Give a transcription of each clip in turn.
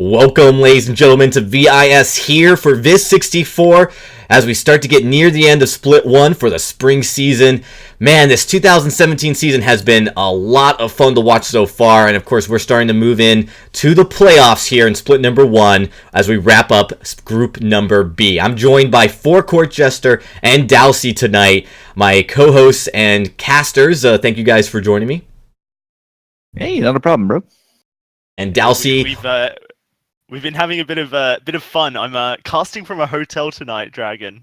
Welcome, ladies and gentlemen, to VIS here for VIS64 as we start to get near the end of Split 1 for the spring season. Man, this 2017 season has been a lot of fun to watch so far, and of course we're starting to move in to the playoffs here in Split number 1 as we wrap up Group number B. I'm joined by Forecourt Jester and Dalsey tonight, my co-hosts and casters. Thank you guys for joining me. Hey, not a problem, bro. And Dalsey... We've been having a bit of fun. I'm casting from a hotel tonight, Dragon,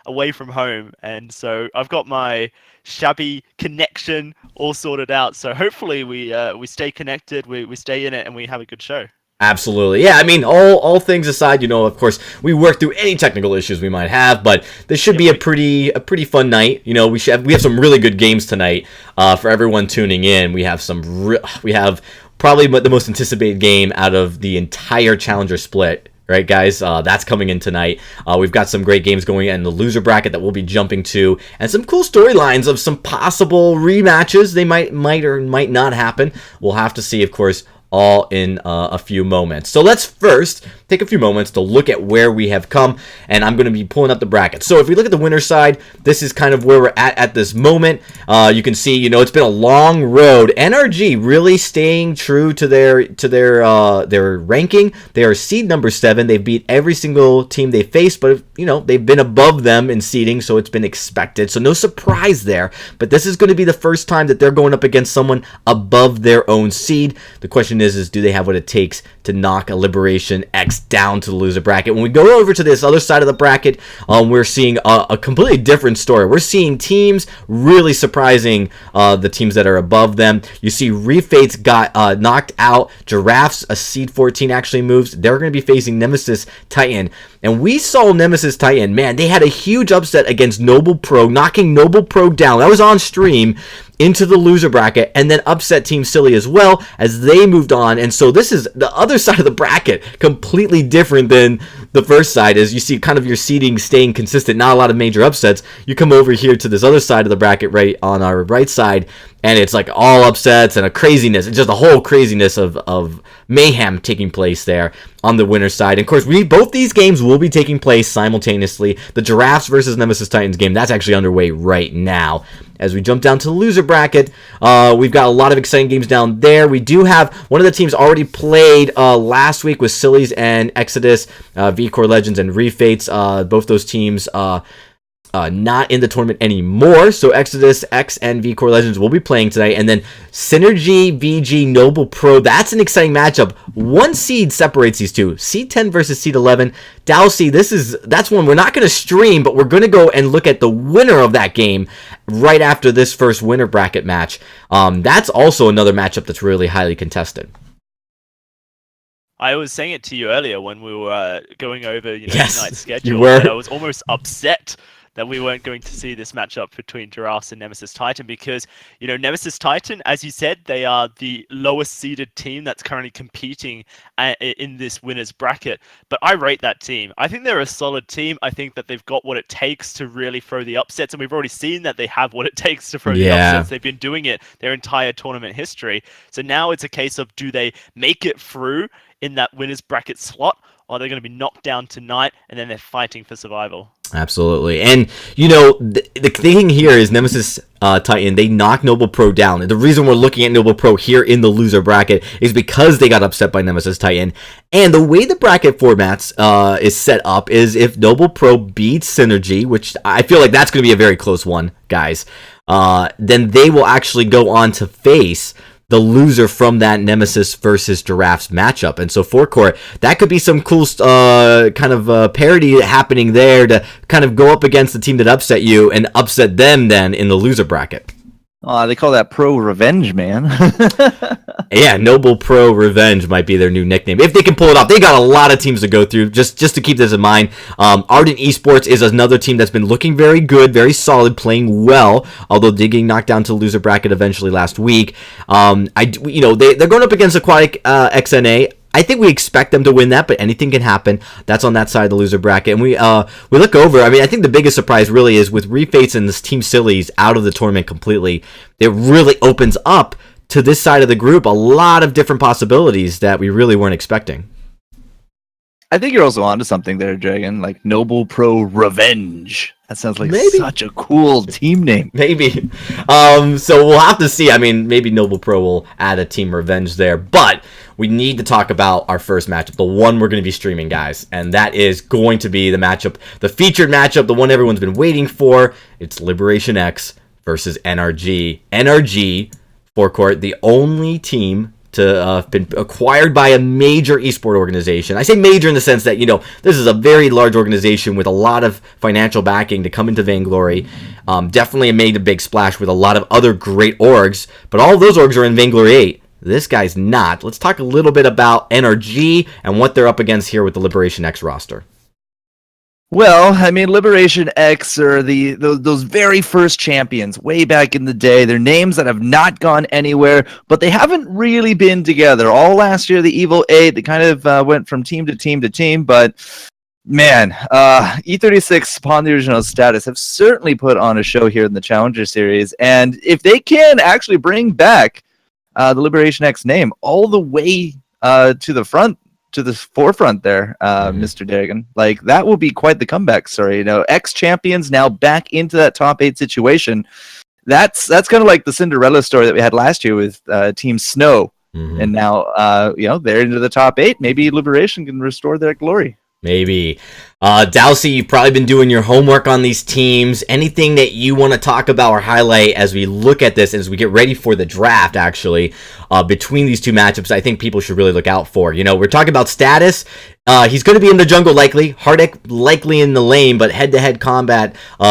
away from home, and so I've got my shabby connection all sorted out. So hopefully we stay connected, we stay in it, and we have a good show. Absolutely. Yeah, I mean, all things aside, of course, we work through any technical issues we might have, but this should be a pretty fun night. We have some really good games tonight for everyone tuning in. We have probably the most anticipated game out of the entire Challenger split, right, guys? That's coming in tonight. We've got some great games going in the loser bracket that we'll be jumping to, and some cool storylines of some possible rematches. They might or might not happen. We'll have to see, of course, all in a few moments. So let's first take a few moments to look at where we have come, and I'm going to be pulling up the bracket. So if we look at the winner's side, this is kind of where we're at this moment. You can see, it's been a long road. NRG really staying true to their ranking. They are seed number 7. They've beat every single team they faced, but they've been above them in seeding, so it's been expected. So no surprise there. But this is going to be the first time that they're going up against someone above their own seed. The question is do they have what it takes to knock a Liberation X down to the loser bracket? When we go over to this other side of the bracket, we're seeing a completely different story. We're seeing teams really surprising the teams that are above them. You see Refates got knocked out. Giraffes, a seed 14, actually moves. They're going to be facing Nemesis Titan. And we saw Nemesis Titan, man, they had a huge upset against Noble Pro, knocking Noble Pro down. That was on stream into the loser bracket, and then upset Team Silly as well as they moved on. And so this is the other side of the bracket, completely different than the first side. As you see kind of your seeding staying consistent, not a lot of major upsets. You come over here to this other side of the bracket right on our right side, and it's like all upsets and a craziness. It's just a whole craziness of mayhem taking place there on the winner's side. And of course, both these games will be taking place simultaneously. The Giraffes versus Nemesis Titans game, that's actually underway right now. As we jump down to the loser bracket, we've got a lot of exciting games down there. We do have one of the teams already played last week with Sillies and Exodus, V-Core Legends and Refates. Both those teams not in the tournament anymore, so Exodus X and V-Core Legends will be playing tonight, and then Synergy VG Noble Pro. That's an exciting matchup. One seed separates these two, seed 10 versus seed 11. Dalsey, that's one we're not going to stream, but we're going to go and look at the winner of that game right after this first winner bracket match. That's also another matchup that's really highly contested. I was saying it to you earlier when we were going over Yes, tonight's schedule. you were. I was almost upset that we weren't going to see this matchup between Giraffes and Nemesis Titan because, Nemesis Titan, as you said, they are the lowest seeded team that's currently competing in this winner's bracket. But I rate that team. I think they're a solid team. I think that they've got what it takes to really throw the upsets, and we've already seen that they have what it takes to throw the upsets. They've been doing it their entire tournament history. So now it's a case of, do they make it through in that winner's bracket slot, or they're going to be knocked down tonight and then they're fighting for survival? Absolutely. And, the thing here is Nemesis Titan, they knocked Noble Pro down. And the reason we're looking at Noble Pro here in the loser bracket is because they got upset by Nemesis Titan. And the way the bracket formats is set up is if Noble Pro beats Synergy, which I feel like that's going to be a very close one, guys, then they will actually go on to face the loser from that Nemesis versus Giraffes matchup. And so Forecourt, that could be some cool kind of parody happening there to kind of go up against the team that upset you and upset them then in the loser bracket. They call that Pro Revenge, man. Yeah, Noble Pro Revenge might be their new nickname. If they can pull it off. They got a lot of teams to go through, just to keep this in mind. Ardent Esports is another team that's been looking very good, very solid, playing well, although they're getting knocked down to the loser bracket eventually last week. They're going up against Aquatic XNA. I think we expect them to win that, but anything can happen. That's on that side of the loser bracket. And we look over. I think the biggest surprise really is with Refates and this Team Sillies out of the tournament completely. It really opens up to this side of the group a lot of different possibilities that we really weren't expecting. I think you're also onto something there, Dragon. Like Noble Pro Revenge. That sounds like Maybe. such a cool team name. Maybe. So we'll have to see. I mean, maybe Noble Pro will add a Team Revenge there, but we need to talk about our first matchup, the one we're going to be streaming, guys, and that is going to be the matchup, the featured matchup, the one everyone's been waiting for. It's Liberation X versus NRG. NRG, forecourt, the only team to have been acquired by a major esport organization. I say major in the sense that, you know, this is a very large organization with a lot of financial backing to come into Vainglory. Definitely made a big splash with a lot of other great orgs, but all of those orgs are in Vainglory 8. This guy's not. Let's talk a little bit about NRG and what they're up against here with the Liberation X roster. Well, I mean, Liberation X are those very first champions way back in the day. They're names that have not gone anywhere, but they haven't really been together. All last year, the Evil 8, they kind of went from team to team to team, but man, E36, upon the original status, have certainly put on a show here in the Challenger Series, and if they can actually bring back the Liberation X name all the way to the front, to the forefront there, Mr. Dagan. Like, that will be quite the comeback story. You know, ex-champions now back into that top 8 situation. That's kind of like the Cinderella story that we had last year with Team Snow. And now, you know, they're into the top 8. Maybe Liberation can restore their glory. Maybe. Dowsey, you've probably been doing your homework on these teams. Anything that you want to talk about or highlight as we look at this, as we get ready for the draft, actually, between these two matchups, I think people should really look out for. You know, we're talking about status. He's going to be in the jungle likely. Hardek likely in the lane, but head-to-head combat, you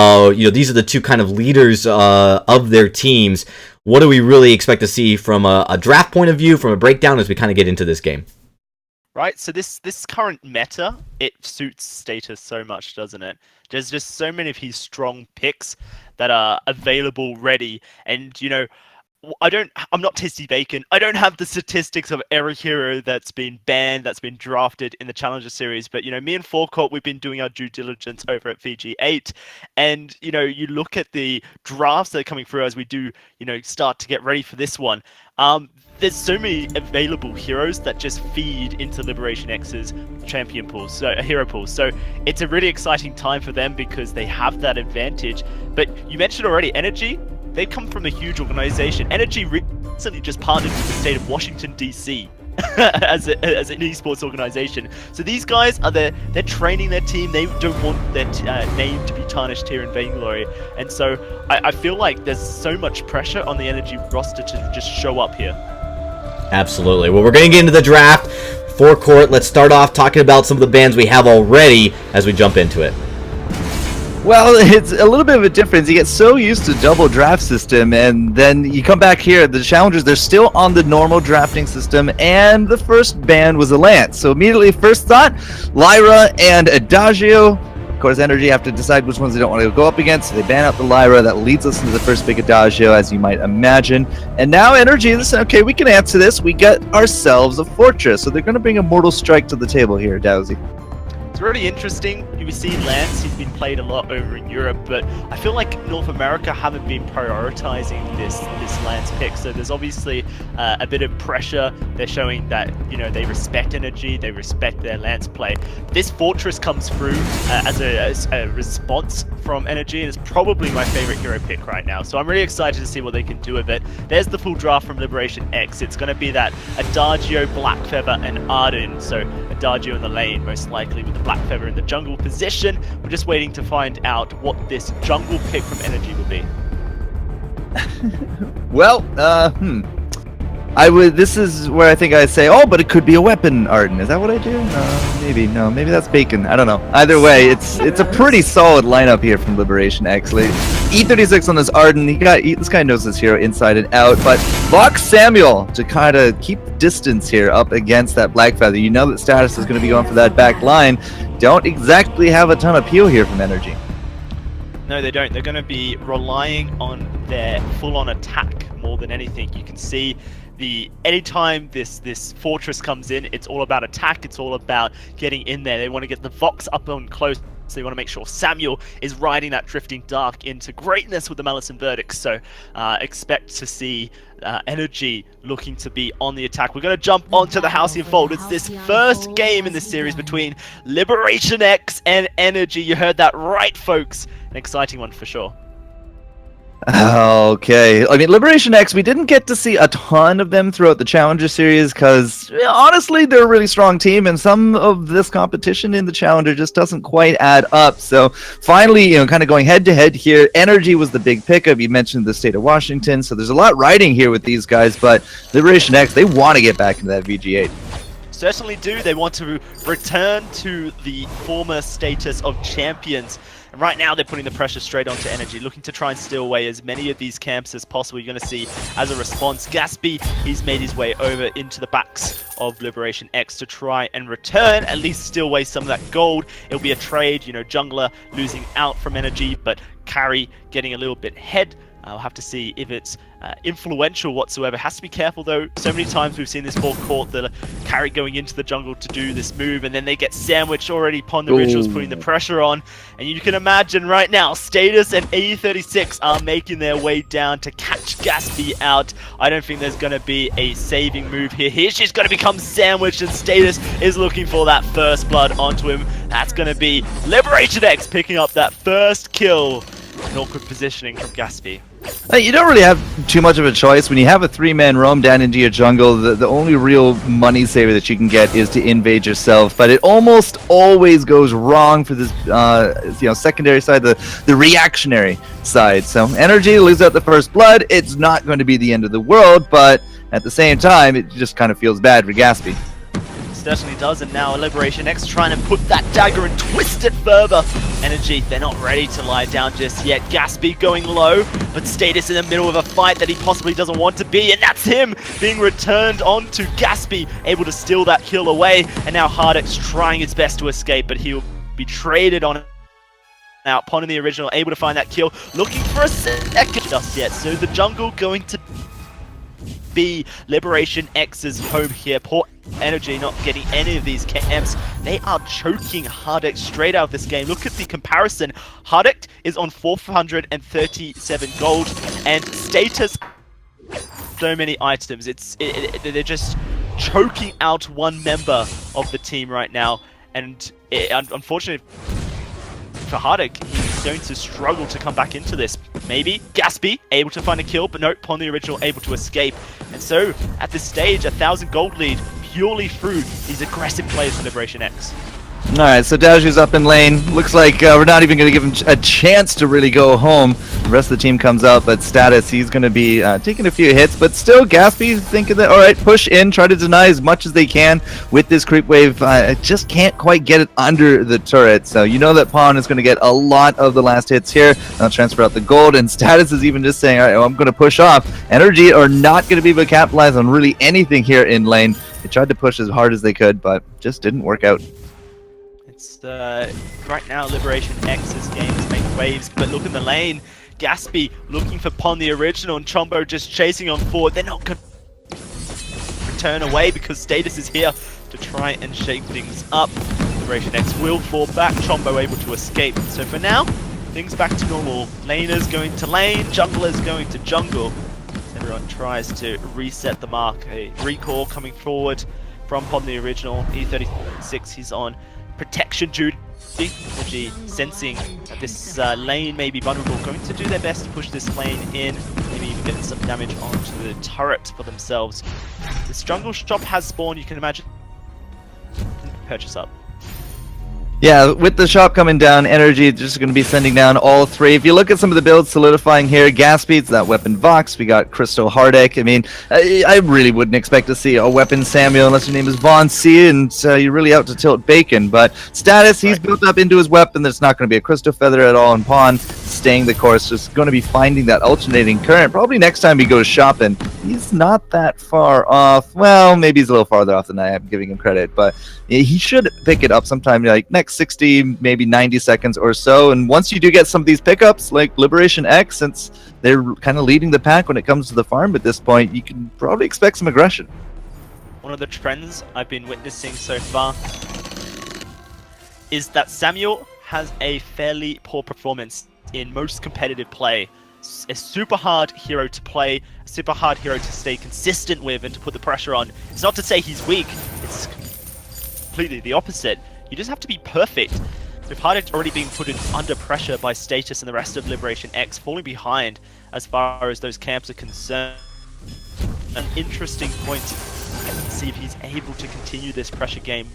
know, these are the two kind of leaders of their teams. What do we really expect to see from a draft point of view, from a breakdown, as we kind of get into this game? Right, so this current meta, it suits Status so much, doesn't it? There's just so many of his strong picks that are available, ready, and, you know, I'm not Tasty Bacon. I don't have the statistics of every hero that's been banned, that's been drafted in the Challenger Series, but, you know, me and Forecourt, we've been doing our due diligence over at VG8, and, you know, you look at the drafts that are coming through as we do, you know, start to get ready for this one. There's so many available heroes that just feed into Liberation X's champion pool, so hero pool. So it's a really exciting time for them because they have that advantage. But you mentioned already, Energy, they come from a huge organization. Energy recently just partnered with the state of Washington, D.C. as an esports organization. So these guys are they're training their team. They don't want their name to be tarnished here in Vainglory. And so I feel like there's so much pressure on the Energy roster to just show up here. Absolutely. Well, we're going to get into the draft. Forecourt, let's start off talking about some of the bans we have already as we jump into it. Well, it's a little bit of a difference. You get so used to double draft system, and then you come back here, the challengers, they're still on the normal drafting system, and the first ban was a Lance. So immediately, first thought, Lyra and Adagio. Of course, Energy have to decide which ones they don't want to go up against, so they ban out the Lyra. That leads us into the first big Adagio, as you might imagine. And now Energy, listen, okay, we can answer this. We get ourselves a Fortress, so they're going to bring a Mortal Strike to the table here, Dowsey. It's really interesting. You see Lance, he's been played a lot over in Europe, but I feel like North America haven't been prioritizing this Lance pick. So there's obviously a bit of pressure. They're showing that, you know, they respect Energy, they respect their Lance play. This Fortress comes through as a response from Energy, and it's probably my favorite hero pick right now. So I'm really excited to see what they can do with it. There's the full draft from Liberation X. It's going to be that Adagio, Blackfeather, and Ardent. So Adagio in the lane, most likely, with the Blackfeather in the jungle position. We're just waiting to find out what this jungle pick from Energy will be. Well, this is where I think I say, oh, but it could be a weapon, Ardent. Is that what I do? No, maybe that's Bacon. I don't know. Either way, it's a pretty solid lineup here from Liberation X. E36 on this Ardent. This guy knows this hero inside and out, but Vox Samuel to kind of keep distance here up against that Blackfeather. You know that Status is going to be going for that back line. Don't exactly have a ton of appeal here from Energy. No, they don't. They're going to be relying on their full-on attack more than anything. You can see anytime this Fortress comes in, it's all about attack. It's all about getting in there. They want to get the Vox up on close So you want to make sure Samuel is riding that drifting dark into greatness with the Malice and Verdict. So expect to see Energy looking to be on the attack. We're going to jump onto the Halcyon Fold. It's this first game in this series between Liberation X and Energy. You heard that right, folks. An exciting one for sure. Okay, I mean, Liberation X, we didn't get to see a ton of them throughout the Challenger series because, honestly, they're a really strong team, and some of this competition in the Challenger just doesn't quite add up. So, finally, kind of going head-to-head here, Energy was the big pickup. You mentioned the state of Washington, so there's a lot riding here with these guys, but Liberation X, they want to get back into that VG8. Certainly do. They want to return to the former status of champions. And right now, they're putting the pressure straight onto Energy, looking to try and steal away as many of these camps as possible. You're going to see, as a response, Gaspy, he's made his way over into the backs of Liberation X to try and return, at least steal away some of that gold. It'll be a trade, jungler losing out from Energy, but carry getting a little bit ahead. I'll have to see if it's influential whatsoever. Has to be careful though. So many times we've seen this ball caught, the carry going into the jungle to do this move, and then they get sandwiched already. Pond the Rituals putting the pressure on, and you can imagine right now, Status and E36 are making their way down to catch Gaspy out. I don't think there's going to be a saving move here. Here she's going to become sandwiched, and Status is looking for that first blood onto him. That's going to be Liberation X picking up that first kill. An awkward positioning from Gaspy. You don't really have too much of a choice. When you have a three-man roam down into your jungle, the only real money saver that you can get is to invade yourself. But it almost always goes wrong for this secondary side, the reactionary side. So Energy loses out the first blood. It's not going to be the end of the world, but at the same time, it just kind of feels bad for Gaspy. Certainly does, and now Liberation X trying to put that dagger and twist it further. Energy, they're not ready to lie down just yet. Gaspy going low, but Status in the middle of a fight that he possibly doesn't want to be, and that's him being returned onto Gaspy, able to steal that kill away, and now Hardek's trying his best to escape, but he'll be traded on out. Pond in the original, able to find that kill, looking for a second just yet, so the jungle going to be Liberation X's home here. Poor Energy not getting any of these camps. They are choking Hardek straight out of this game. Look at the comparison. Hardek is on 437 gold, and Status so many items. They're just choking out one member of the team right now, and unfortunately for Hardek, he's going to struggle to come back into this. Maybe Gaspy able to find a kill, but nope, Pond the Original able to escape. And so, at this stage, 1,000 gold lead purely through these aggressive players for Liberation X. Alright, so Daju's up in lane. Looks like we're not even going to give him a chance to really go home. The rest of the team comes out, but Status, he's going to be taking a few hits. But still, Gaspy thinking that, alright, push in, try to deny as much as they can with this creep wave. Just can't quite get it under the turret. So you know that Pawn is going to get a lot of the last hits here. Now transfer out the gold, and Status is even just saying, alright, well, I'm going to push off. Energy are not going to be able to capitalize on really anything here in lane. They tried to push as hard as they could, but just didn't work out. It's right now Liberation X's game is making waves, but look in the lane. Gaspy looking for Pond the Original, and Chombo just chasing on forward. They're not going to turn away because Status is here to try and shake things up. Liberation X will fall back. Chombo able to escape. So for now, things back to normal. Laners going to lane, junglers going to jungle. Everyone tries to reset the mark. A recall coming forward from Pond the Original. E36, he's on protection duty. Energy sensing that this lane may be vulnerable, going to do their best to push this lane in, maybe even get some damage onto the turret for themselves. This jungle shop has spawned, you can imagine. Purchase up. Yeah, with the shop coming down, Energy just going to be sending down all three. If you look at some of the builds solidifying here, Gaspy, it's that weapon Vox, we got Crystal Hardek. I mean, I really wouldn't expect to see a weapon Samuel unless your name is Von C, and you're really out to tilt bacon. But Status, he's built up into his weapon. There's not going to be a Crystal Feather at all in Pawn. Staying the course, just going to be finding that alternating current. Probably next time he goes shopping, he's not that far off. Well, maybe he's a little farther off than I am giving him credit, but he should pick it up sometime like next 60, maybe 90 seconds or so. And once you do get some of these pickups, like Liberation X, since they're kind of leading the pack when it comes to the farm at this point, you can probably expect some aggression. One of the trends I've been witnessing so far is that Samuel has a fairly poor performance in most competitive play. A super hard hero to play, a super hard hero to stay consistent with and to put the pressure on. It's not to say he's weak, it's completely the opposite. You just have to be perfect. With Ardent already being put under pressure by Status and the rest of Liberation X, falling behind as far as those camps are concerned. An interesting point to see if he's able to continue this pressure game,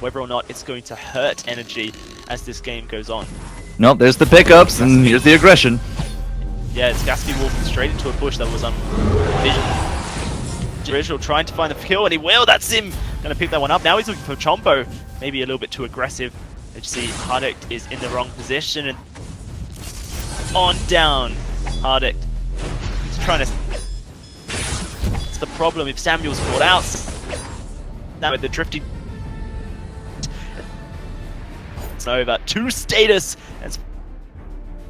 whether or not it's going to hurt energy as this game goes on. Nope, there's the pickups, and here's the aggression. Yeah, it's Gatsby walking straight into a bush that was on vision. Original trying to find the kill, and he will. That's him. Gonna pick that one up. Now he's looking for Chombo. Maybe a little bit too aggressive. You see, Ardent is in the wrong position, and on down. Ardent. He's trying to. It's the problem if Samuel's caught out. Now with the drifting. It's over. 2 Status. And it's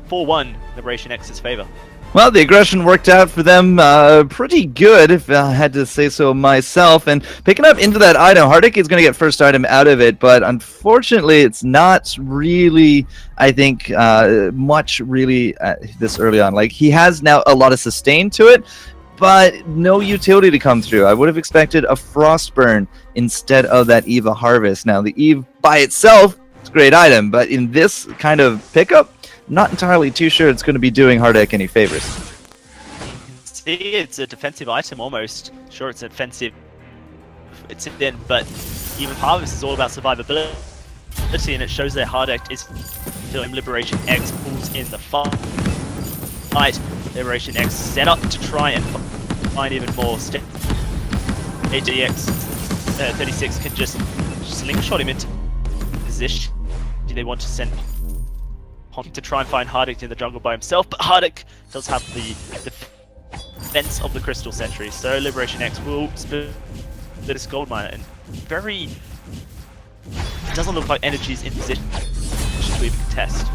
4-1 Liberation X's favor. Well, the aggression worked out for them pretty good, if I had to say so myself. And picking up into that item, Hardik is going to get first item out of it, but unfortunately, it's not really, I think, much really this early on. Like, he has now a lot of sustain to it, but no utility to come through. I would have expected a Frostburn instead of that Eva Harvest. Now, the Eve by itself is a great item, but in this kind of pickup, not entirely too sure it's going to be doing Hardek any favors. See, it's a defensive item almost. Sure, it's offensive. It's in, but even Harvest is all about survivability, and it shows that Hardek is feeling Liberation X pulls in the fight. Liberation X set up to try and find even more. AGX 36 can just slingshot him into position. Do they want to send to try and find Hardik in the jungle by himself, but Hardik does have the defense of the Crystal Sentry, so Liberation X will split this gold mine, and it doesn't look like energy's in position to even contest.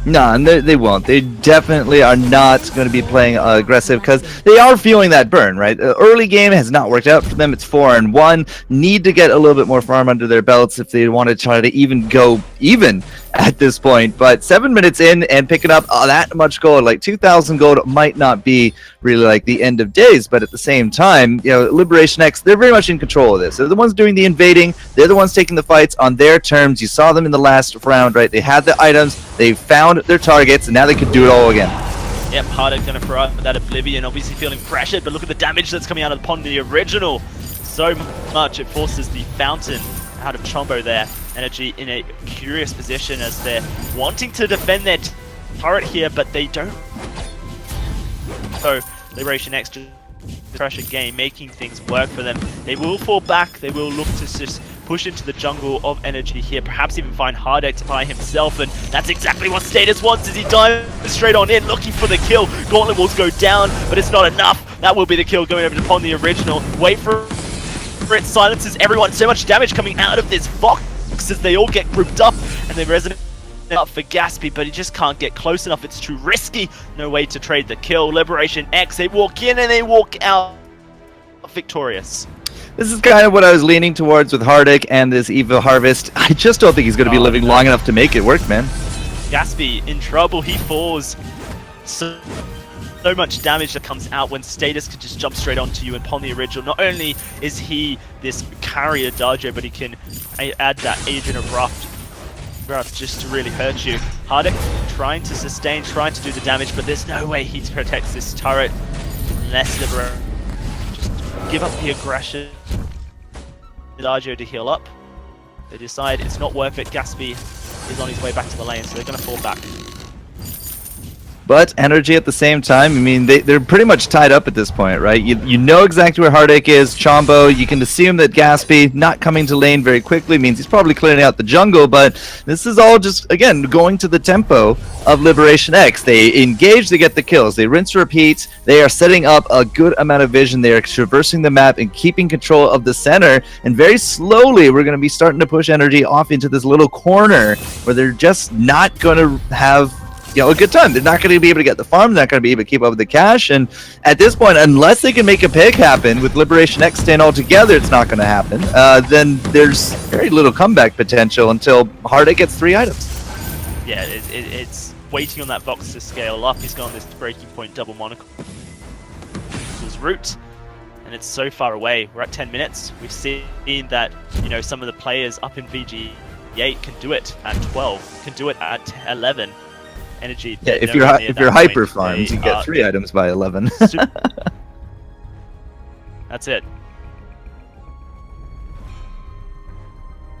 No, and they won't. They definitely are not going to be playing aggressive because they are feeling that burn, right? The early game has not worked out for them. It's 4-1. Need to get a little bit more farm under their belts if they want to try to even go even at this point. But 7 minutes in and picking up that much gold, like 2,000 gold, might not be really like the end of days. But at the same time, you know, Liberation X, they're very much in control of this. They're the ones doing the invading. They're the ones taking the fights on their terms. You saw them in the last round, right? They had the items. They found their targets, and now they can do it all again. Yep, Hardek gonna throw out that Oblivion, obviously feeling pressured, but look at the damage that's coming out of the pond. The original, so much it forces the fountain out of Chombo there. Energy in a curious position as they're wanting to defend their turret here, but they don't. So Liberation X just pressure game, making things work for them. They will fall back. They will look to just push into the jungle of energy here, perhaps even find Hardek by himself, and that's exactly what Status wants as he dives straight on in, looking for the kill. Gauntlet walls go down, but it's not enough. That will be the kill going over upon the original. Wait for it, silences everyone. So much damage coming out of this Fox as they all get grouped up, and they resonate up for Gatsby, but he just can't get close enough. It's too risky. No way to trade the kill. Liberation X, they walk in and they walk out victorious. This is kind of what I was leaning towards with Hardik and this Eva Harvest. I just don't think he's going to be living long enough to make it work, man. Gatsby in trouble. He falls. So much damage that comes out when Status can just jump straight onto you and pawn the original. Not only is he this carrier dodger, but he can add that Agent of Raft just to really hurt you. Hardik trying to sustain, trying to do the damage, but there's no way he protects this turret unless Liberation just give up the aggression. Darjo to heal up. They decide it's not worth it. Gatsby is on his way back to the lane, so they're going to fall back. But energy at the same time, I mean, they're pretty much tied up at this point, right? You know exactly where Hardik is, Chombo. You can assume that Gatsby not coming to lane very quickly means he's probably clearing out the jungle, but this is all just, again, going to the tempo of Liberation X. They engage, they get the kills, they rinse, repeat. They are setting up a good amount of vision. They are traversing the map and keeping control of the center, and very slowly we're going to be starting to push energy off into this little corner where they're just not going to have a good time. They're not going to be able to get the farm. They're not going to be able to keep up with the cash. And at this point, unless they can make a pick happen with Liberation X staying all together, it's not going to happen. Then there's very little comeback potential until Hardik gets 3 items. yeah, it's waiting on that Vox to scale up. He's gone this breaking point double monocle's route, and it's so far away. We're at 10 minutes. We've seen that, you know, some of the players up in VG8 can do it at 12, can do it at 11. Energy. Yeah, if you're hyper farms, you get 3 items by 11. That's it.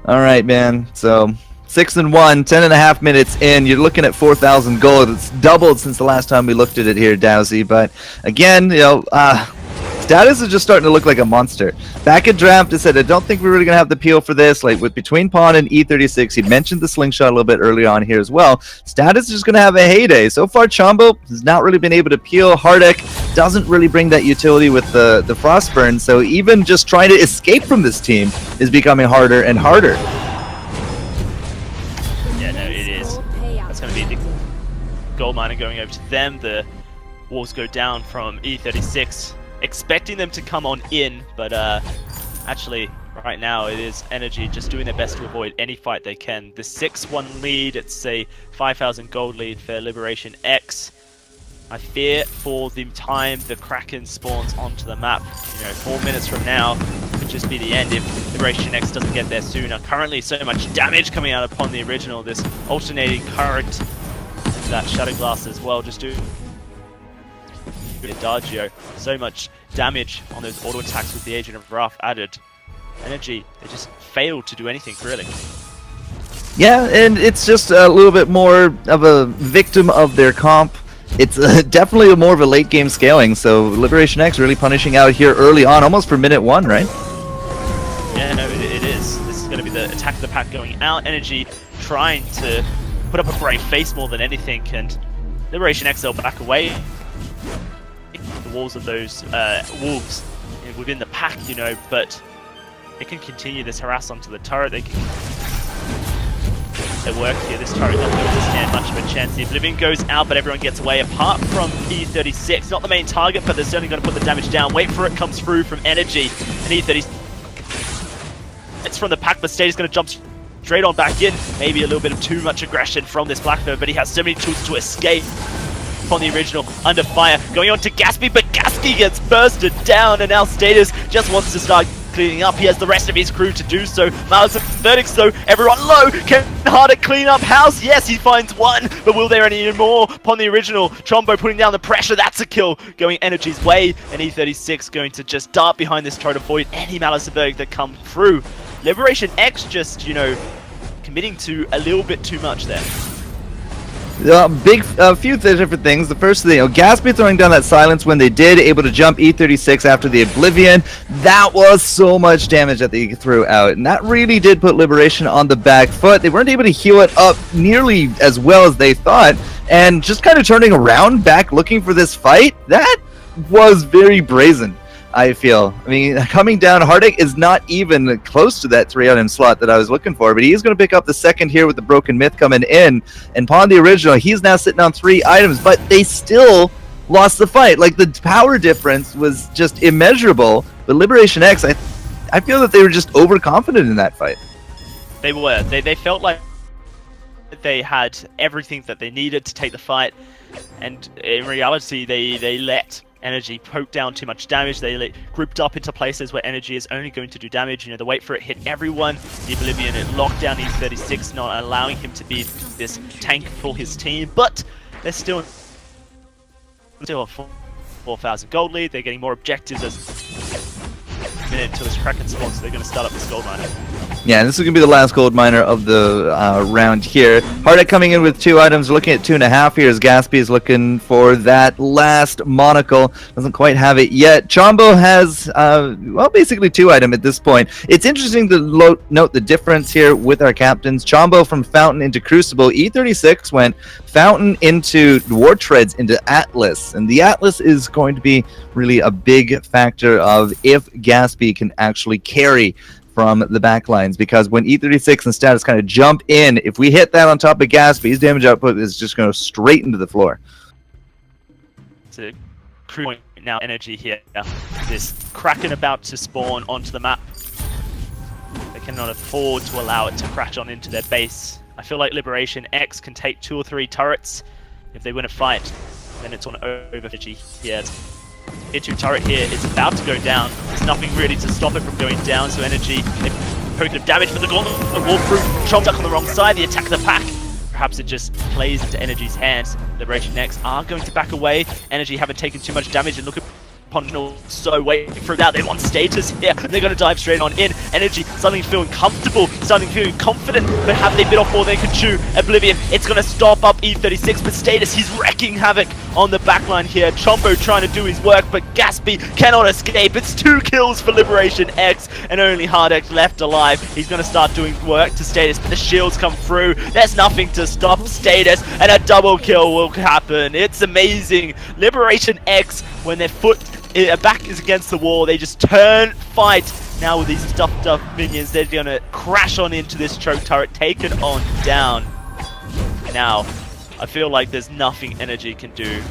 All right, man. So 6-1, 10.5 minutes in. You're looking at 4,000 gold. It's doubled since the last time we looked at it here, Dowsy. But again, you know, Status is just starting to look like a monster. Back at draft, I said I don't think we're really gonna have the peel for this. Like with between Pawn and E36, he mentioned the slingshot a little bit early on here as well. Status is just gonna have a heyday. So far, Chombo has not really been able to peel. Hardek doesn't really bring that utility with the Frostburn. So even just trying to escape from this team is becoming harder and harder. Yeah, no, it is. That's gonna be the gold miner going over to them. The walls go down from E36. Expecting them to come on in, but actually right now it is Energy just doing their best to avoid any fight they can. The 6-1 lead, it's a 5,000 gold lead for Liberation X. I fear for the time the Kraken spawns onto the map. You know, 4 minutes from now could just be the end if Liberation X doesn't get there sooner. Currently so much damage coming out upon the original, this alternating current, and that Shadow Glass as well, just doing Adagio. So much damage on those auto attacks with the Agent of Wrath added. Energy, they just failed to do anything really. Yeah, and it's just a little bit more of a victim of their comp. It's definitely more of a late game scaling, so Liberation X really punishing out here early on, almost for minute 1, right? Yeah, no, it is. This is going to be the attack of the pack going out. Energy trying to put up a brave face more than anything, and Liberation X will back away. The walls of those wolves within the pack, you know, but they can continue this harass onto the turret. They can work here. This turret not going to stand much of a chance. The Oblivion goes out, but everyone gets away apart from E36. Not the main target, but they're certainly going to put the damage down. Wait for it, comes through from Energy, and E36. It's from the pack, but State is going to jump straight on back in. Maybe a little bit of too much aggression from this Blackbird, but he has so many tools to escape. On the original, under fire, going on to Gaspy, but Gaspy gets bursted down, and now Status just wants to start cleaning up. He has the rest of his crew to do so. Miles and Verdict, so everyone low. Can Hardek clean up house? Yes, he finds one, but will there any more? Upon the original, Chombo putting down the pressure. That's a kill going Energy's way, and E36 going to just dart behind this turret to avoid any Malice of Verdict that come through. Liberation X just, you know, committing to a little bit too much there. Few different things. The first thing, you know, Gaspy throwing down that silence when they did, able to jump E36 after the Oblivion. That was so much damage that they threw out, and that really did put Liberation on the back foot. They weren't able to heal it up nearly as well as they thought, and just kind of turning around back looking for this fight, that was very brazen. I feel. I mean, coming down, Hardek is not even close to that 3-item slot that I was looking for, but he is going to pick up the second here with the Broken Myth coming in, and Pawn the original, he's now sitting on 3 items, but they still lost the fight. Like, the power difference was just immeasurable, but Liberation X, I feel that they were just overconfident in that fight. They were. They felt like they had everything that they needed to take the fight, and in reality, they let Energy poke down too much damage. They grouped up into places where Energy is only going to do damage. You know, the wait for it hit everyone. The Oblivion it locked down E36, not allowing him to be this tank for his team. But they're still a 4,000 gold lead. They're getting more objectives as a minute until this Kraken spawns, so they're going to start up this gold miner. Yeah, this is going to be the last gold miner of the round here. Hardek coming in with 2 items. We're looking at 2.5 here as Gaspy is looking for that last monocle. Doesn't quite have it yet. Chombo has, well, basically 2 items at this point. It's interesting to note the difference here with our captains. Chombo from Fountain into Crucible. E36 went Fountain into War Treads into Atlas. And the Atlas is going to be really a big factor of if Gaspy can actually carry from the back lines, because when E36 and Status kind of jump in, if we hit that on top of Gaspy's damage output is just going to straight into the floor. It's a crew point now, Energy here. This Kraken about to spawn onto the map. They cannot afford to allow it to crash on into their base. I feel like Liberation X can take 2 or 3 turrets. If they win a fight, then it's on over Fiji here. Tier 2 turret here is about to go down. There's nothing really to stop it from going down, so Energy, they poke of damage, but the Gauntlet wall through. Chomp stuck on the wrong side, the attack of the pack. Perhaps it just plays into Energy's hands. Liberation X are going to back away. Energy haven't taken too much damage, and look at Ponginal so waiting for that. They want status here. They're going to dive straight on in. Energy suddenly feeling comfortable, suddenly feeling confident, but have they bit off more than they can chew? Oblivion, it's going to stop up E36, but Status, he's wrecking havoc on the backline here. Chombo trying to do his work, but Gaspy cannot escape. It's 2 kills for Liberation X, and only Hardek left alive. He's going to start doing work to Status, but the shields come through. There's nothing to stop Status, and a double kill will happen. It's amazing. Liberation X, when their back is against the wall, they just turn, fight. Now with these stuffed up minions, they're gonna crash on into this choke turret, take it on down. Now, I feel like there's nothing Energy can do.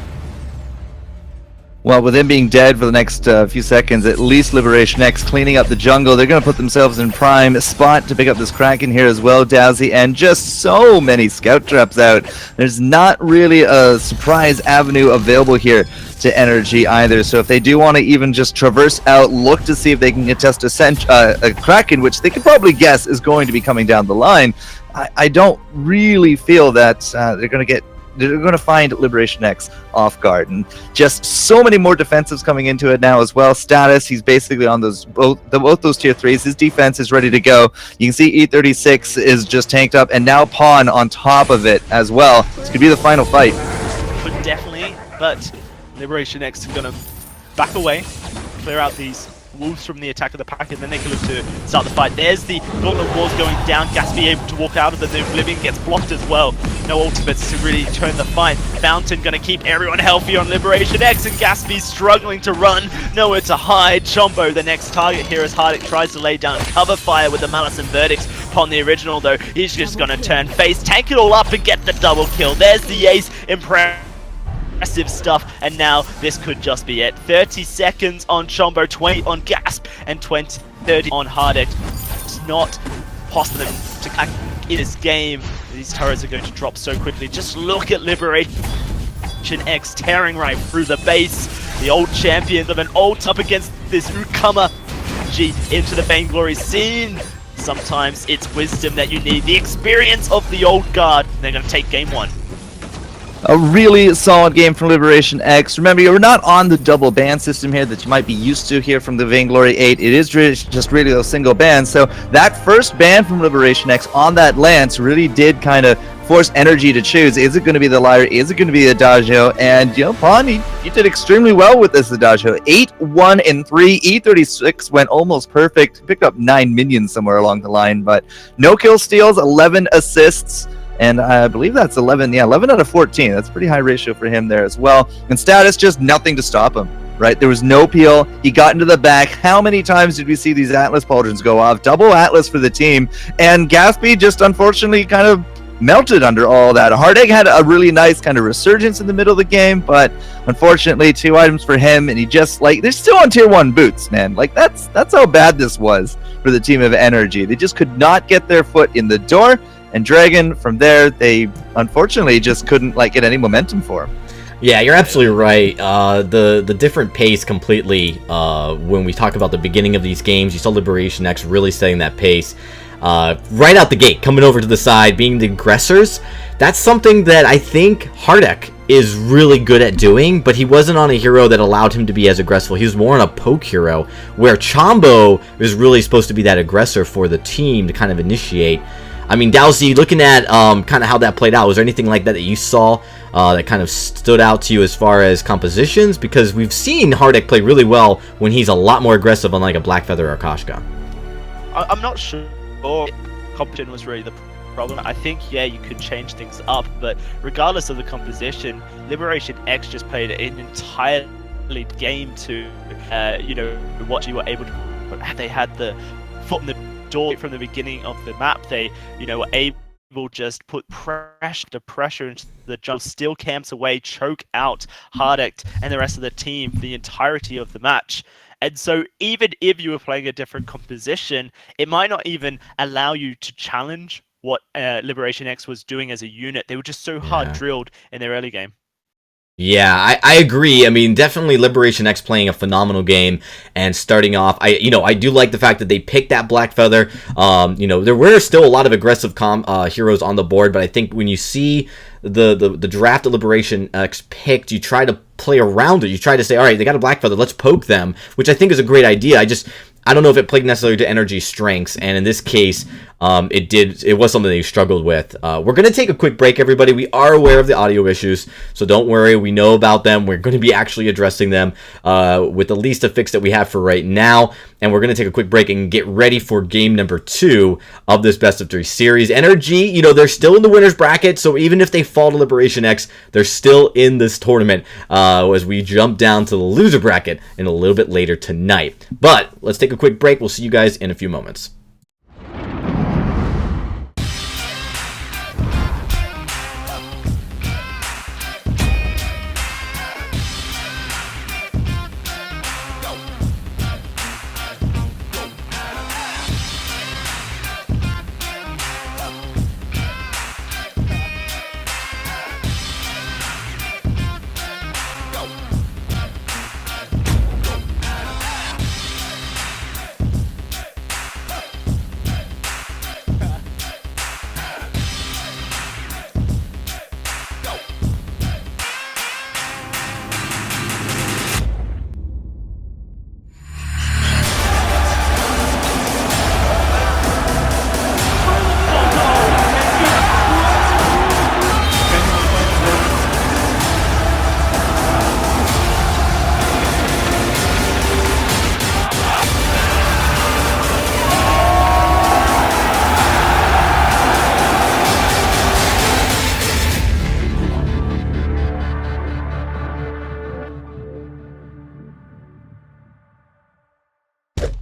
Well, with him being dead for the next few seconds, at least Liberation X cleaning up the jungle. They're going to put themselves in prime spot to pick up this Kraken here as well, Dowsy, and just so many scout traps out. There's not really a surprise avenue available here to Energy either, so if they do want to even just traverse out, look to see if they can contest a Kraken, which they could probably guess is going to be coming down the line, I don't really feel that they're going to find Liberation X off guard, and just so many more defensives coming into it now as well. Status, he's basically on both those tier 3s. His defense is ready to go. You can see E36 is just tanked up, and now Pawn on top of it as well. This could be the final fight. But definitely, but Liberation X is going to back away, clear out these wolves from the attack of the pack, and then they can look to start the fight. There's the Gauntlet walls going down. Gaspy able to walk out of the Oblivion, gets blocked as well. No ultimates to really turn the fight. Fountain gonna keep everyone healthy on Liberation X, and Gaspy struggling to run. Nowhere to hide. Chombo, the next target here, as Hardek tries to lay down cover fire with the Malice and Verdicts upon the original, though. He's just gonna turn face, tank it all up, and get the double kill. There's the ace. Impressive stuff, and now this could just be it. 30 seconds on Chombo, 20 on Gasp, and 30 on Hardek. It's not possible to crack in this game. These turrets are going to drop so quickly. Just look at Liberation X tearing right through the base. The old champions of an ult up against this newcomer into the Vainglory scene. Sometimes it's wisdom that you need, the experience of the old guard. They're going to take game 1. A really solid game from Liberation X. Remember, you're not on the double ban system here that you might be used to here from the Vainglory 8. It is just really those single bans. So that first ban from Liberation X on that Lance really did kind of force Energy to choose. Is it going to be the Lyre? Is it going to be the Adagio? And, you know, Pawn, he did extremely well with this Adagio. 8-1 and 3. E36 went almost perfect. Picked up 9 minions somewhere along the line, but no kill steals, 11 assists. And I believe that's 11 out of 14. That's a pretty high ratio for him there as well. And Status, just nothing to stop him, right? There was no peel. He got into the back. How many times did we see these Atlas pauldrons go off? Double Atlas for the team. And Gaspy just unfortunately kind of melted under all that. Hardegg had a really nice kind of resurgence in the middle of the game, but unfortunately 2 items for him, and he just, like, they're still on tier 1 boots, man. Like, that's how bad this was for the team of Energy. They just could not get their foot in the door. And Dragon, from there, they unfortunately just couldn't get any momentum for him. Yeah, you're absolutely right. The different pace completely. When we talk about the beginning of these games, you saw Liberation X really setting that pace. Right out the gate, coming over to the side, being the aggressors. That's something that I think Hardek is really good at doing, but he wasn't on a hero that allowed him to be as aggressive. He was more on a poke hero, where Chombo is really supposed to be that aggressor for the team to kind of initiate. I mean, Dowsy, looking at kind of how that played out, was there anything like that that you saw that kind of stood out to you as far as compositions? Because we've seen Hardek play really well when he's a lot more aggressive on like a Blackfeather or Kashka. I'm not sure composition was really the problem. I think, yeah, you could change things up, but regardless of the composition, Liberation X just played an entirely game to, what you were able to. They had the foot in the door from the beginning of the map. They, were able just put pressure into the jungle, steal camps away, choke out Hardek and the rest of the team for the entirety of the match. And so even if you were playing a different composition, it might not even allow you to challenge what Liberation X was doing as a unit. They were just so hard drilled in their early game. Yeah, I agree. I mean, definitely Liberation X playing a phenomenal game and starting off. I do like the fact that they picked that Black Feather. There were still a lot of aggressive heroes on the board, but I think when you see the draft of Liberation X picked, you try to play around it. You try to say, all right, they got a Black Feather, let's poke them, which I think is a great idea. I don't know if it played necessarily to energy strengths, and in this case, it was something they struggled with. We're going to take a quick break, everybody. We are aware of the audio issues, so don't worry. We know about them. We're going to be actually addressing them with at least a fix that we have for right now, and we're going to take a quick break and get ready for game number 2 of this best of 3 series. NRG, they're still in the winner's bracket, so even if they fall to Liberation X, they're still in this tournament as we jump down to the loser bracket in a little bit later tonight. But let's take a quick break. We'll see you guys in a few moments.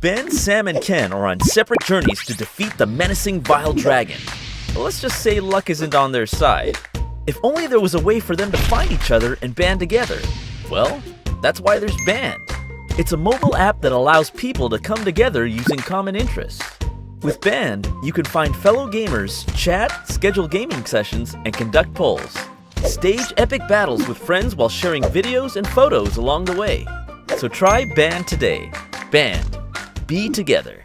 Ben, Sam, and Ken are on separate journeys to defeat the menacing Vile Dragon. But let's just say luck isn't on their side. If only there was a way for them to find each other and band together. Well, that's why there's Band. It's a mobile app that allows people to come together using common interests. With Band, you can find fellow gamers, chat, schedule gaming sessions, and conduct polls. Stage epic battles with friends while sharing videos and photos along the way. So try Band today. Band. Be together.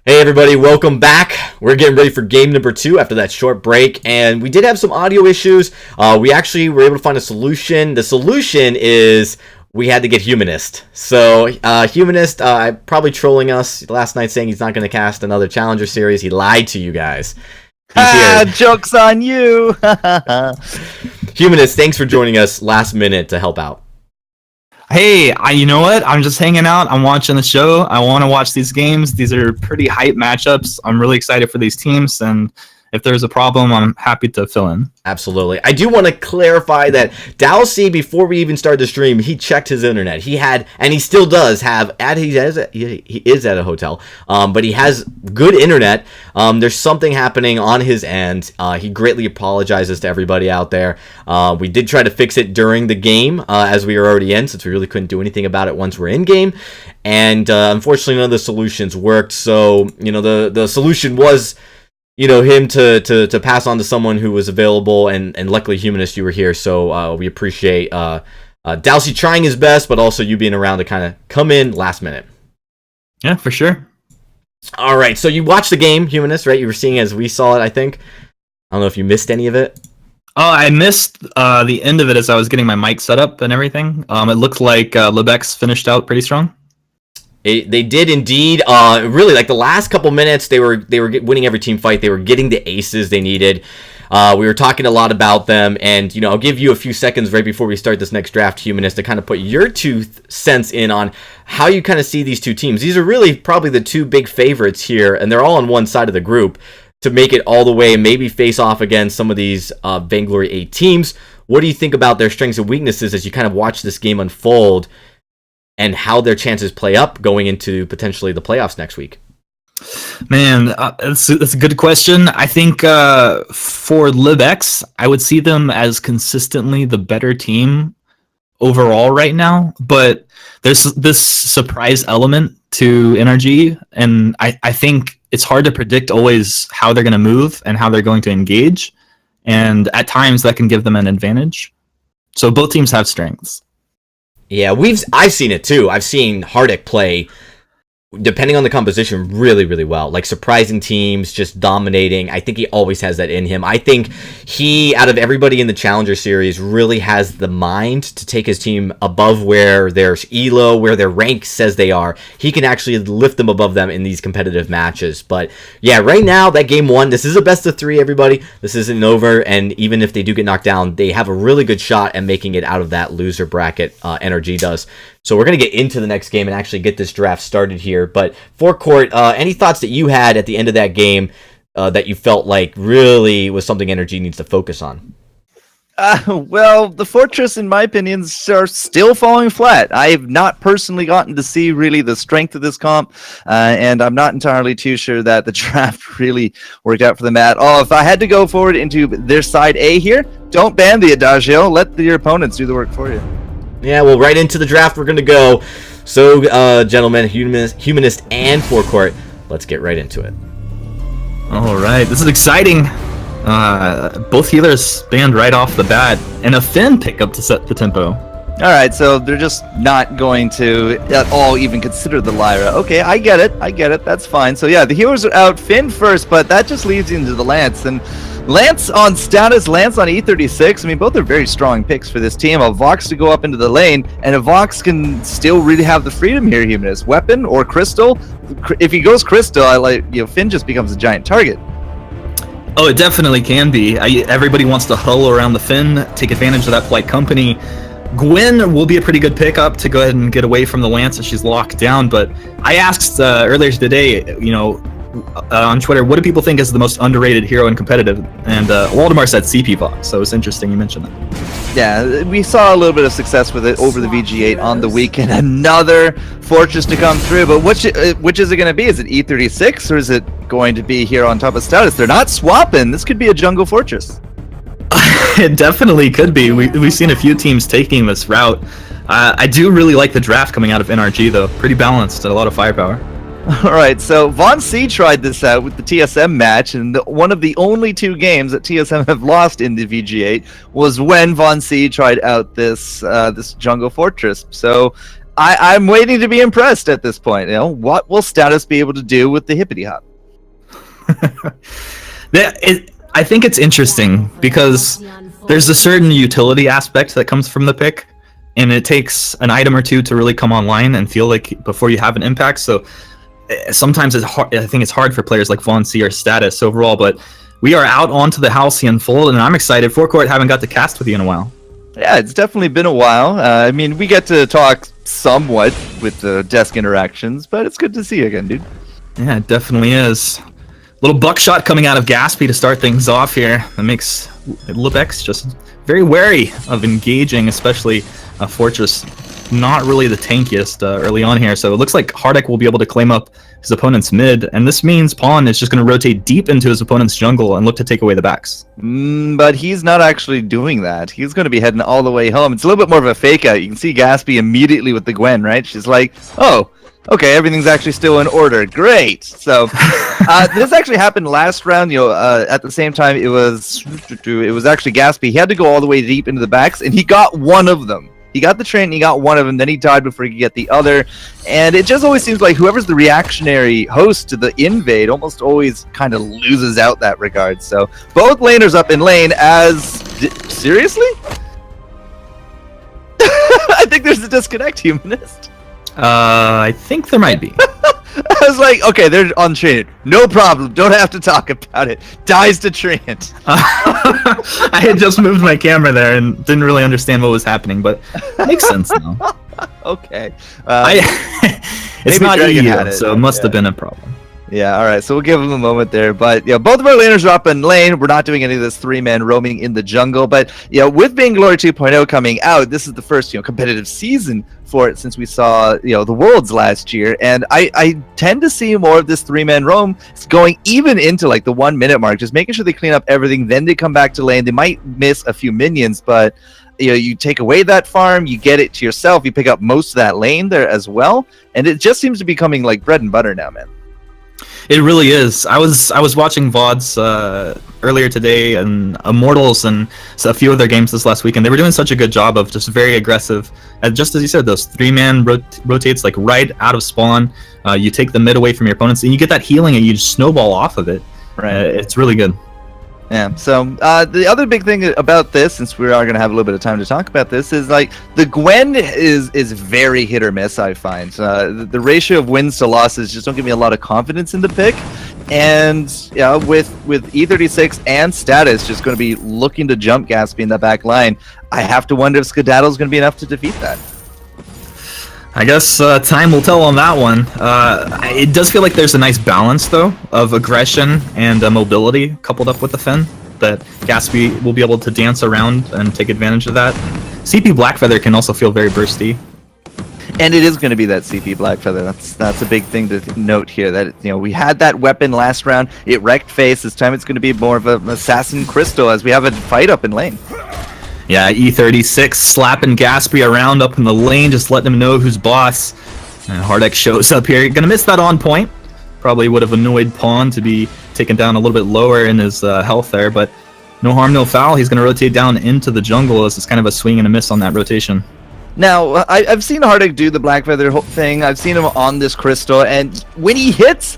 Hey everybody, welcome back. We're getting ready for game number 2 after that short break, and we did have some audio issues. We actually were able to find a solution. The solution is we had to get Humanist. So Humanist probably trolling us last night saying he's not going to cast another Challenger series. He lied to you guys. He's here. Joke's on you! Humanist, thanks for joining us last minute to help out. Hey, you know what? I'm just hanging out. I'm watching the show. I want to watch these games. These are pretty hype matchups. I'm really excited for these teams, and if there's a problem, I'm happy to fill in. Absolutely. I do want to clarify that Dalcy, before we even started the stream, he checked his internet. He had, and he still does have, he is at a hotel, but he has good internet. There's something happening on his end. He greatly apologizes to everybody out there. We did try to fix it during the game, as we were already in, since we really couldn't do anything about it once we're in game. And unfortunately, none of the solutions worked. So, the solution was him to pass on to someone who was available, and luckily, Humanist, you were here, so we appreciate Dalcy trying his best, but also you being around to kind of come in last minute. Yeah, for sure. All right, so you watched the game, Humanist, right? You were seeing as we saw it, I think. I don't know if you missed any of it. Oh, I missed the end of it as I was getting my mic set up and everything. It looked like Lebex finished out pretty strong. They did indeed. Really, like the last couple minutes, they were winning every team fight. They were getting the aces they needed. We were talking a lot about them, and I'll give you a few seconds right before we start this next draft, Humanist, to kind of put your 2 cents in on how you kind of see these 2 teams. These are really probably the 2 big favorites here, and they're all on one side of the group to make it all the way and maybe face off against some of these Vainglory 8 teams. What do you think about their strengths and weaknesses as you kind of watch this game unfold, and how their chances play up going into potentially the playoffs next week? Man, that's a good question. I think for Libex, I would see them as consistently the better team overall right now, but there's this surprise element to NRG, and I think it's hard to predict always how they're going to move and how they're going to engage, and at times that can give them an advantage. So both teams have strengths. Yeah, I've seen it too. I've seen Hardik play, depending on the composition, really, really well. Like, surprising teams, just dominating. I think he always has that in him. I think he, out of everybody in the Challenger Series, really has the mind to take his team above where their ELO, where their rank says they are. He can actually lift them above them in these competitive matches. But yeah, right now, that game one, this is a best of three, everybody. This isn't over, and even if they do get knocked down, they have a really good shot at making it out of that loser bracket. NRG does. So we're going to get into the next game and actually get this draft started here. But Forecourt, any thoughts that you had at the end of that game that you felt like really was something NRG needs to focus on? Well, the Fortress, in my opinion, are still falling flat. I have not personally gotten to see really the strength of this comp, and I'm not entirely too sure that the draft really worked out for them at all. If I had to go forward into their side A here, don't ban the Adagio. Let your opponents do the work for you. Yeah, well, right into the draft we're going to go. So, gentlemen, Humanist and Forecourt, let's get right into it. All right, this is exciting. Both healers banned right off the bat, and a Finn pickup to set the tempo. All right, so they're just not going to at all even consider the Lyra. Okay, I get it. That's fine. So yeah, the healers are out. Finn first, but that just leads into the Lance. And Lance on status, Lance on E36. I mean, both are very strong picks for this team. A Vox to go up into the lane, and a Vox can still really have the freedom here, Humanist. Weapon or Crystal. If he goes Crystal, Finn just becomes a giant target. Oh, it definitely can be. Everybody wants to huddle around the Finn, take advantage of that polite company. Gwen will be a pretty good pickup to go ahead and get away from the Lance if she's locked down, but I asked earlier today, on Twitter, what do people think is the most underrated hero in competitive? And Waldemar said CP Vox, so it's interesting you mentioned that. Yeah, we saw a little bit of success with it over the VG8 on the weekend. Another Fortress to come through, but which is it going to be? Is it E36 or is it going to be here on top of status? They're not swapping. This could be a jungle Fortress. It definitely could be. We've seen a few teams taking this route. I do really like the draft coming out of NRG, though. Pretty balanced and a lot of firepower. All right, so Von C tried this out with the TSM match, and one of the only two games that TSM have lost in the VG8 was when Von C tried out this jungle Fortress. So I'm waiting to be impressed at this point. What will Status be able to do with the hippity hop? I think it's interesting because there's a certain utility aspect that comes from the pick, and it takes an item or two to really come online and feel like before you have an impact. So sometimes it's hard. I think it's hard for players like Von C or Status overall, but we are out onto the Halcyon Fold, and I'm excited. Forecourt haven't got to cast with you in a while. Yeah, it's definitely been a while. I mean, we get to talk somewhat with the desk interactions, but it's good to see you again, dude. Yeah, it definitely is. Little buckshot coming out of Gaspy to start things off here. That makes Libex just very wary of engaging, especially a Fortress. Not really the tankiest early on here, so it looks like Hardik will be able to claim up his opponent's mid, and this means Pawn is just going to rotate deep into his opponent's jungle and look to take away the backs. But he's not actually doing that. He's going to be heading all the way home. It's a little bit more of a fake out. You can see Gaspy immediately with the Gwen, right? She's like, oh, okay, everything's actually still in order. Great. So this actually happened last round. At the same time, it was actually Gaspy. He had to go all the way deep into the backs, and he got one of them. He got the train, and he got one of them, then he died before he could get the other. And it just always seems like whoever's the reactionary host to the invade almost always kind of loses out that regard. So both laners up in lane as... Seriously? I think there's a disconnect, Humanist. I think there might be. I was like, okay, they're on Treant. No problem. Don't have to talk about it. Dies to Treant. I had just moved my camera there and didn't really understand what was happening, but it makes sense now. Okay. It's not EU, so it must have been a problem. Yeah, all right. So we'll give him a moment there. But both of our laners are up in lane. We're not doing any of this three-man roaming in the jungle. But with Vainglory 2.0 coming out, this is the first competitive season for it since we saw the Worlds last year. And I tend to see more of this three-man roam going even into like the 1 minute mark, just making sure they clean up everything. Then they come back to lane. They might miss a few minions, but you take away that farm, you get it to yourself, you pick up most of that lane there as well, and it just seems to be becoming like bread and butter now, man. It really is. I was watching VODs earlier today and Immortals and a few other games this last week, and they were doing such a good job of just very aggressive. And just as you said, those 3-man rotates like right out of spawn. You take the mid away from your opponents, and you get that healing, and you just snowball off of it. Right. It's really good. Yeah, so the other big thing about this, since we are going to have a little bit of time to talk about this, is like the Gwen is very hit or miss, I find. The ratio of wins to losses just don't give me a lot of confidence in the pick. And yeah, with E36 and Status just going to be looking to jump Gatsby in the back line, I have to wonder if Skedaddle is going to be enough to defeat that. I guess time will tell on that one. It does feel like there's a nice balance, though, of aggression and mobility coupled up with the Finn, that Gatsby will be able to dance around and take advantage of that. CP Blackfeather can also feel very bursty. And it is going to be that CP Blackfeather. That's a big thing to note here. That we had that weapon last round. It wrecked face. This time it's going to be more of an assassin crystal as we have a fight up in lane. Yeah, E36 slapping Gatsby around up in the lane, just letting him know who's boss. And Hardek shows up here. Gonna miss that on point. Probably would have annoyed Pawn to be taken down a little bit lower in his health there, but no harm, no foul. He's gonna rotate down into the jungle as it's kind of a swing and a miss on that rotation. Now, I've seen Hardek do the Blackfeather thing. I've seen him on this crystal, and when he hits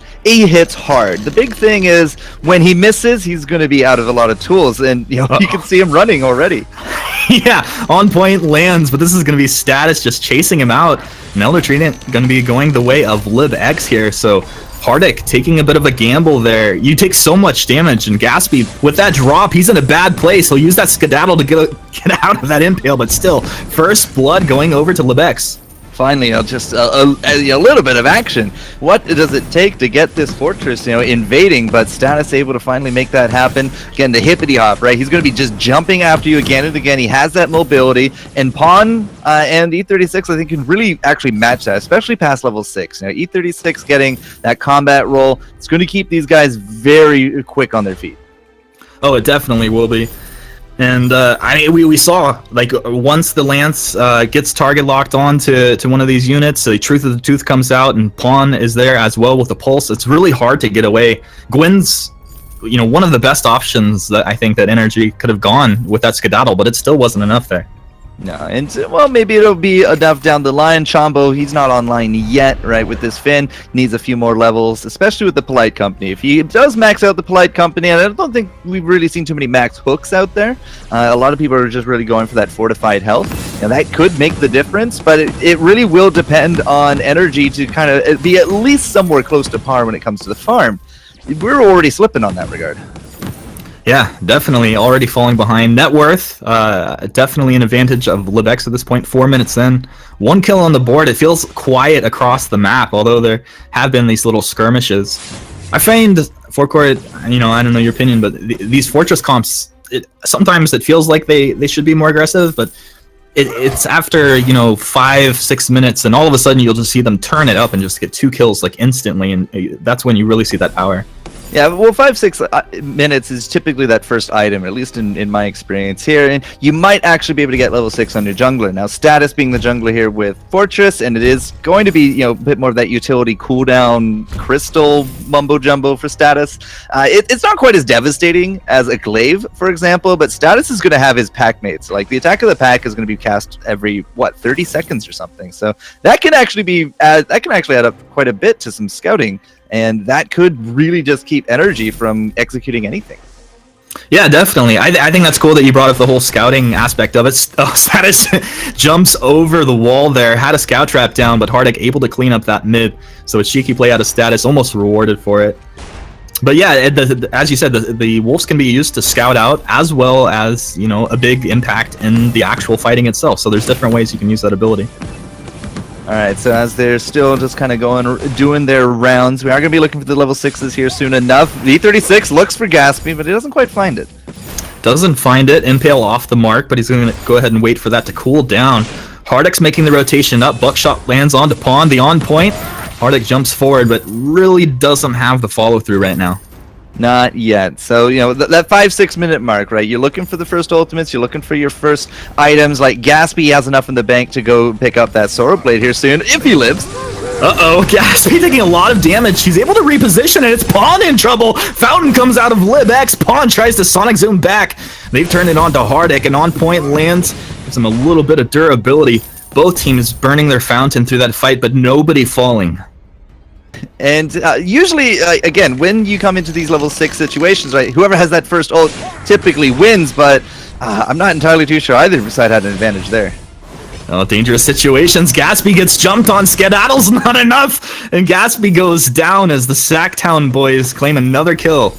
hard. The big thing is when he misses, he's going to be out of a lot of tools, and you can see him running already. Yeah, on point lands, but this is going to be Status just chasing him out. And Elder Trident going to be going the way of LibX here, so Hardek taking a bit of a gamble there. You take so much damage, and Gatsby, with that drop, he's in a bad place. He'll use that Skedaddle to get out of that impale, but still, first blood going over to LibX. Finally, just a little bit of action. What does it take to get this fortress, invading? But Status able to finally make that happen. Again, the hippity hop, right? He's going to be just jumping after you again and again. He has that mobility, and Pawn and E36, I think, can really actually match that, especially past level 6. E36 getting that combat roll, it's going to keep these guys very quick on their feet. Oh, it definitely will be. And we saw, like, once the Lance gets target locked on to one of these units, the Truth of the Tooth comes out, and Pawn is there as well with the Pulse. It's really hard to get away. Gwen's, one of the best options that I think that Energy could have gone with that Skedaddle, but it still wasn't enough there. No, and well, maybe it'll be enough down the line. Chombo, he's not online yet, right? With this Finn, needs a few more levels, especially with the Polite Company. If he does max out the Polite Company, and I don't think we've really seen too many max hooks out there. A lot of people are just really going for that fortified health, and that could make the difference. But it really will depend on Energy to kind of be at least somewhere close to par when it comes to the farm. We're already slipping on that regard. Yeah, definitely already falling behind. Net worth, definitely an advantage of LibX at this point. 4 minutes in, 1 kill on the board. It feels quiet across the map, although there have been these little skirmishes. I find Forecourt, I don't know your opinion, but these Fortress comps, sometimes it feels like they should be more aggressive, but it's after 5-6 minutes, and all of a sudden you'll just see them turn it up and just get 2 kills like instantly, and that's when you really see that power. Yeah, well, 5-6 minutes is typically that first item, at least in my experience here, and you might actually be able to get level 6 on your jungler. Now, Status being the jungler here with Fortress, and it is going to be a bit more of that utility cooldown crystal mumbo jumbo for Status. It's not quite as devastating as a glaive, for example, but Status is going to have his pack mates. Like, the attack of the pack is going to be cast every 30 seconds or something. So that can actually add up quite a bit to some scouting. And that could really just keep Energy from executing anything. Yeah, definitely. I think that's cool that you brought up the whole scouting aspect of it. Status jumps over the wall there, had a scout trap down, but Hardek able to clean up that mid. So a cheeky play out of Status, almost rewarded for it. But yeah, as you said, the wolves can be used to scout out as well as, a big impact in the actual fighting itself. So there's different ways you can use that ability. All right, so as they're still just kind of doing their rounds, we are going to be looking for the level 6s here soon enough. V36 looks for Gatsby, but he doesn't quite find it. Doesn't find it. Impale off the mark, but he's going to go ahead and wait for that to cool down. Hardek's making the rotation up. Buckshot lands onto Pawn. The on point. Hardek jumps forward, but really doesn't have the follow-through right now. Not yet. So, that 5-6 minute mark, right? You're looking for the first ultimates, you're looking for your first items. Like, Gaspy has enough in the bank to go pick up that Sorrow Blade here soon, if he lives. Uh-oh, Gaspy taking a lot of damage. He's able to reposition, and it's Pawn in trouble. Fountain comes out of LibX. Pawn tries to Sonic Zoom back. They've turned it on to Hardek, and on point lands. Gives him a little bit of durability. Both teams burning their Fountain through that fight, but nobody falling. And usually, again, when you come into these level 6 situations, right, whoever has that first ult typically wins, but I'm not entirely too sure either side had an advantage there. Oh, dangerous situations. Gaspy gets jumped on. Skedaddle's not enough, and Gaspy goes down as the Sacktown boys claim another kill.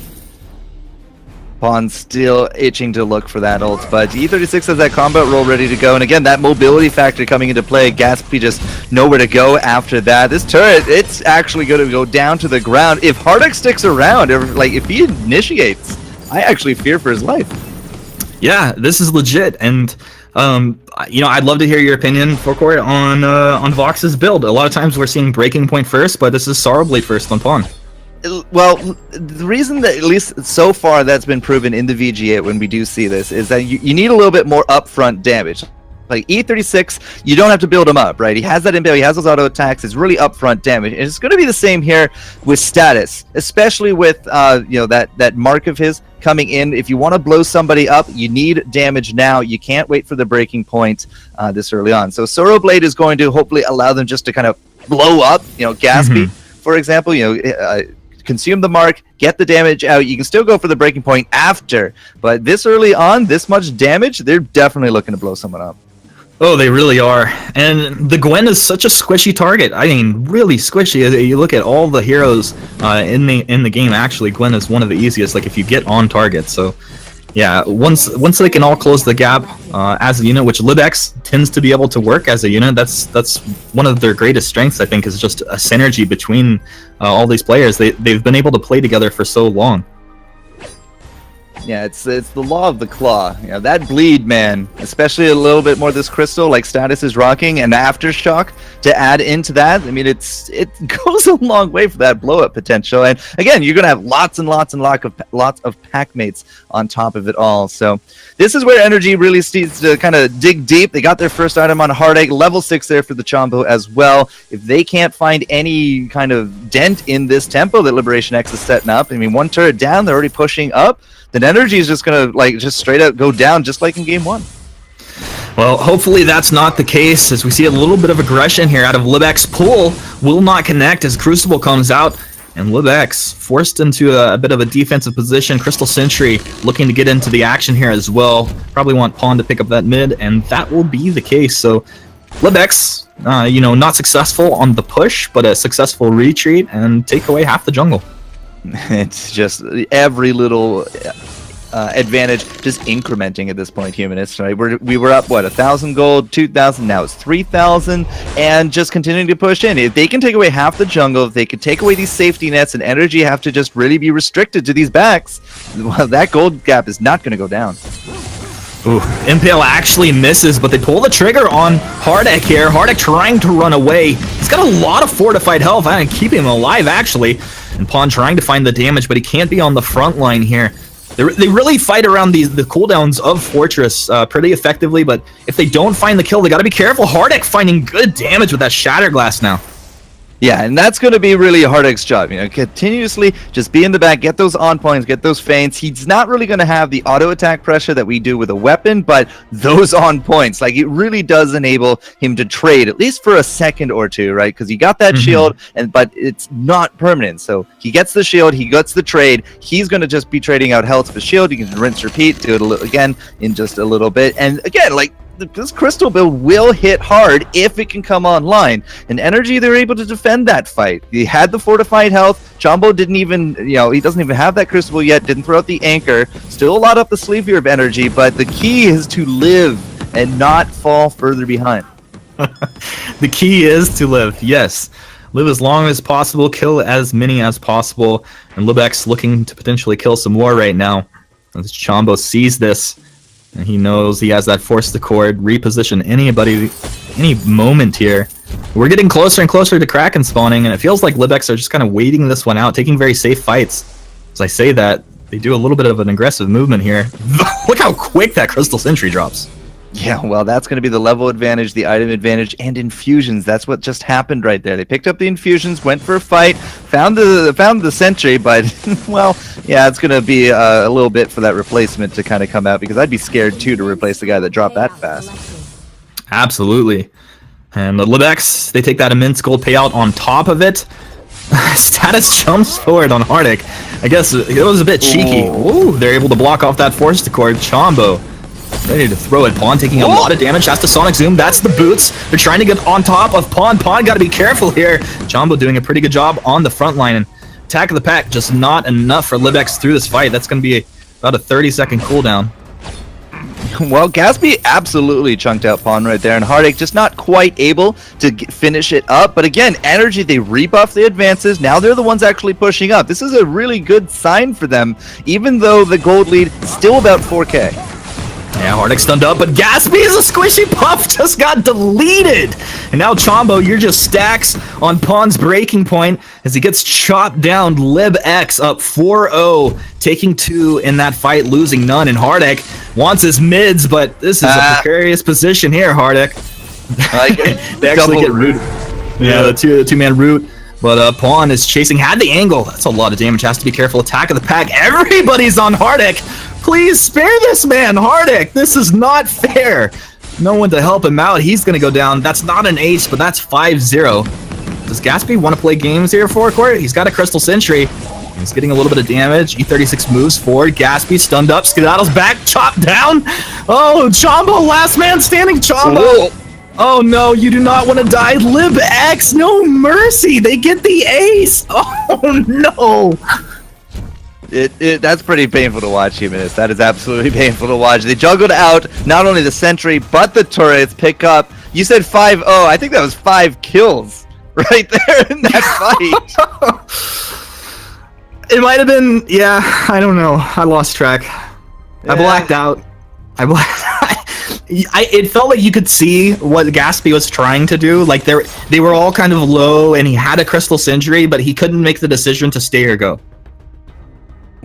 Pawn still itching to look for that ult, but E36 has that combat roll ready to go, and again, that mobility factor coming into play. Gaspy just nowhere to go after that. This turret, it's actually going to go down to the ground. If Hardek sticks around, or like if he initiates, I actually fear for his life. Yeah, this is legit, and I'd love to hear your opinion, Forcourt, on Vox's build. A lot of times we're seeing Breaking Point first, but this is Sorrowblade first on Pawn. Well, the reason that, at least so far, that's been proven in the VG8 when we do see this, is that you need a little bit more upfront damage. Like E36, you don't have to build him up, right? He has that inbuilt, he has those auto attacks, it's really upfront damage. And it's going to be the same here with status, especially with that mark of his coming in. If you want to blow somebody up, you need damage now. You can't wait for the breaking point this early on. So Sorrow Blade is going to hopefully allow them just to kind of blow up, Gaspy, for example, consume the mark, get the damage out. You can still go for the breaking point after, but this early on, this much damage, they're definitely looking to blow someone up. Oh, they really are. And the Gwen is such a squishy target. I mean, really squishy. You look at all the heroes in the game, actually, Gwen is one of the easiest, like, if you get on target. So, yeah, once they can all close the gap as a unit, which LibX tends to be able to work as a unit, that's one of their greatest strengths, I think, is just a synergy between all these players. They've been able to play together for so long. Yeah, it's the law of the claw. That bleed, man, especially a little bit more this crystal, like Status is rocking, and Aftershock to add into that. I mean, it goes a long way for that blow up potential. And again, you're gonna have lots and lots of pack mates on top of it all. So this is where Energy really needs to kind of dig deep. They got their first item on Heartache, level 6 there for the Chombo as well. If they can't find any kind of dent in this tempo that Liberation X is setting up, I mean, one turret down, they're already pushing up. Then Energy is just going to just straight up go down just like in game 1. Well, hopefully that's not the case, as we see a little bit of aggression here out of LibX. Pool will not connect as Crucible comes out, and LibX forced into a bit of a defensive position. Crystal Sentry looking to get into the action here as well. Probably want Pawn to pick up that mid, and that will be the case. So LibX, not successful on the push, but a successful retreat and take away half the jungle. It's just every little advantage just incrementing at this point, Humanists, right? We were up, 1,000 gold, 2,000, now it's 3,000, and just continuing to push in. If they can take away half the jungle, if they can take away these safety nets, and Energy have to just really be restricted to these backs, well, that gold gap is not going to go down. Ooh, Impale actually misses, but they pull the trigger on Hardek here. Hardek trying to run away. He's got a lot of fortified health. I can keep him alive, actually. And Pawn trying to find the damage, but he can't be on the front line here. They really fight around the cooldowns of Fortress pretty effectively, but if they don't find the kill, they got to be careful. Hardek finding good damage with that Shatterglass now. Yeah, and that's going to be really Hardek's job. Continuously just be in the back, get those on points, get those feints. He's not really going to have the auto attack pressure that we do with a weapon, but those on points, like, it really does enable him to trade at least for a second or two, right? Because he got that shield, but it's not permanent. So he gets the shield, he gets the trade. He's going to just be trading out health for shield. You can rinse, repeat, do it again in just a little bit. And again, like, this crystal build will hit hard if it can come online. And Energy, they're able to defend that fight. He had the fortified health. Chombo didn't even, he doesn't even have that crucible yet, didn't throw out the anchor. Still a lot up the sleeve here of Energy, but the key is to live and not fall further behind. The key is to live, yes. Live as long as possible, kill as many as possible, and LibX looking to potentially kill some more right now. As Chombo sees this, and he knows he has that force the cord, reposition any moment here. We're getting closer and closer to Kraken spawning, and it feels like LibX are just kind of waiting this one out, taking very safe fights. as I say that, they do a little bit of an aggressive movement here. Look how quick that Crystal Sentry drops. Yeah, well, that's going to be the level advantage, the item advantage, and infusions. That's what just happened right there. They picked up the infusions, went for a fight, found the sentry, but, well, yeah, it's going to be a little bit for that replacement to kind of come out, because I'd be scared, too, to replace the guy that dropped that fast. Absolutely. And the Libex, they take that immense gold payout on top of it. Status jumps forward on Hardik. I guess it was a bit cheeky. Ooh, they're able to block off that Force Accord. Chombo ready to throw it. Pawn taking a lot of damage. Has to Sonic Zoom. That's the boots. They're trying to get on top of Pawn. Pawn got to be careful here. Chombo doing a pretty good job on the front line. And Attack of the Pack, just not enough for Libex through this fight. That's going to be about a 30-second cooldown. Well, Gatsby absolutely chunked out Pawn right there, and Hardik just not quite able to finish it up. But again, Energy, they rebuff the advances. Now they're the ones actually pushing up. This is a really good sign for them, even though the gold lead is still about 4K. Yeah, Hardik stunned up, but Gatsby is a squishy puff, just got deleted. And now Chombo, you're just stacks on Pawn's breaking point as he gets chopped down. Lib-X up 4-0, taking 2 in that fight, losing none. And Hardik wants his mids, but this is a precarious position here, Hardik. They actually get root. Yeah, the two-man root. But Pawn is chasing, had the angle. That's a lot of damage, has to be careful. Attack of the Pack, everybody's on Hardik. Please spare this man, Hardik. This is not fair. No one to help him out. He's going to go down. That's not an ace, but that's 5-0. Does Gatsby want to play games here for court? He's got a Crystal Sentry. He's getting a little bit of damage. E36 moves forward. Gatsby stunned up. Skedaddle's back. Chopped down. Oh, Chombo, last man standing. Chombo. Oh no, you do not want to die. Lib-X, no mercy. They get the ace. Oh no. That's pretty painful to watch, Humanist. That is absolutely painful to watch. They juggled out not only the sentry, but the turrets pick up. You said 5-0. I think that was 5 kills right there in that fight. It might have been, yeah, I don't know. I lost track. Yeah. I blacked out. It felt like you could see what Gatsby was trying to do. Like they were all kind of low, and he had a Crystal Sentry, but he couldn't make the decision to stay or go.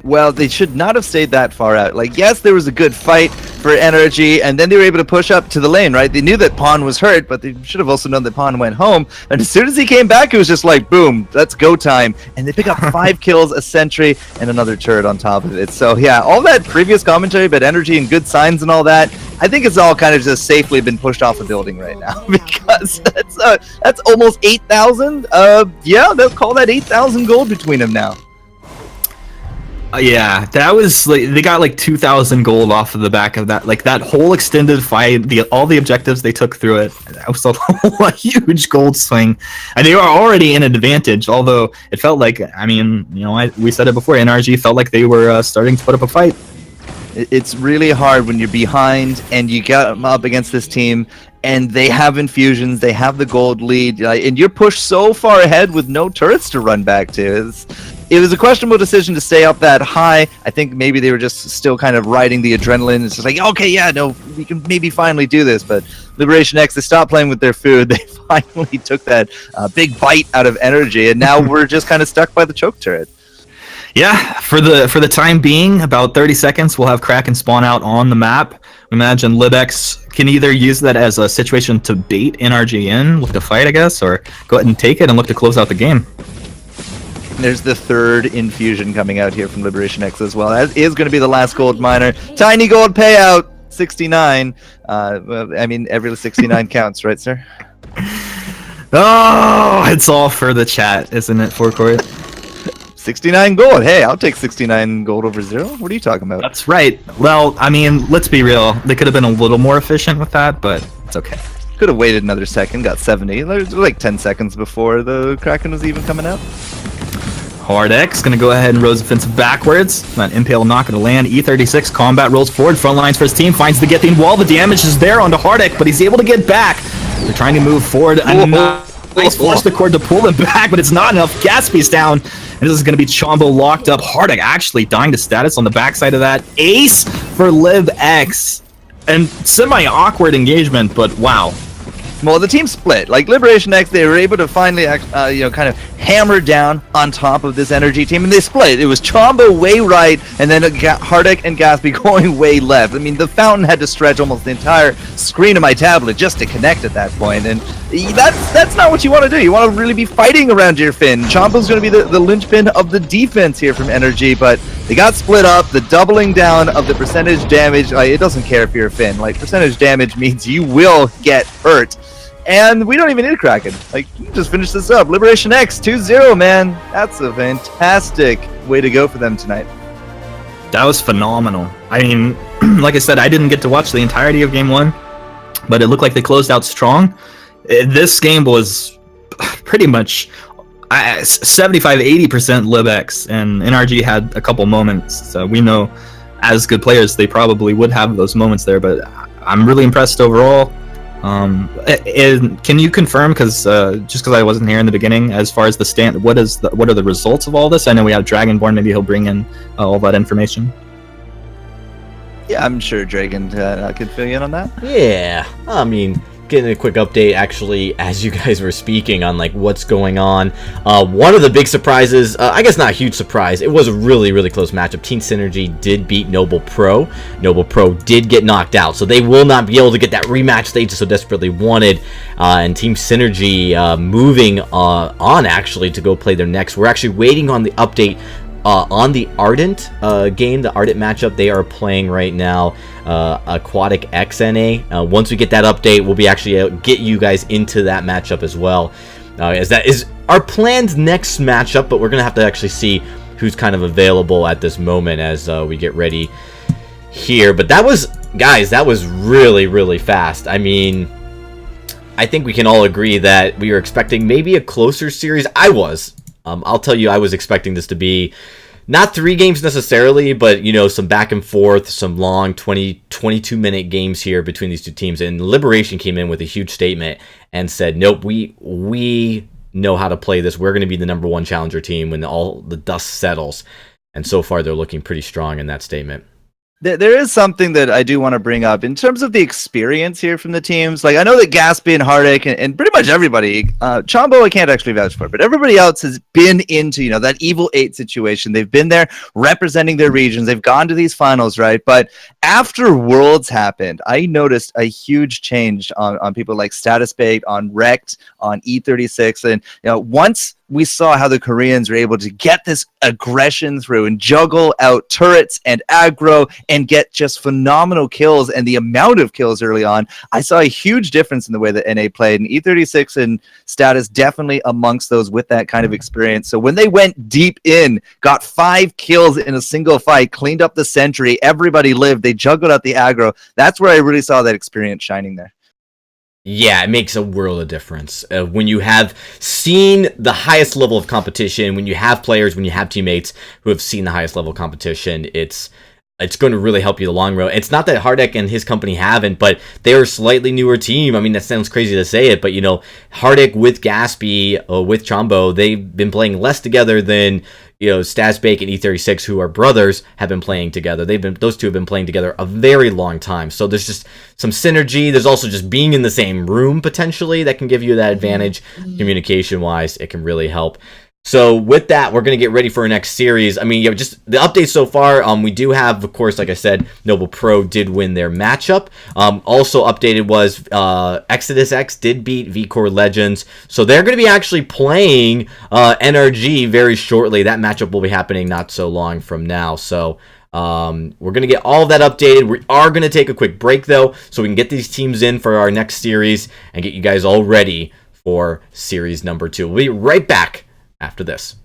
Well, they should not have stayed that far out. Like, yes, there was a good fight for Energy, and then they were able to push up to the lane, right? They knew that Pawn was hurt, but they should have also known that Pawn went home. And as soon as he came back, it was just like, boom, that's go time. And they pick up 5 kills, a sentry, and another turret on top of it. So, yeah, all that previous commentary about Energy and good signs and all that, I think it's all kind of just safely been pushed off a building right now, because that's almost 8,000. Yeah, they'll call that 8,000 gold between them now. Yeah, that was like they got like 2,000 gold off of the back of that. Like that whole extended fight, all the objectives they took through it. That was a huge gold swing, and they were already in an advantage. Although it felt like, I mean, you know, we said it before. NRG felt like they were starting to put up a fight. It's really hard when you're behind and you got them up against this team, and they have infusions, they have the gold lead, and you're pushed so far ahead with no turrets to run back to. It was a questionable decision to stay up that high. I think maybe they were just still kind of riding the adrenaline. It's just like, okay, yeah, no, we can maybe finally do this. But Liberation X, they stopped playing with their food. They finally took that big bite out of Energy, and now we're just kind of stuck by the choke turret. Yeah, for the time being, about 30 seconds, we'll have Kraken spawn out on the map. We imagine Lib-X can either use that as a situation to bait NRG in, look to fight, I guess, or go ahead and take it and look to close out the game. There's the third infusion coming out here from Liberation X as well. That is going to be the last gold miner. Tiny gold payout, 69. Well, I mean, every 69 counts, right, sir? Oh, it's all for the chat, isn't it, Forecourt? 69 gold. Hey, I'll take 69 gold over 0. What are you talking about? That's right. Well, I mean, let's be real. They could have been a little more efficient with that, but it's okay. Could have waited another second, got 70. There's like 10 seconds before the Kraken was even coming out. Hardx gonna go ahead and rose offensive backwards. That impale not gonna land. E36 combat rolls forward, front lines for his team, finds the Gethine wall. The damage is there onto Hardik, but he's able to get back. They're trying to move forward. A nice flush the cord to pull them back, but it's not enough. Gatsby's down, and this is gonna be Chombo locked up. Hardik actually dying to status on the backside of that. Ace for Lib-X. And semi-awkward engagement, but wow. Well, the team split. Like Liberation X, they were able to finally, kind of hammer down on top of this energy team, and they split. It was Chombo way right, and then Hardek and Gatsby going way left. I mean, the fountain had to stretch almost the entire screen of my tablet just to connect at that point, and that's not what you want to do. You want to really be fighting around your Finn. Chombo's going to be the linchpin of the defense here from Energy, but they got split up. The doubling down of the percentage damage, it doesn't care if you're a Finn. Like, percentage damage means you will get hurt. And we don't even need a Kraken. Like, you can just finish this up. Liberation X 2-0, man. That's a fantastic way to go for them tonight. That was phenomenal. I mean, like I said, I didn't get to watch the entirety of Game 1, but it looked like they closed out strong. This game was pretty much 75-80% LibX, and NRG had a couple moments. So we know as good players, they probably would have those moments there, but I'm really impressed overall. Can you confirm, because just because I wasn't here in the beginning, as far as the what are the results of all this? I know we have Dragonborn. Maybe he'll bring in all that information. Yeah, I'm sure Dragon could fill you in on that. Yeah, I mean, getting a quick update actually as you guys were speaking on like what's going on. One of the big surprises, I guess not a huge surprise, it was a really close matchup. Team Synergy did beat Noble Pro. Noble Pro did get knocked out, so they will not be able to get that rematch they just so desperately wanted. And Team Synergy moving on actually to go play their next. We're actually waiting on the update on the Ardent game, the Ardent matchup they are playing right now, Aquatic XNA. Once we get that update, we'll be actually get you guys into that matchup as well, as that is our planned next matchup, but we're going to have to actually see who's kind of available at this moment as we get ready here. But that was, guys, that was really fast. I mean, I think we can all agree that we were expecting maybe a closer series. I was. I'll tell you, I was expecting this to be not 3 games necessarily, but, you know, some back and forth, some long 22-minute games here between these two teams. And Liberation came in with a huge statement and said, nope, we know how to play this. We're going to be the #1 challenger team when all the dust settles. And so far, they're looking pretty strong in that statement. There is something that I do want to bring up in terms of the experience here from the teams. Like, I know that Gatsby and Hardek and pretty much everybody, Chombo I can't actually vouch for, but everybody else has been into, you know, that Evil 8 situation. They've been there representing their regions. They've gone to these finals, right? But after Worlds happened, I noticed a huge change on people like Status Bait, on Rect, on E36. And, you know, once we saw how the Koreans were able to get this aggression through and juggle out turrets and aggro and get just phenomenal kills, and the amount of kills early on, I saw a huge difference in the way that NA played. And E36 and Status definitely amongst those with that kind of experience. So when they went deep in, got 5 kills in a single fight, cleaned up the sentry, everybody lived, they juggled out the aggro. That's where I really saw that experience shining there. Yeah, it makes a world of difference. When you have seen the highest level of competition, when you have players, when you have teammates who have seen the highest level of competition, it's going to really help you the long road. It's not that Hardek and his company haven't, but they're a slightly newer team. I mean, that sounds crazy to say it, but, you know, Hardek with Gatsby, with Chombo, they've been playing less together than, you know, Stasbake and E36, who are brothers, have been playing together. Those two have been playing together a very long time. So there's just some synergy. There's also just being in the same room potentially that can give you that advantage. Communication-wise, it can really help. So with that, we're going to get ready for our next series. I mean, you know, just the updates so far, we do have, of course, like I said, Noble Pro did win their matchup. Also updated was Exodus X did beat VCore Legends. So they're going to be actually playing NRG very shortly. That matchup will be happening not so long from now. So we're going to get all of that updated. We are going to take a quick break, though, so we can get these teams in for our next series and get you guys all ready for series number 2. We'll be right back after this.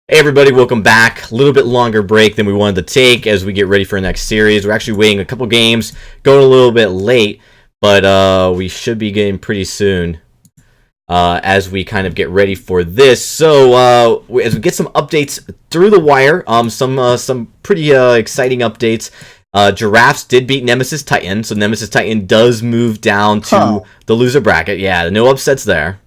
Hey everybody, welcome back. A little bit longer break than we wanted to take as we get ready for our next series. We're actually waiting a couple games, going a little bit late, but we should be getting pretty soon as we kind of get ready for this. So as we get some updates through the wire, some pretty exciting updates. Giraffes did beat Nemesis Titan, so Nemesis Titan does move down to the loser bracket. Yeah, no upsets there.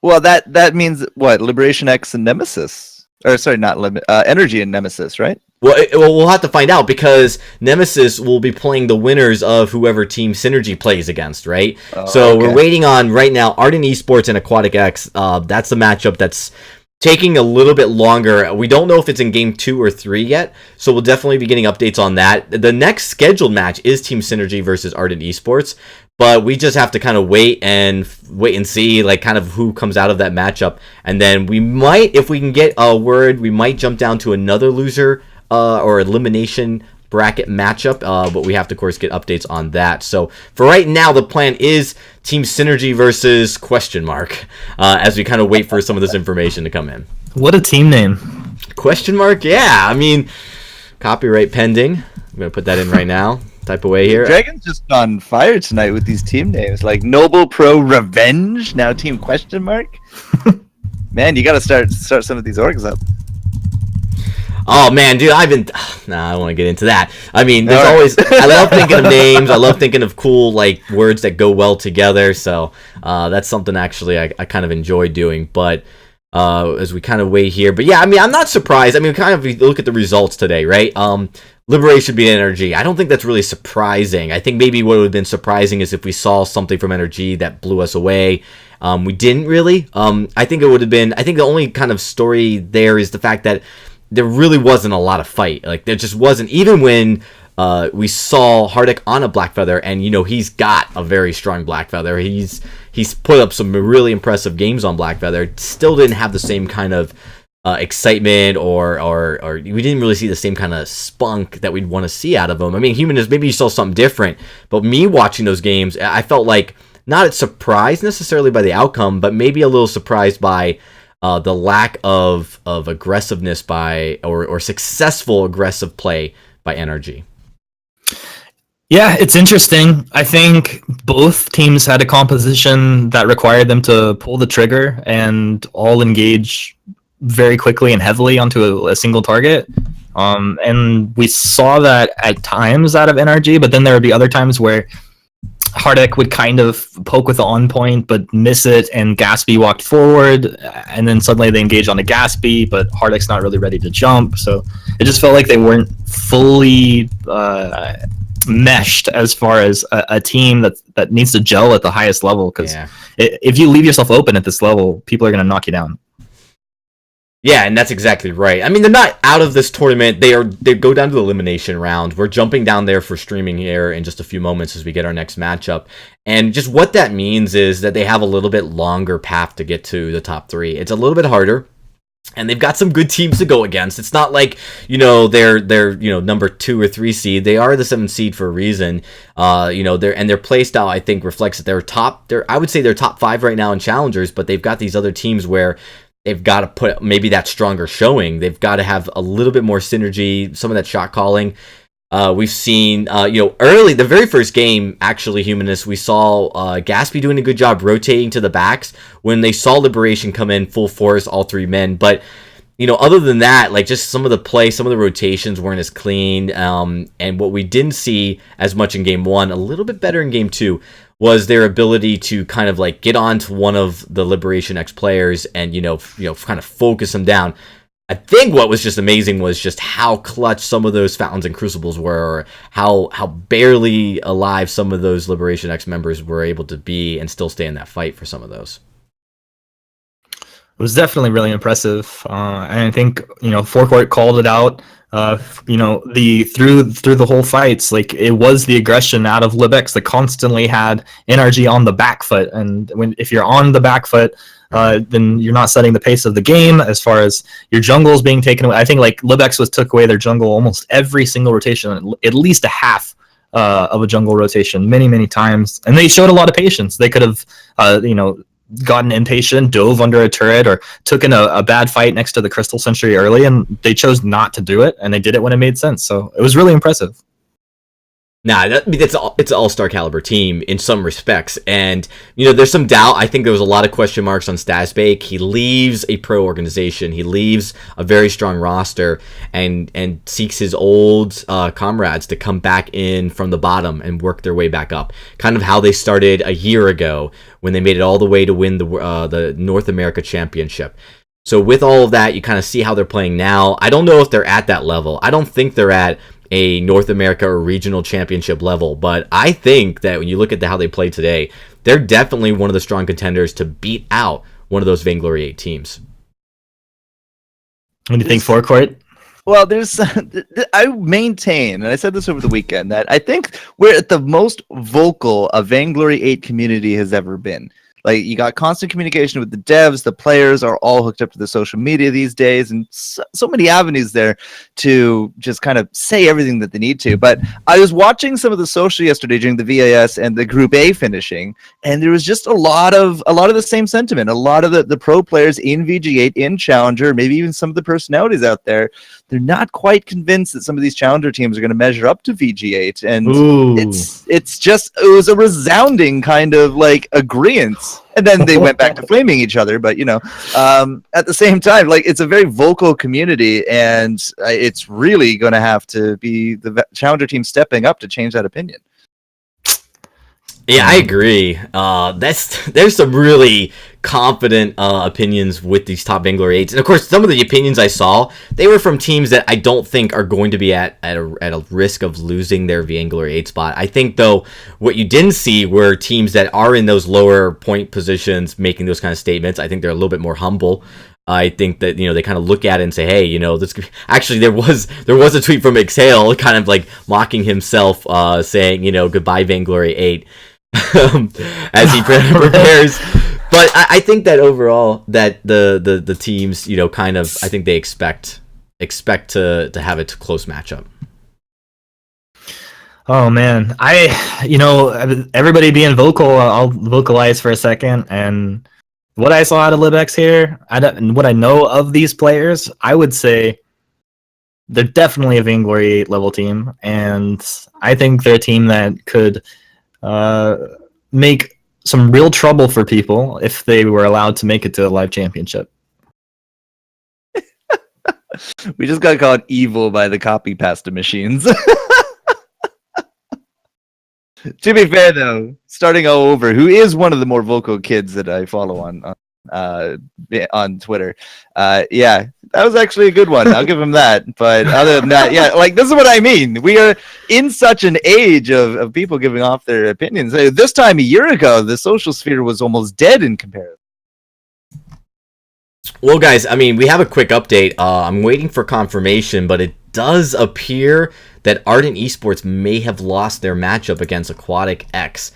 Well, that means what? Liberation X and Nemesis. Or sorry, not Energy and Nemesis, right? Well, we'll have to find out because Nemesis will be playing the winners of whoever Team Synergy plays against, right? So okay. We're waiting on right now Ardent Esports and Aquatic X. That's the matchup that's taking a little bit longer. We don't know if it's in game 2 or 3 yet, so we'll definitely be getting updates on that. The next scheduled match is Team Synergy versus Ardent Esports, but we just have to kind of wait and see like kind of who comes out of that matchup, and then we might, if we can get a word, we might jump down to another loser or elimination bracket matchup, but we have to of course get updates on that. So for right now the plan is Team Synergy versus question mark as we kind of wait for some of this information to come in. What a team name. Question mark? Yeah, I mean, copyright pending. I'm gonna put that in right now. Type away here. Dragon's just on fire tonight with these team names, like Noble Pro Revenge, now Team Question Mark. Man, you got to start some of these orgs up. Oh man, dude, I don't want to get into that. I mean, there's always, I love thinking of names. I love thinking of cool like words that go well together. So that's something actually I kind of enjoy doing. But as we kind of wait here, but yeah, I mean, I'm not surprised. I mean, kind of look at the results today, right? Liberation beat Energy. I don't think that's really surprising. I think maybe what would have been surprising is if we saw something from Energy that blew us away. We didn't really. I think it would have been. I think the only kind of story there is the fact that there really wasn't a lot of fight. Like there just wasn't. Even when we saw Hardik on a Blackfeather, and you know he's got a very strong Blackfeather. He's put up some really impressive games on Blackfeather. Still didn't have the same kind of excitement or we didn't really see the same kind of spunk that we'd want to see out of him. I mean, Humanist, maybe you saw something different, but me watching those games, I felt like not surprised necessarily by the outcome, but maybe a little surprised by the lack of aggressiveness by or successful aggressive play by Energy. Yeah, it's interesting. I think both teams had a composition that required them to pull the trigger and all engage very quickly and heavily onto a single target. And we saw that at times out of NRG, but then there would be other times where Hardik would kind of poke with the on point, but miss it, and Gatsby walked forward, and then suddenly they engaged on a Gatsby, but Hardik's not really ready to jump. So it just felt like they weren't fully meshed as far as a team that needs to gel at the highest level, because if you leave yourself open at this level, people are going to knock you down. Yeah, and that's exactly right. I mean, they're not out of this tournament. They go down to the elimination round. We're jumping down there for streaming here in just a few moments as we get our next matchup. And just what that means is that they have a little bit longer path to get to the top 3. It's a little bit harder. And they've got some good teams to go against. It's not like, they're number 2 or 3 seed. They are the 7th seed for a reason. Their play style, I think, reflects that I would say they're top 5 right now in challengers, but they've got these other teams where they've got to put maybe that stronger showing. They've got to have a little bit more synergy, some of that shot calling. We've seen, early, the very first game, actually, Humanists, we saw Gatsby doing a good job rotating to the backs when they saw Liberation come in full force, all 3 men. But, other than that, like just some of the play, some of the rotations weren't as clean. And what we didn't see as much in game 1, a little bit better in game 2, was their ability to kind of like get onto one of the Liberation X players and, kind of focus them down. I think what was just amazing was just how clutch some of those Fountains and Crucibles were, or how barely alive some of those Liberation X members were able to be and still stay in that fight for some of those. It was definitely really impressive, and I think Forecourt called it out. Through the whole fights, like it was the aggression out of Libex that constantly had NRG on the back foot, and if you're on the back foot, then you're not setting the pace of the game as far as your jungles being taken away. I think like Libex took away their jungle almost every single rotation, at least a half of a jungle rotation, many times, and they showed a lot of patience. They could have, gotten impatient, dove under a turret, or took in a bad fight next to the Crystal Sentry early, and they chose not to do it, and they did it when it made sense. So it was really impressive. Nah, it's an all-star caliber team in some respects, and there's some doubt. I think there was a lot of question marks on Stasbake. He leaves a pro organization, he leaves a very strong roster, and seeks his old comrades to come back in from the bottom and work their way back up. Kind of how they started a year ago when they made it all the way to win the North America Championship. So with all of that, you kind of see how they're playing now. I don't know if they're at that level. I don't think they're at a North America or regional championship level, but I think that when you look at how they play today, they're definitely one of the strong contenders to beat out one of those Vainglory 8 teams. What do you think, Forecourt? Well, I maintain, and I said this over the weekend, that I think we're at the most vocal a Vainglory 8 community has ever been. Like, you got constant communication with the devs, the players are all hooked up to the social media these days, and so many avenues there to just kind of say everything that they need to. But I was watching some of the social yesterday during the VIS and the Group A finishing, and there was just a lot of the same sentiment. A lot of the pro players in VG8, in Challenger, maybe even some of the personalities out there, they're not quite convinced that some of these Challenger teams are going to measure up to VG8, and it was a resounding kind of like agreement. And then they went back to flaming each other, but at the same time, like, it's a very vocal community, and it's really going to have to be the Challenger team stepping up to change that opinion. Yeah, I agree. There's some really confident opinions with these top Vainglory 8s, and of course, some of the opinions I saw, they were from teams that I don't think are going to be at a risk of losing their Vainglory 8 spot. I think, though, what you didn't see were teams that are in those lower point positions making those kind of statements. I think they're a little bit more humble. I think that they kind of look at it and say, hey, this actually there was a tweet from Exhale kind of like mocking himself, saying goodbye Vainglory 8. As he prepares. But I think that overall that the teams kind of, I think they expect to have a close matchup. Oh man, everybody being vocal, I'll vocalize for a second. And what I saw out of Libex here, and what I know of these players, I would say they're definitely a Vainglory 8 level team, and I think they're a team that could make some real trouble for people if they were allowed to make it to a live championship. We just got called evil by the copy pasta machines. To be fair, though, starting all over, who is one of the more vocal kids that I follow on Twitter, yeah, that was actually a good one. I'll give him that. But other than that, yeah, like, this is what I mean. We are in such an age of people giving off their opinions. This time a year ago, the social sphere was almost dead in comparison. Well, guys, I mean, we have a quick update. I'm waiting for confirmation, but it does appear that Ardent Esports may have lost their matchup against Aquatic X.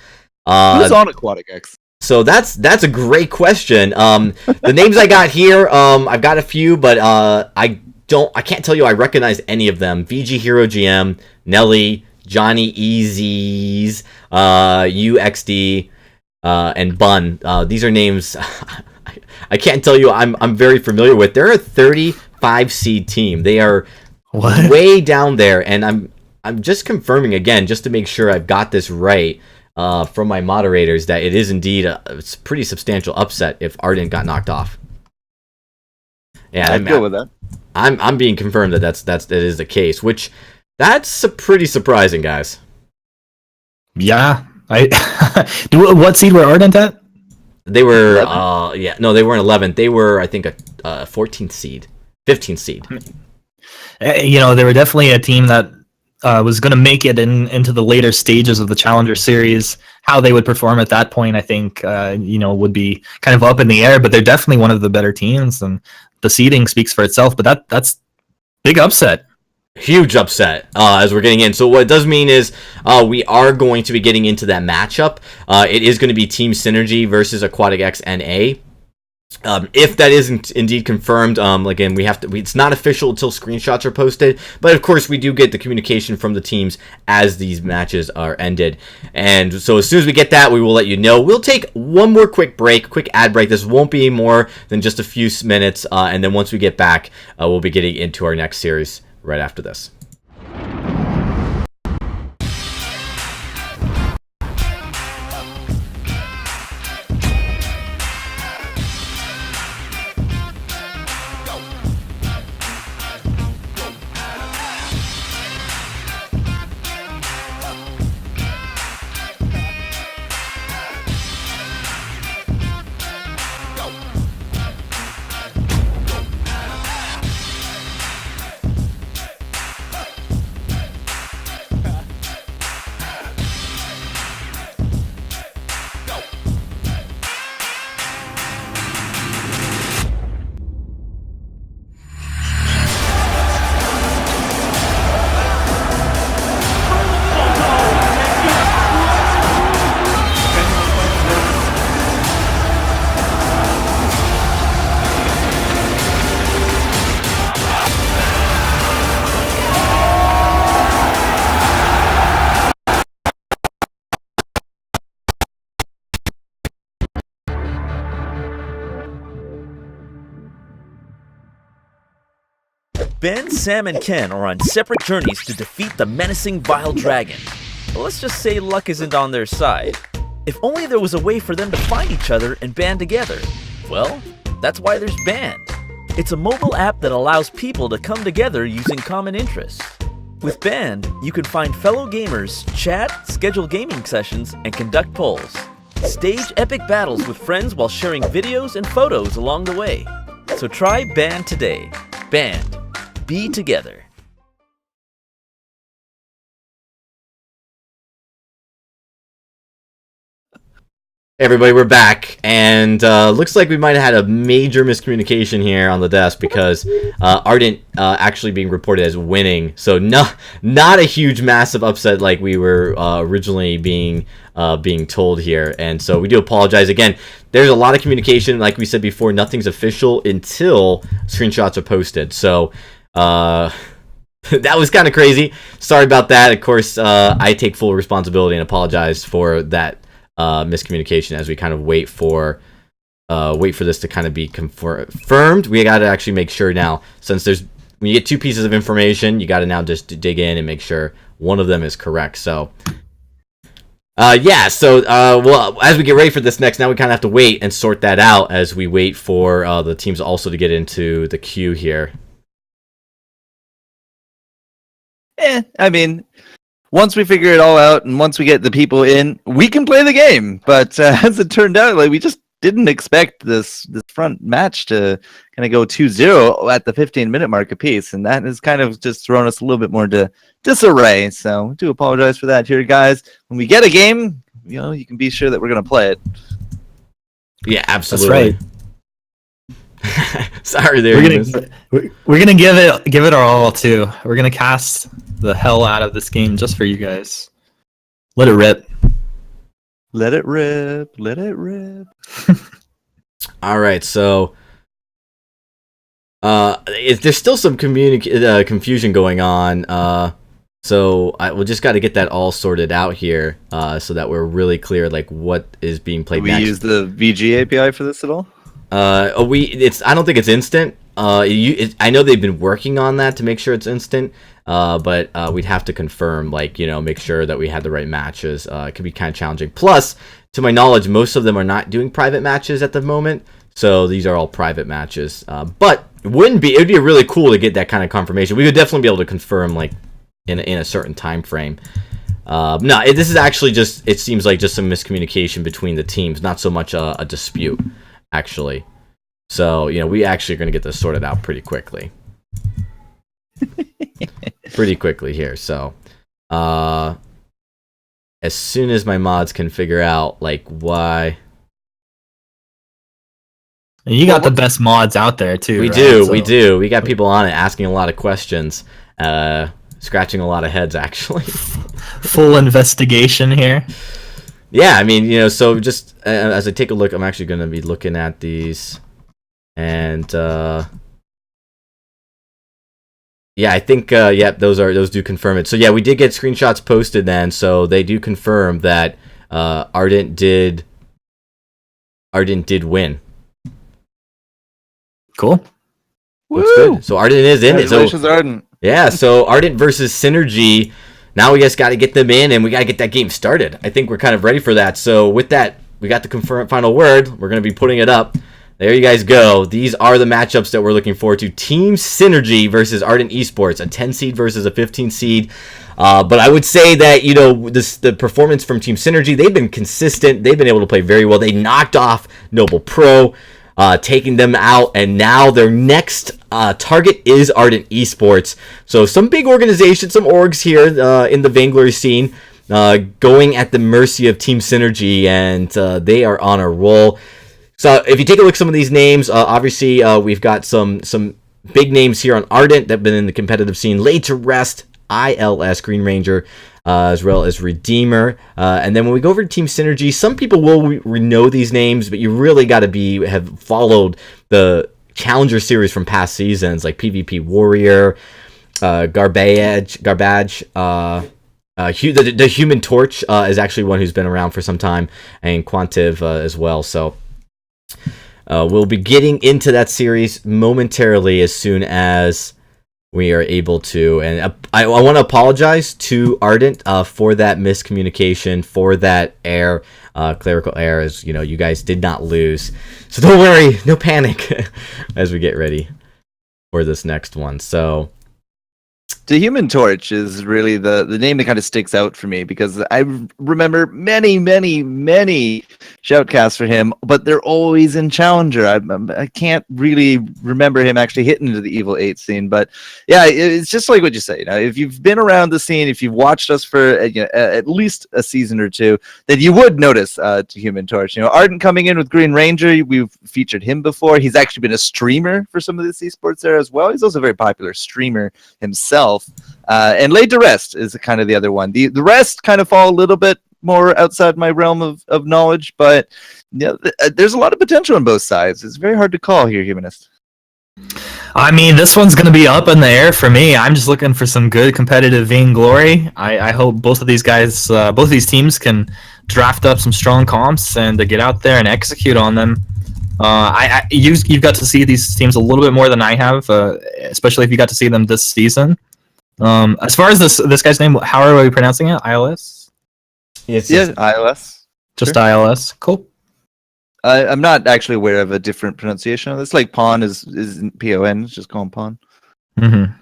Who's on Aquatic X? So that's a great question. The names I got here, I've got a few, but I can't tell you I recognize any of them. VG Hero GM, Nelly, Johnny Easy's, UXD, and Bun. These are names I can't tell you I'm very familiar with. They're a 35 seed team. They are way down there, and I'm just confirming again, just to make sure I've got this right, from my moderators, that it is indeed a pretty substantial upset if Ardent got knocked off. Yeah, I'd go with that. I'm being confirmed that is the case, which that's pretty surprising, guys. Yeah, I what seed were Ardent at? They were, no, they weren't 11th. They were, I think, a 14th seed, 15th seed. They were definitely a team that was going to make it into the later stages of the Challenger Series. How they would perform at that point, I think, would be kind of up in the air. But they're definitely one of the better teams, and the seeding speaks for itself. But that's big upset. Huge upset as we're getting in. So what it does mean is we are going to be getting into that matchup. It is going to be Team Synergy versus Aquatic X NA. If that isn't indeed confirmed, again, it's not official until screenshots are posted, but of course we do get the communication from the teams as these matches are ended. And so as soon as we get that, we will let you know. We'll take one more quick ad break. This won't be more than just a few minutes, and then once we get back, we'll be getting into our next series right after this. Ben, Sam, and Ken are on separate journeys to defeat the menacing Vile Dragon. But let's just say luck isn't on their side. If only there was a way for them to find each other and band together. Well, that's why there's Band. It's a mobile app that allows people to come together using common interests. With Band, you can find fellow gamers, chat, schedule gaming sessions, and conduct polls. Stage epic battles with friends while sharing videos and photos along the way. So try Band today. Band. Be together. Hey everybody, we're back, and looks like we might have had a major miscommunication here on the desk because Ardent actually being reported as winning. So not a huge, massive upset like we were originally being told here, and so we do apologize again. There's a lot of communication, like we said before. Nothing's official until screenshots are posted. So. That was kind of crazy. Sorry about that. Of course, I take full responsibility and apologize for that miscommunication as we kind of wait for this to kind of be confirmed. We got to actually make sure now, since when you get two pieces of information, you got to now just dig in and make sure one of them is correct. So, well, as we get ready for this next, now we kind of have to wait and sort that out as we wait for the teams also to get into the queue here. I mean, once we figure it all out and once we get the people in, we can play the game. But as it turned out, like we just didn't expect this front match to kind of go 2-0 at the 15-minute mark apiece, and that has kind of just thrown us a little bit more into disarray. So I do apologize for that here, guys. When we get a game, you can be sure that we're going to play it. Yeah, absolutely. That's right. Sorry, there. We're gonna give it our all too. We're gonna cast the hell out of this game just for you guys. Let it rip. Let it rip. Let it rip. All right, so there's still some confusion going on. So we'll just got to get that all sorted out here, so that we're really clear, like what is being played. We use the VG API for this at all? I don't think it's instant. I know they've been working on that to make sure it's instant. But we'd have to confirm, make sure that we had the right matches. It could be kind of challenging. Plus, to my knowledge, most of them are not doing private matches at the moment. So these are all private matches. But it would be really cool to get that kind of confirmation. We would definitely be able to confirm, in a certain time frame. No, this is actually just, it seems like just some miscommunication between the teams, not so much a dispute, actually. So, we actually are going to get this sorted out pretty quickly. Pretty quickly here. So, as soon as my mods can figure out, why... You got the best mods out there too. We do. We got people on it asking a lot of questions, scratching a lot of heads, actually. Full investigation here. Yeah, I mean, so just as I take a look, I'm actually going to be looking at these, and yeah, I think those do confirm it. So yeah, we did get screenshots posted then, so they do confirm that Ardent did win. Cool. Looks good. So Ardent is in it. Congratulations, Ardent. Yeah, so Ardent versus Synergy. Now we just got to get them in, and we got to get that game started. I think we're kind of ready for that. So with that, we got the confirmed final word. We're going to be putting it up. There you guys go. These are the matchups that we're looking forward to. Team Synergy versus Ardent Esports, a 10 seed versus a 15 seed. But I would say that, the performance from Team Synergy, they've been consistent. They've been able to play very well. They knocked off Noble Pro, taking them out, and now their next target is Ardent Esports. So some big organizations, some orgs here in the Vainglory scene, going at the mercy of Team Synergy, and they are on a roll. So if you take a look at some of these names, obviously we've got some big names here on Ardent that have been in the competitive scene. Laid to Rest, ILS, Green Ranger, as well as Redeemer. And then when we go over to Team Synergy, some people will know these names, but you really got to have followed the Challenger series from past seasons, like PvP Warrior, Garbage. The Human Torch is actually one who's been around for some time, and Quantiv as well. So we'll be getting into that series momentarily as soon as we are able to. And I want to apologize to Ardent for that miscommunication, for that error, clerical error, as you guys did not lose. So don't worry, no panic as we get ready for this next one. So The Human Torch is really the name that kind of sticks out for me, because I remember many shoutcasts for him, but they're always in Challenger. I can't really remember him actually hitting into the Evil 8 scene, but yeah, it's just like what you say. If you've been around the scene, if you've watched us for at least a season or two, then you would notice the Human Torch. Ardent coming in with Green Ranger, we've featured him before. He's actually been a streamer for some of this esports there as well. He's also a very popular streamer himself. And Laid to Rest is kind of the other one. The rest kind of fall a little bit more outside my realm of knowledge, but there's a lot of potential on both sides. It's very hard to call here, Humanist. I mean, this one's going to be up in the air for me. I'm just looking for some good competitive Vainglory. I hope both of these guys, both of these teams can draft up some strong comps and get out there and execute on them. You've got to see these teams a little bit more than I have, especially if you got to see them this season. As far as this guy's name, how are we pronouncing it? ILS? Yeah, ILS. Just Sure. ILS. Cool. I'm not actually aware of a different pronunciation. It's like Pawn is PON. It's just call him Pawn. Mm-hmm.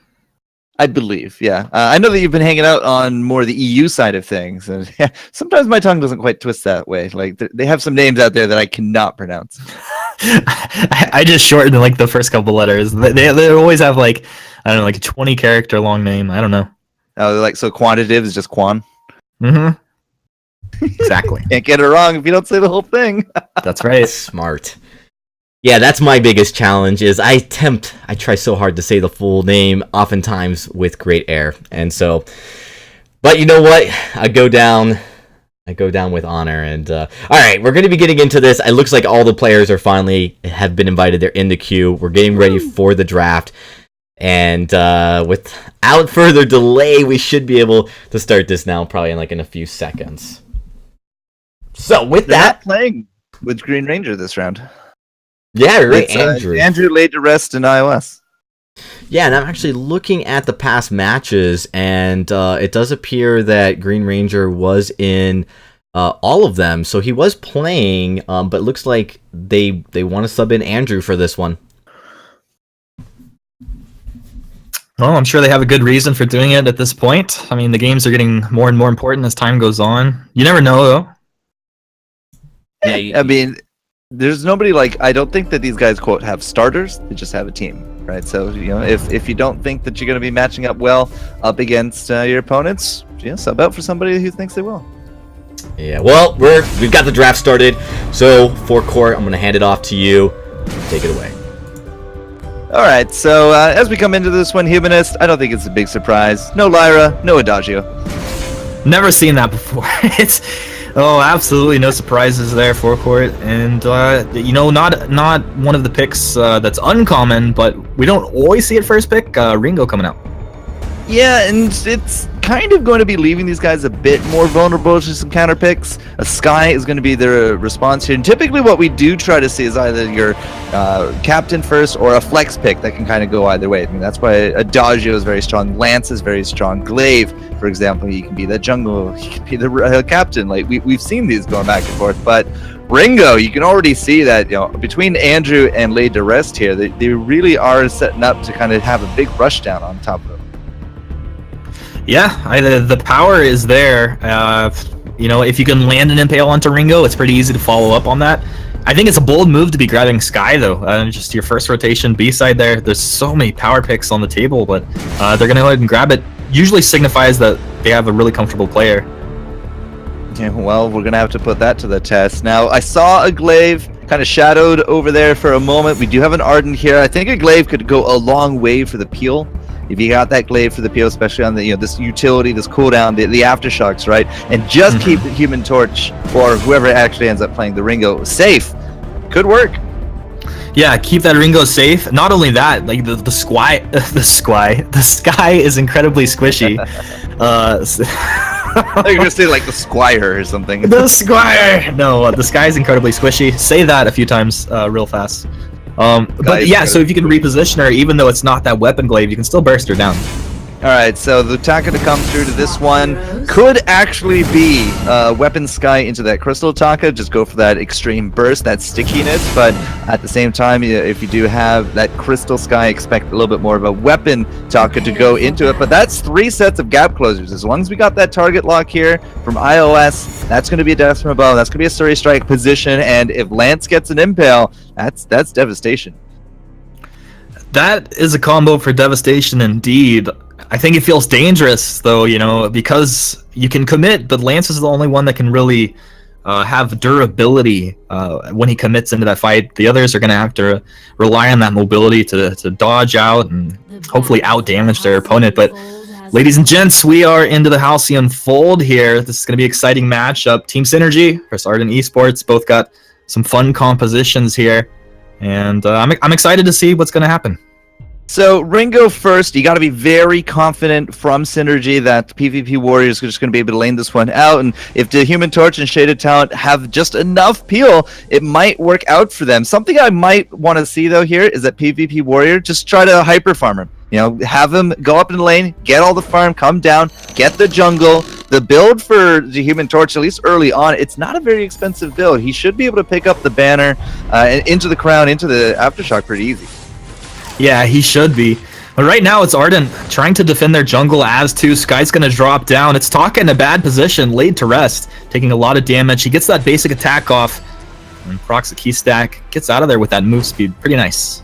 I believe, yeah. I know that you've been hanging out on more the EU side of things, and sometimes my tongue doesn't quite twist that way. Like they have some names out there that I cannot pronounce. I just shortened like the first couple letters. They always have like, I don't know, like a 20 character long name. I don't know. So quantitative is just Quan. Mm-hmm. Exactly. Can't get it wrong if you don't say the whole thing. That's right. smart. Yeah, that's my biggest challenge. Is I try so hard to say the full name, oftentimes with great air, and so. But you know what? I go down with honor, and all right, we're going to be getting into this. It looks like all the players have been invited. They're in the queue. We're getting ready for the draft, and without further delay, we should be able to start this now, probably in a few seconds. So with They're that, not playing with Green Ranger this round. yeah, right, It's, Andrew Laid to Rest in iOS. Yeah, and I'm actually looking at the past matches, and it does appear that Green Ranger was in all of them, so he was playing, but it looks like they want to sub in Andrew for this one. Well, I'm sure they have a good reason for doing it at this point. I mean, the games are getting more and more important as time goes on. You never know, though. Yeah, I mean, there's nobody like, I don't think that these guys, quote, have starters. They just have a team, right? So, if you don't think that you're going to be matching up well up against your opponents, sub out for somebody who thinks they will. Yeah, well, we've got the draft started. So, forecourt, I'm going to hand it off to you. Take it away. All right, so as we come into this one, Humanist, I don't think it's a big surprise. No Lyra, no Adagio. Never seen that before. Absolutely no surprises there, forecourt, and not one of the picks that's uncommon, but we don't always see it first pick. Ringo coming out. Yeah, and it's kind of going to be leaving these guys a bit more vulnerable to some counter picks. A Sky is going to be their response here. And typically what we do try to see is either your captain first or a flex pick that can kind of go either way. I mean, that's why Adagio is very strong. Lance is very strong. Glaive, for example, he can be the jungle. He can be the captain. Like, we've seen these going back and forth. But Ringo, you can already see that, between Andrew and Lay to Rest here, they really are setting up to kind of have a big rush down on top of them. Yeah, the power is there. If you can land an Impale onto Ringo, it's pretty easy to follow up on that. I think it's a bold move to be grabbing Sky, though. Just your first rotation B-side there. There's so many power picks on the table, but they're going to go ahead and grab it. Usually signifies that they have a really comfortable player. Yeah, well, we're going to have to put that to the test. Now, I saw a Glaive kind of shadowed over there for a moment. We do have an Ardent here. I think a Glaive could go a long way for the peel. If you got that Glaive for the PO, especially on the this utility, this cooldown, the aftershocks, right? And just keep the Human Torch or whoever actually ends up playing the Ringo safe. Could work. Yeah, keep that Ringo safe. Not only that, like the sky is incredibly squishy. You're gonna say like the Squire or something. The Squire. No, the sky is incredibly squishy. Say that a few times, real fast. But yeah, so if you can reposition her, even though it's not that weapon glaive, you can still burst her down. Alright, so the Taka to come through to this one could actually be Weapon Sky into that Crystal Taka, just go for that extreme burst, that stickiness, but at the same time, if you do have that Crystal Sky, expect a little bit more of a Weapon Taka to go into it, but that's 3 sets of gap closers. As long as we got that target lock here from iOS, that's going to be a Death from Above, that's going to be a Surrey Strike position, and if Lance gets an Impale, that's devastation. That is a combo for devastation indeed. I think it feels dangerous though, because you can commit, but Lance is the only one that can really have durability when he commits into that fight. The others are going to have to rely on that mobility to dodge out and hopefully out damage their opponent. But ladies and gents, we are into the Halcyon Fold here. This is going to be an exciting matchup. Team Synergy versus Ardent Esports, both got some fun compositions here, and I'm excited to see what's going to happen. So Ringo first, you got to be very confident from Synergy that PvP Warriors are just going to be able to lane this one out, and if the Human Torch and Shaded Talent have just enough peel, it might work out for them. Something I might want to see though here is that PvP Warrior just try to hyper farm him. Have him go up in the lane, get all the farm, come down, get the jungle. The build for the Human Torch, at least early on, it's not a very expensive build. He should be able to pick up the banner into the crown, into the Aftershock pretty easy. Yeah, he should be. But right now it's Ardent trying to defend their jungle as to Sky's going to drop down. It's Taka in a bad position, laid to rest, taking a lot of damage. He gets that basic attack off and procs a key stack, gets out of there with that move speed. Pretty nice.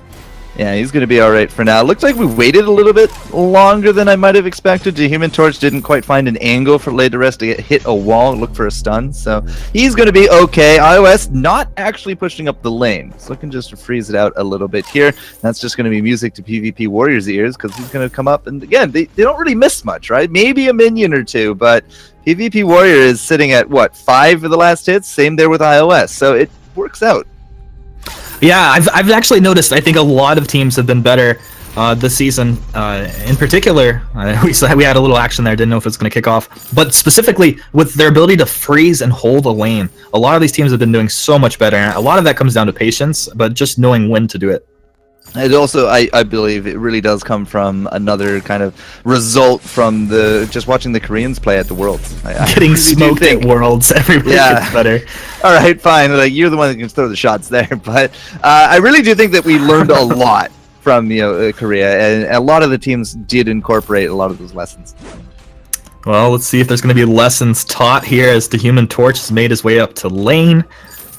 Yeah, he's going to be all right for now. Looks like we waited a little bit longer than I might have expected. The Human Torch didn't quite find an angle for Laid to Rest to hit a wall, look for a stun. So he's going to be okay. iOS not actually pushing up the lane. It's looking just to freeze it out a little bit here. That's just going to be music to PvP Warriors' ears because he's going to come up. And again, they don't really miss much, right? Maybe a minion or two, but PvP Warrior is sitting at, 5 of the last hits? Same there with iOS. So it works out. Yeah, I've actually noticed. I think a lot of teams have been better this season. In particular, we had a little action there. Didn't know if it's going to kick off, but specifically with their ability to freeze and hold a lane, a lot of these teams have been doing so much better. A lot of that comes down to patience, but just knowing when to do it. And also, I believe it really does come from another kind of result from just watching the Koreans play at the Worlds. Getting really smoked at Worlds, everybody gets better. All right, fine. Like, you're the one that can throw the shots there, but I really do think that we learned a lot from Korea, and a lot of the teams did incorporate a lot of those lessons. Well, let's see if there's going to be lessons taught here as the Human Torch has made his way up to lane.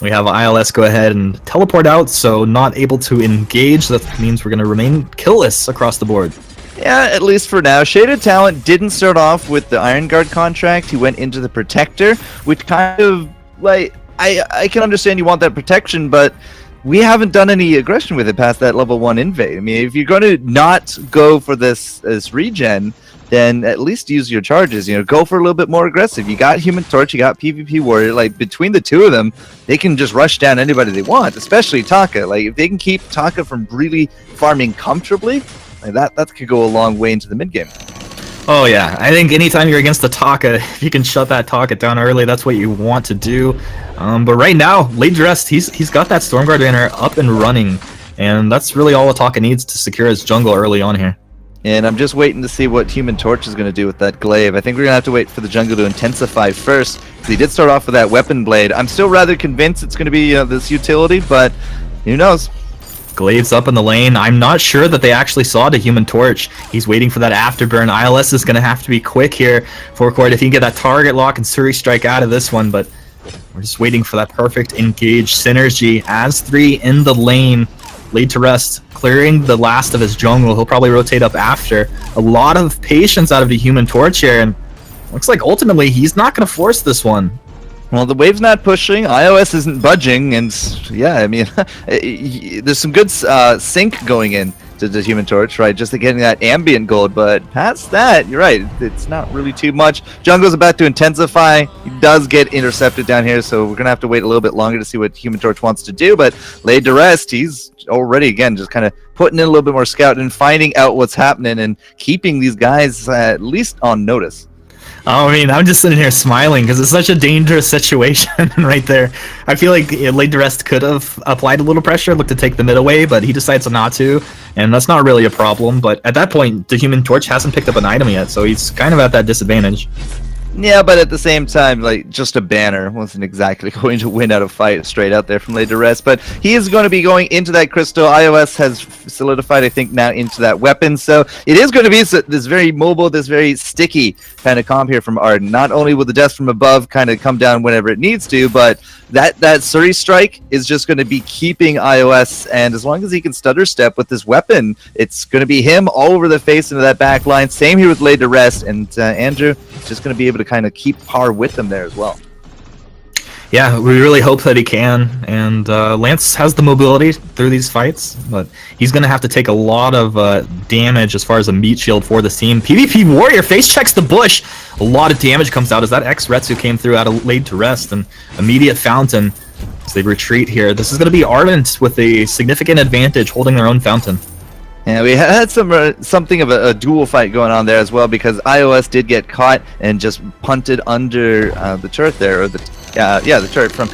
We have ILS go ahead and teleport out, so not able to engage. That means we're going to remain killless across the board. Yeah, at least for now. Shaded Talent didn't start off with the Iron Guard contract. He went into the Protector, which kind of, like, I can understand you want that protection, but we haven't done any aggression with it past that level 1 invade. I mean, if you're going to not go for this regen, then at least use your charges. Go for a little bit more aggressive. You got Human Torch, you got PvP Warrior. Like, between the two of them, they can just rush down anybody they want, especially Taka. Like, if they can keep Taka from really farming comfortably, like that could go a long way into the mid game. Oh yeah, I think anytime you're against the Taka, if you can shut that Taka down early, that's what you want to do. But right now, late dressed, he's got that Stormguard banner up and running, and that's really all Taka needs to secure his jungle early on here. And I'm just waiting to see what Human Torch is going to do with that glaive. I think we're going to have to wait for the jungle to intensify first, because he did start off with that weapon blade. I'm still rather convinced it's going to be this utility, but who knows? Glaive's up in the lane. I'm not sure that they actually saw the Human Torch. He's waiting for that afterburn. ILS is going to have to be quick here for Cord if he can get that target lock and Suri strike out of this one, but we're just waiting for that perfect engage synergy. As 3 in the lane, laid to rest, clearing the last of his jungle. He'll probably rotate up after. A lot of patience out of the Human Torch here, and looks like ultimately he's not going to force this one. Well, the wave's not pushing, iOS isn't budging, and yeah, I mean, there's some good sync going in to the Human Torch, right? Just to getting that ambient gold, but past that, you're right, it's not really too much. Jungle's about to intensify. He does get intercepted down here, so we're going to have to wait a little bit longer to see what Human Torch wants to do, but laid to rest, he's already, again, just kind of putting in a little bit more scout and finding out what's happening and keeping these guys at least on notice. I mean, I'm just sitting here smiling because it's such a dangerous situation right there. I feel like Laid to Rest could have applied a little pressure, looked to take the mid away, but he decides not to, and that's not really a problem. But at that point, the Human Torch hasn't picked up an item yet, so he's kind of at that disadvantage. Yeah, but at the same time, like, just a banner wasn't exactly going to win out a fight straight out there from Laid to Rest. But he is going to be going into that crystal. iOS has solidified, I think, now into that weapon. So it is going to be this very mobile, this very sticky kind of comp here from Ardent. Not only will the death from above kind of come down whenever it needs to, but that Suri strike is just going to be keeping iOS. And as long as he can stutter step with this weapon, it's going to be him all over the face into that back line. Same here with Laid to Rest. And Andrew is just going to be able to kind of keep par with them there as well. Yeah, we really hope that he can, and Lance has the mobility through these fights, but he's going to have to take a lot of damage as far as a meat shield for this team. PvP Warrior face checks the bush. A lot of damage comes out as that X-Retsu came through out of Laid to Rest, and immediate Fountain as they retreat here. This is going to be Ardent with a significant advantage holding their own Fountain. Yeah, we had something of a dual fight going on there as well, because iOS did get caught and just punted under the turret there, or the turret from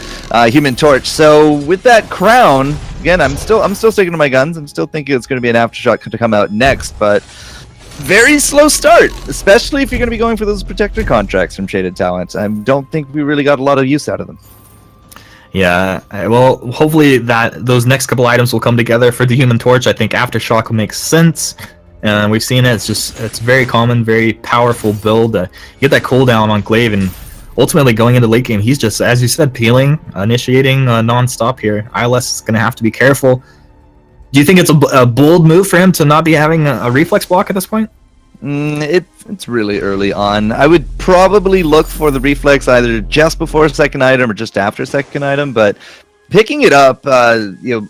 Human Torch. So with that crown, again, I'm still sticking to my guns. I'm still thinking it's going to be an aftershock to come out next, but very slow start, especially if you're going to be going for those protector contracts from Shaded Talent. I don't think we really got a lot of use out of them. Yeah, well, hopefully those next couple items will come together for the Human Torch. I think Aftershock will make sense. We've seen it. It's very common, very powerful build. You get that cooldown on Glaive, and ultimately going into late game, he's just, as you said, peeling, initiating non-stop here. ILS is going to have to be careful. Do you think it's a bold move for him to not be having a reflex block at this point? It's really early on. I would probably look for the reflex either just before second item or just after second item, but picking it up,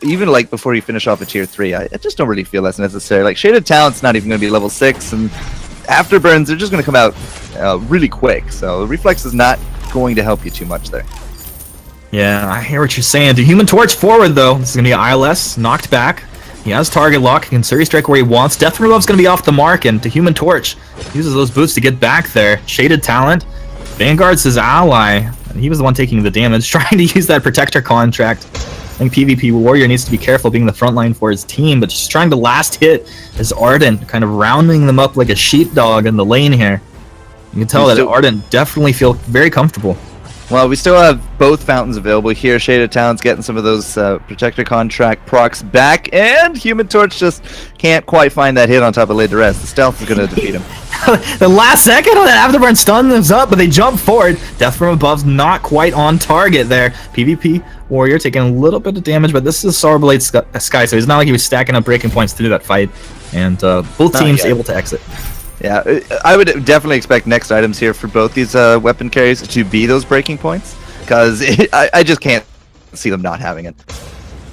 even like before you finish off a tier 3, I just don't really feel that's necessary. Like, Shaded Talent's not even going to be level 6, and afterburns, they're just going to come out really quick, so reflex is not going to help you too much there. Yeah, I hear what you're saying. The Human Torch forward, though. This is going to be ILS, knocked back. He has target lock. He can Suri strike where he wants. Death from Above's going to be off the mark, and the Human Torch uses those boots to get back there. Shaded Talent. Vanguard's his ally. And he was the one taking the damage, trying to use that Protector contract. I think PvP Warrior needs to be careful being the front line for his team, but just trying to last hit is Ardent, kind of rounding them up like a sheepdog in the lane here. You can tell that Ardent definitely feel very comfortable. Well, we still have both fountains available here. Shaded Talon's getting some of those Protector Contract procs back, and Human Torch just can't quite find that hit on top of Laid to Rest. The stealth is going to defeat him. The last second on that Afterburn stun them up, but they jump forward. Death from Above's not quite on target there. PvP Warrior taking a little bit of damage, but this is Sourblade Sky, so it's not like he was stacking up breaking points to do that fight. And both teams able to exit. Yeah, I would definitely expect next items here for both these weapon carries to be those breaking points, because I just can't see them not having it.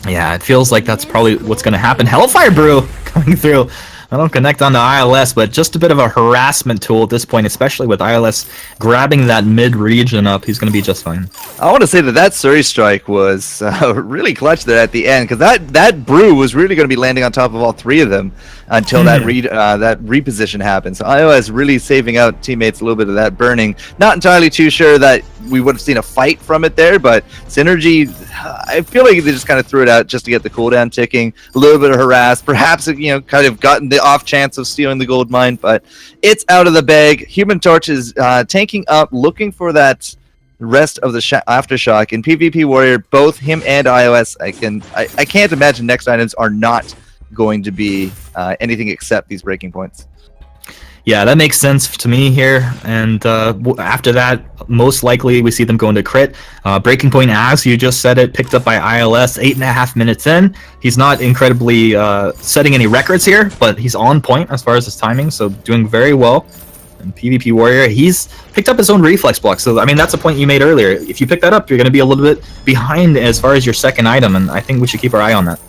Yeah, it feels like that's probably what's going to happen. Hellfire Brew coming through. I don't connect on the ILS, but just a bit of a harassment tool at this point, especially with ILS grabbing that mid-region up. He's going to be just fine. I want to say that Surrey Strike was really clutch there at the end, because that brew was really going to be landing on top of all three of them until that reposition happened. So iOS really saving out teammates a little bit of that burning. Not entirely too sure that we would have seen a fight from it there, but Synergy, I feel like they just kind of threw it out just to get the cooldown ticking. A little bit of harass, perhaps, kind of gotten the off chance of stealing the gold mine, but it's out of the bag. Human Torch is tanking up, looking for that rest of the aftershock. In PvP Warrior, both him and iOS, I can't imagine next items are not going to be anything except these breaking points. Yeah, that makes sense to me here. And after that, most likely we see them go into crit. Breaking point, as you just said it, picked up by ILS 8.5 minutes in. He's not incredibly setting any records here, but he's on point as far as his timing, so doing very well. And PvP Warrior, he's picked up his own reflex block. So, I mean, that's a point you made earlier. If you pick that up, you're going to be a little bit behind as far as your second item, and I think we should keep our eye on that.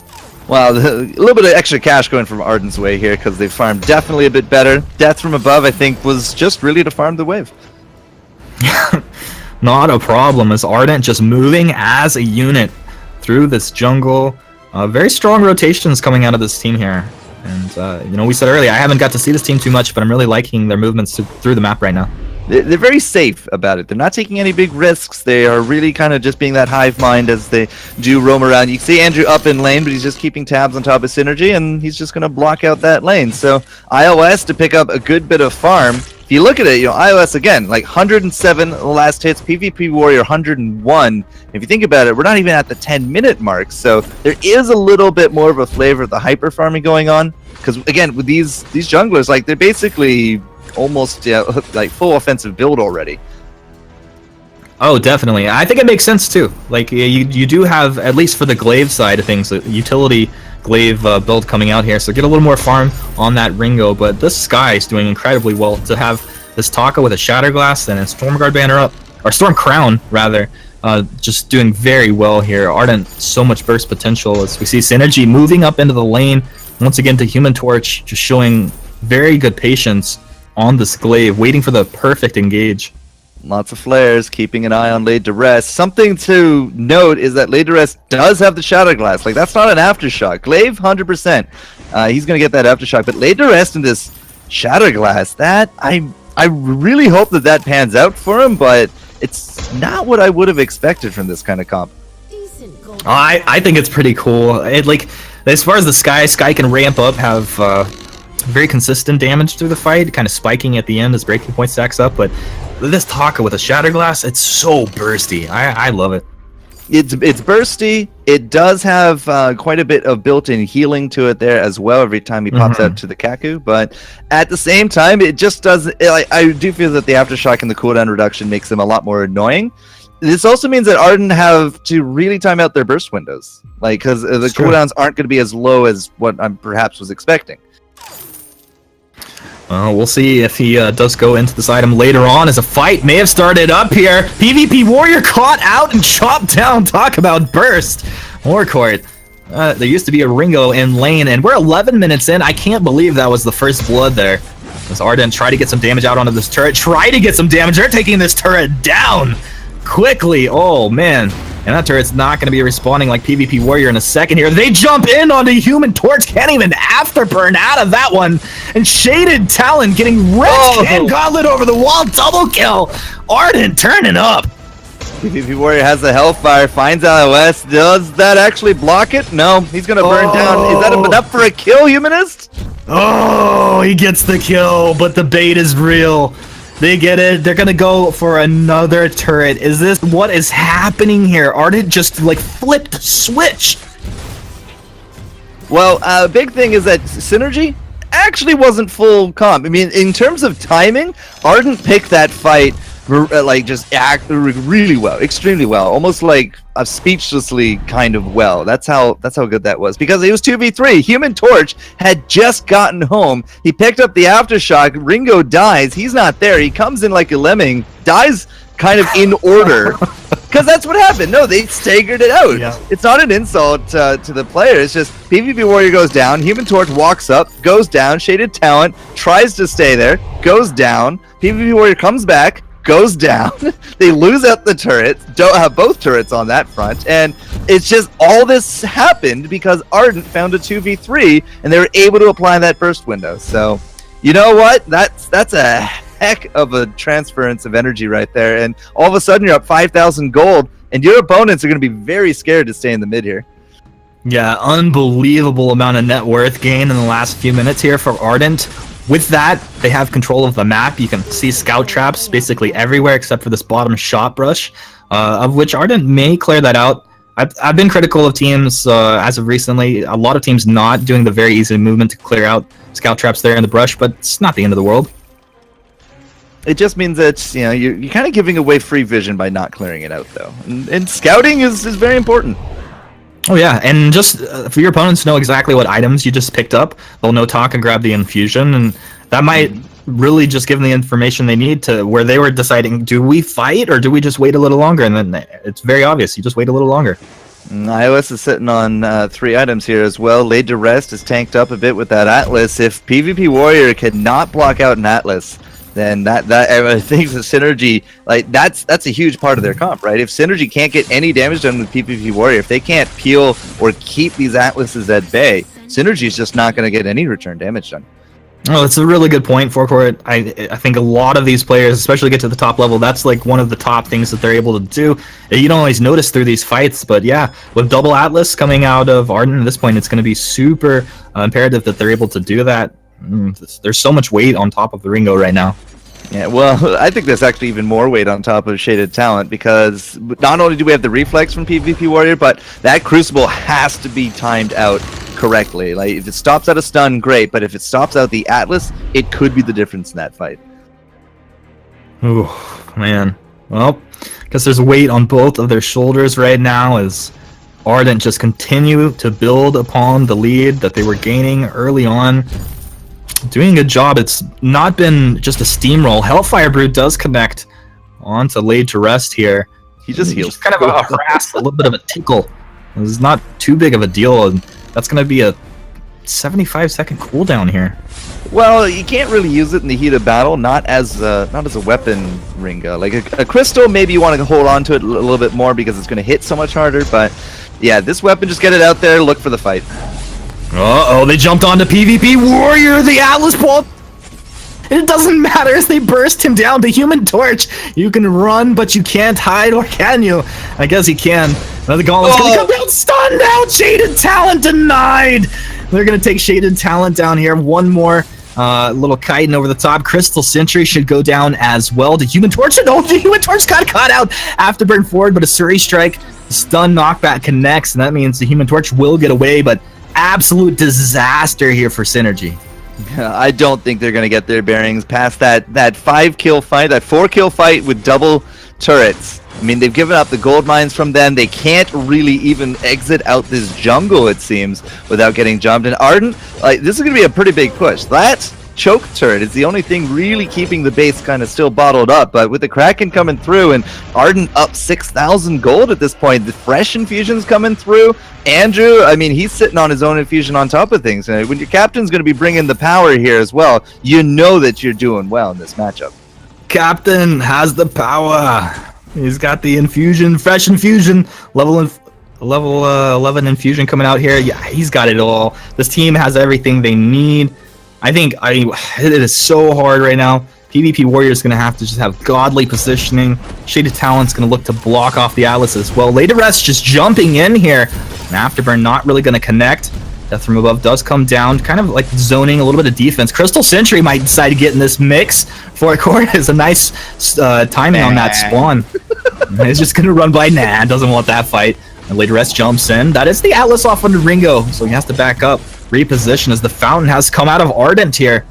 Well, a little bit of extra cash going from Ardent's way here, because they farmed definitely a bit better. Death from Above, I think, was just really to farm the wave. Not a problem, as Ardent just moving as a unit through this jungle. Very strong rotations coming out of this team here. And, we said earlier, I haven't got to see this team too much, but I'm really liking their movements through the map right now. They're very safe about it. They're not taking any big risks. They are really kind of just being that hive mind as they do roam around. You can see Andrew up in lane, but he's just keeping tabs on top of Synergy, and he's just going to block out that lane. So iOS to pick up a good bit of farm. If you look at it, iOS again, like 107 last hits, PvP Warrior 101. If you think about it, we're not even at the 10-minute mark. So there is a little bit more of a flavor of the hyper farming going on. Because again, with these junglers, like they're basically almost like full offensive build already. Oh, definitely. I think it makes sense too. Like you do have, at least for the glaive side of things, a utility glaive build coming out here, so get a little more farm on that Ringo. But this Sky is doing incredibly well to have this Taka with a Shatterglass and a Stormguard banner up, or Storm Crown rather, just doing very well here. Ardent, so much burst potential as we see Synergy moving up into the lane once again to Human Torch, just showing very good patience on this glaive, waiting for the perfect engage. Lots of flares, keeping an eye on Laid to Rest. Something to note is that Laid to Rest does have the Shatterglass. Like, that's not an aftershock. Glaive, 100%. He's going to get that aftershock. But Laid to Rest in this Shatterglass, that I really hope that pans out for him, but it's not what I would have expected from this kind of comp. I think it's pretty cool. As far as the Sky can ramp up, have very consistent damage through the fight, kind of spiking at the end as breaking point stacks up, but this Taka with a Shatterglass, it's so bursty. I love it. It's bursty. It does have quite a bit of built-in healing to it there as well every time he pops out to the Kaku, but at the same time, it just doesn't... I do feel that the Aftershock and the cooldown reduction makes them a lot more annoying. This also means that Ardent have to really time out their burst windows, because the cooldowns aren't going to be as low as what I perhaps was expecting. We'll see if he does go into this item later on, as a fight may have started up here. PvP Warrior caught out and chopped down. Talk about burst. Warcourt. There used to be a Ringo in lane, and we're 11 minutes in. I can't believe that was the first blood there. As Ardent try to get some damage out onto this turret. Try to get some damage. They're taking this turret down quickly. Oh, man. And that turret's not going to be respawning like PvP Warrior in a second here. They jump in onto Human Torch. Can't even afterburn out of that one. And Shaded Talon getting wrecked. And Gauntlet over the wall. Double kill. Ardent turning up. PvP Warrior has the Hellfire. Finds iOS. Does that actually block it? No. He's going to burn down. Is that enough for a kill, Humanist? Oh, he gets the kill. But the bait is real. They get it. They're gonna go for another turret. Is this what is happening here? Ardent just like flipped switch. Well, big thing is that Synergy actually wasn't full comp. I mean, in terms of timing, Ardent picked that fight like just act really well, extremely well, almost like speechlessly kind of well. That's how good that was, because it was 2v3. Human Torch had just gotten home. He picked up the aftershock. Ringo dies. He's not there. He comes in like a lemming, dies kind of in order. Because that's what happened. No, they staggered it out. Yeah. It's not an insult to the player. It's just PvP Warrior goes down. Human Torch walks up, goes down. Shaded Talent tries to stay there, goes down. PvP Warrior comes back, goes down. They lose out the turrets. Don't have both turrets on that front. And it's just all this happened because Ardent found a 2v3 and they were able to apply that burst window. So, you know what? That's a heck of a transference of energy right there, and all of a sudden you're up 5,000 gold, and your opponents are going to be very scared to stay in the mid here. Yeah, unbelievable amount of net worth gain in the last few minutes here for Ardent. With that, they have control of the map. You can see scout traps basically everywhere except for this bottom shot brush, of which Ardent may clear that out. I've been critical of teams as of recently. A lot of teams not doing the very easy movement to clear out scout traps there in the brush, but it's not the end of the world. It just means that you're kind of giving away free vision by not clearing it out, though. And scouting is very important. Oh yeah, and just for your opponents to know exactly what items you just picked up, they'll know talk and grab the infusion, and that might really just give them the information they need to where they were deciding, do we fight or do we just wait a little longer? And then it's very obvious, you just wait a little longer. iOS is sitting on 3 items here as well. Laid to Rest is tanked up a bit with that Atlas. If PvP Warrior cannot block out an Atlas, then that I think the Synergy, like that's a huge part of their comp, right? If Synergy can't get any damage done with PvP Warrior, if they can't peel or keep these Atlases at bay, Synergy is just not going to get any return damage done. Oh, that's a really good point, Forecourt. I think a lot of these players, especially get to the top level, that's like one of the top things that they're able to do. You don't always notice through these fights, but yeah, with double Atlas coming out of Ardent at this point, it's going to be super imperative that they're able to do that. There's so much weight on top of the Ringo right now. Yeah, well, I think there's actually even more weight on top of Shaded Talent, because not only do we have the reflex from PvP Warrior, but that Crucible has to be timed out correctly. Like, if it stops out a stun, great, but if it stops out the Atlas, it could be the difference in that fight. Ooh, man. Well, because there's weight on both of their shoulders right now as Ardent just continue to build upon the lead that they were gaining early on. Doing a good job. It's not been just a steamroll. Hellfire Brew does connect onto Laid to Rest here. He just heals. Just kind of a harass, a little bit of a tickle. It's not too big of a deal, and that's going to be a 75-second cooldown here. Well, you can't really use it in the heat of battle, not as a weapon, Ringo. Like a crystal, maybe you want to hold on to it a little bit more because it's going to hit so much harder, but yeah, this weapon, just get it out there, look for the fight. Uh-oh, they jumped onto PvP Warrior, the Atlas Ball. It doesn't matter as they burst him down. The Human Torch. You can run, but you can't hide, or can you? I guess you can. Now the Gauntlet's gonna come down, stunned out. Shaded Talent denied. They're gonna take Shaded Talent down here. One more little chitin over the top. Crystal Sentry should go down as well. The Human Torch. No, the Human Torch got caught out. Afterburn forward, but a Suri Strike. Stun knockback connects, and that means the Human Torch will get away, but absolute disaster here for Synergy. I don't think they're going to get their bearings past that 5-kill fight, that 4-kill fight with double turrets. I mean, they've given up the gold mines from them. They can't really even exit out this jungle, it seems, without getting jumped. And Ardent, like, this is going to be a pretty big push. That choke turret is the only thing really keeping the base kind of still bottled up, but with the Kraken coming through and Ardent up 6,000 gold at this point, the fresh infusions coming through. Andrew, I mean, he's sitting on his own infusion on top of things. When your captain's going to be bringing the power here as well, you know that you're doing well in this matchup. Captain has the power. He's got the infusion, fresh infusion, level 11 infusion coming out here. Yeah, he's got it all. This team has everything they need. I think it is so hard right now. PvP Warrior is going to have to just have godly positioning. Shaded Talent's going to look to block off the Atlas as well. Laid to Rest just jumping in here. And Afterburn not really going to connect. Death from Above does come down, kind of like zoning a little bit of defense. Crystal Sentry might decide to get in this mix. For court is a nice timing on that spawn. He's just going to run by. Doesn't want that fight. And Later Rest jumps in. That is the Atlas off under Ringo, so he has to back up. Reposition as the Fountain has come out of Ardent here.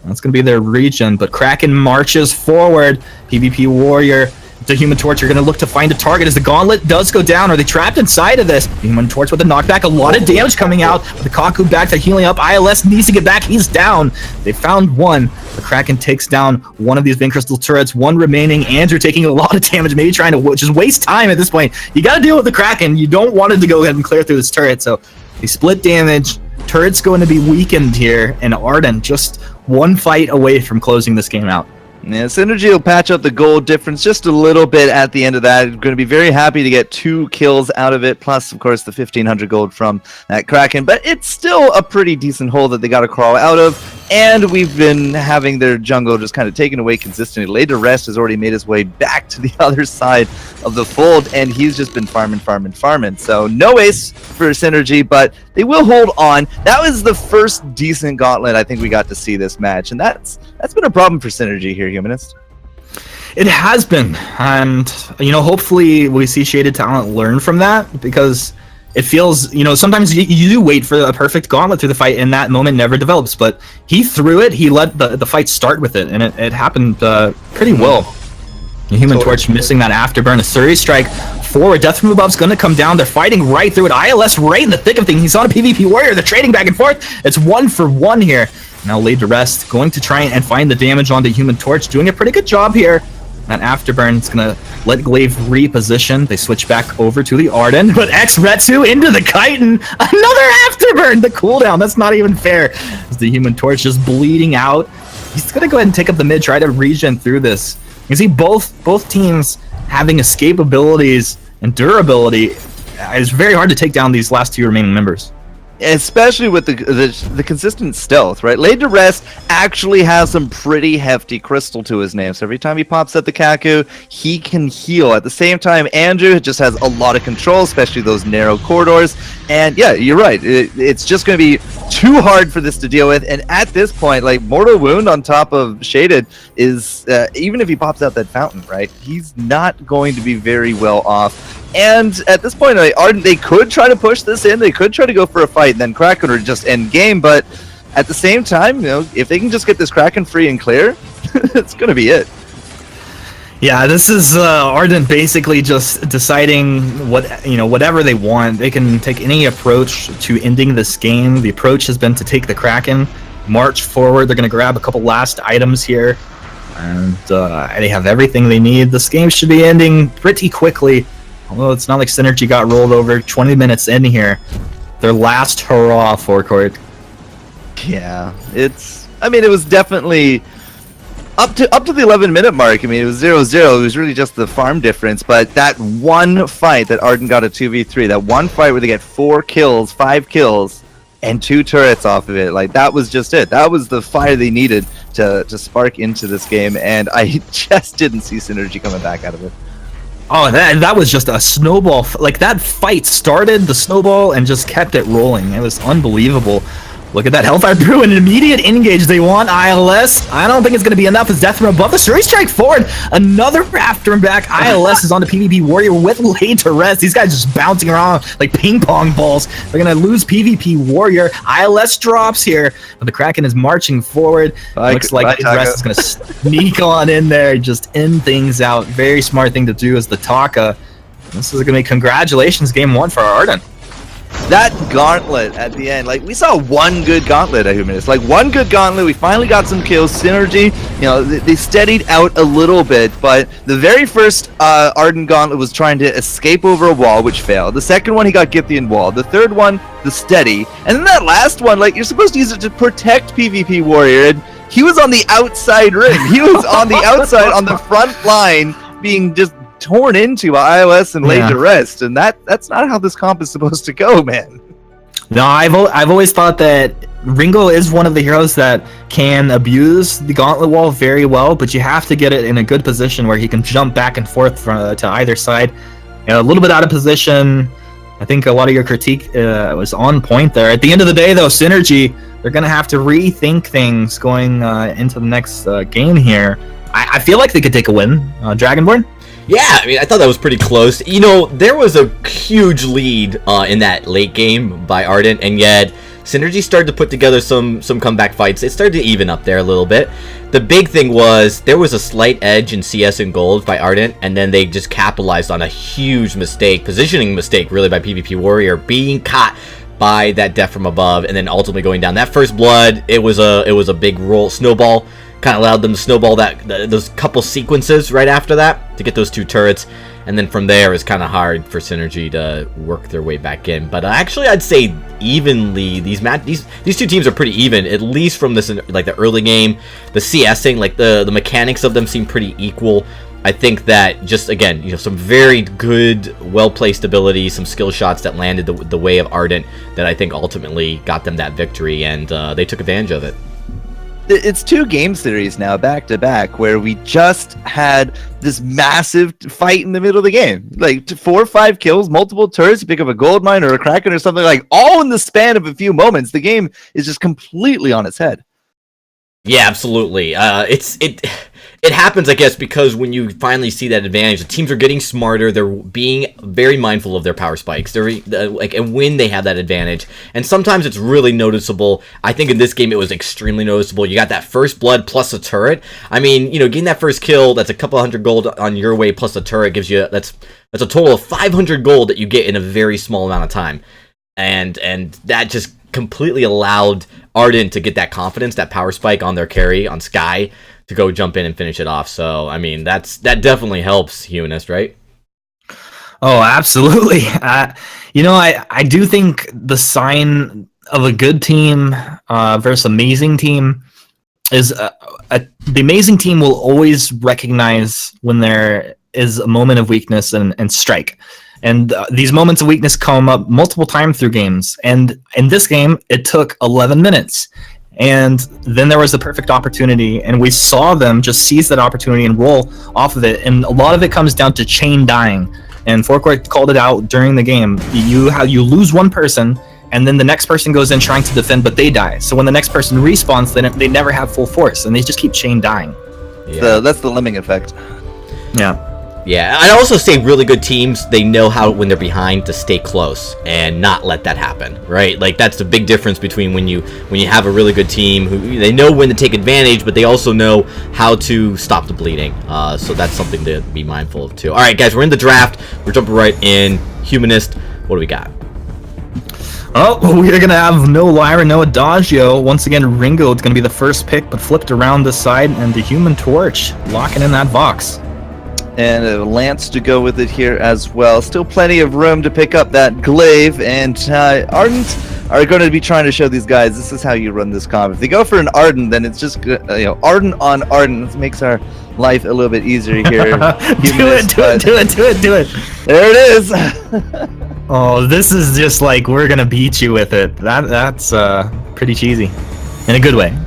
That's going to be their region, but Kraken marches forward. PvP Warrior, the Human Torch are going to look to find a target as the Gauntlet does go down. Are they trapped inside of this? The Human Torch with a knockback, a lot of damage coming out. The Kaku back to healing up. ILS needs to get back. He's down. They found one. The Kraken takes down one of these Vein Crystal turrets. One remaining. Andrew taking a lot of damage, maybe trying to just waste time at this point. You got to deal with the Kraken. You don't want it to go ahead and clear through this turret, so they split damage. Turret's going to be weakened here, and Ardent just one fight away from closing this game out. Yeah, Synergy will patch up the gold difference just a little bit at the end of that. Going to be very happy to get 2 kills out of it, plus, of course, the 1,500 gold from that Kraken. But it's still a pretty decent hole that they got to crawl out of. And we've been having their jungle just kind of taken away consistently. Later Rest has already made his way back to the other side of the fold, and he's just been farming. So no ace for Synergy, but they will hold on. That was the first decent gauntlet I think we got to see this match, and that's been a problem for Synergy here, Humanist. It has been, and hopefully we see Shaded Talent learn from that, because it feels, sometimes you do wait for a perfect gauntlet through the fight, and that moment never develops. But he threw it, he let the fight start with it, and it happened pretty well. The Human Torch missing that afterburn. A Surrey Strike forward. Death from Above's going to come down. They're fighting right through it. ILS right in the thick of things. He's on a PvP Warrior. They're trading back and forth. It's 1-for-1 here. Now Laid to Rest, going to try and find the damage onto Human Torch. Doing a pretty good job here. That afterburn is going to let Glaive reposition. They switch back over to the Ardent, but X-Retsu into the Chitin. Another afterburn! The cooldown, that's not even fair. As the Human Torch just bleeding out. He's going to go ahead and take up the mid, try to regen through this. You see both teams having escape abilities and durability. It's very hard to take down these last 2 remaining members. Especially with the consistent stealth, right? Laid to Rest actually has some pretty hefty crystal to his name. So every time he pops at the Kaku, he can heal. At the same time, Andrew just has a lot of control, especially those narrow corridors. And yeah, you're right. It's just going to be too hard for this to deal with. And at this point, like, Mortal Wound on top of Shaded is, even if he pops out that fountain, right? He's not going to be very well off. And at this point, Ardent, they could try to push this in. They could try to go for a fight, and then Kraken would just end game. But at the same time, if they can just get this Kraken free and clear, it's going to be it. Yeah, this is Ardent basically just deciding whatever they want. They can take any approach to ending this game. The approach has been to take the Kraken, march forward. They're going to grab a couple last items here, and they have everything they need. This game should be ending pretty quickly. Although it's not like Synergy got rolled over 20 minutes in here. Their last hurrah for court. Yeah, it was definitely up to the 11-minute mark. I mean, it was 0-0. It was really just the farm difference. But that one fight that Ardent got a 2v3, that one fight where they get 5 kills, and 2 turrets off of it, like, that was just it. That was the fire they needed to spark into this game, and I just didn't see Synergy coming back out of it. Oh, that was just a snowball. Like, that fight started the snowball and just kept it rolling. It was unbelievable. Look at that Hellfire Brew, an immediate engage. They want ILS. I don't think it's going to be enough as Death from Above. The Surrey Strike forward. Another after and back. ILS is on the PvP Warrior with Laid to Rest. These guys just bouncing around like ping pong balls. They're going to lose PvP Warrior. ILS drops here, but the Kraken is marching forward. Looks like Laid to Rest is going to sneak on in there, just end things out. Very smart thing to do as the Taka. This is going to be congratulations, game 1 for Ardent. That gauntlet at the end, like, we saw one good gauntlet at Humanist. Like, one good gauntlet, we finally got some kills. Synergy, they steadied out a little bit, but the very first Ardent gauntlet was trying to escape over a wall, which failed. The second one, he got Gyphian wall. The third one, the steady. And then that last one, like, you're supposed to use it to protect PvP Warrior, and he was on the outside rim. He was on the outside, on the front line, being just torn into by ILS and Laid to Rest, and that's not how this comp is supposed to go, man. No, I've always thought that Ringo is one of the heroes that can abuse the gauntlet wall very well, but you have to get it in a good position where he can jump back and forth to either side. A little bit out of position, I think a lot of your critique was on point there. At the end of the day, though, Synergy, they're going to have to rethink things going into the next game here. I feel like they could take a win. Dragonborn? Yeah, I mean, I thought that was pretty close. You know, there was a huge lead in that late game by Ardent, and yet Synergy started to put together some comeback fights. It started to even up there a little bit. The big thing was there was a slight edge in CS and Gold by Ardent, and then they just capitalized on a huge mistake, positioning mistake really by PvP Warrior, being caught by that death from above, and then ultimately going down. That first blood, it was a big roll snowball. Kind of allowed them to snowball those couple sequences right after that to get those 2 turrets, and then from there it's kind of hard for Synergy to work their way back in. But actually, I'd say evenly these 2 teams are pretty even, at least from this like the early game. The CSing, like the mechanics of them seem pretty equal. I think that just again, you know, some very good, well-placed ability, some skill shots that landed the way of Ardent that I think ultimately got them that victory, and they took advantage of it. It's 2 game series now back to back where we just had this massive fight in the middle of the game, like 4 or 5 kills, multiple turrets, you pick up a gold mine or a kraken or something, like all in the span of a few moments. The game is just completely on its head. Yeah, absolutely. It happens, I guess, because when you finally see that advantage, the teams are getting smarter. They're being very mindful of their power spikes. They're and when they have that advantage, and sometimes it's really noticeable. I think in this game it was extremely noticeable. You got that first blood plus a turret. I mean, you know, getting that first kill, that's a couple hundred gold on your way plus a turret gives you that's a total of 500 gold that you get in a very small amount of time, and that just completely allowed Ardent to get that confidence, that power spike on their carry on Sky, to go jump in and finish it off. So, I mean, that definitely helps Humanist, right? Oh, absolutely. I do think the sign of a good team versus amazing team is the amazing team will always recognize when there is a moment of weakness and strike. And these moments of weakness come up multiple times through games. And in this game, it took 11 minutes. And then there was the perfect opportunity, and we saw them just seize that opportunity and roll off of it. And a lot of it comes down to chain dying. And Forklight called it out during the game. You lose one person, and then the next person goes in trying to defend, but they die. So when the next person respawns, they never have full force, and they just keep chain dying. Yeah. So that's the lemming effect. Yeah. Yeah, I'd also say really good teams, they know how, when they're behind, to stay close and not let that happen, right? Like, that's the big difference between when you have a really good team who they know when to take advantage, but they also know how to stop the bleeding. So that's something to be mindful of too. All right, guys, we're in the draft. We're jumping right in. Humanist, what do we got? Oh, we're going to have no Lyra, no Adagio. Once again, Ringo is going to be the first pick, but flipped around this side, and the Human Torch locking in that box. And a Lance to go with it here as well. Still plenty of room to pick up that glaive, and Ardent are going to be trying to show these guys this is how you run this comp. If they go for an Ardent, then it's just Ardent on Ardent. This makes our life a little bit easier here. do it. There it is. Oh, this is just like, we're going to beat you with it. That's pretty cheesy. In a good way.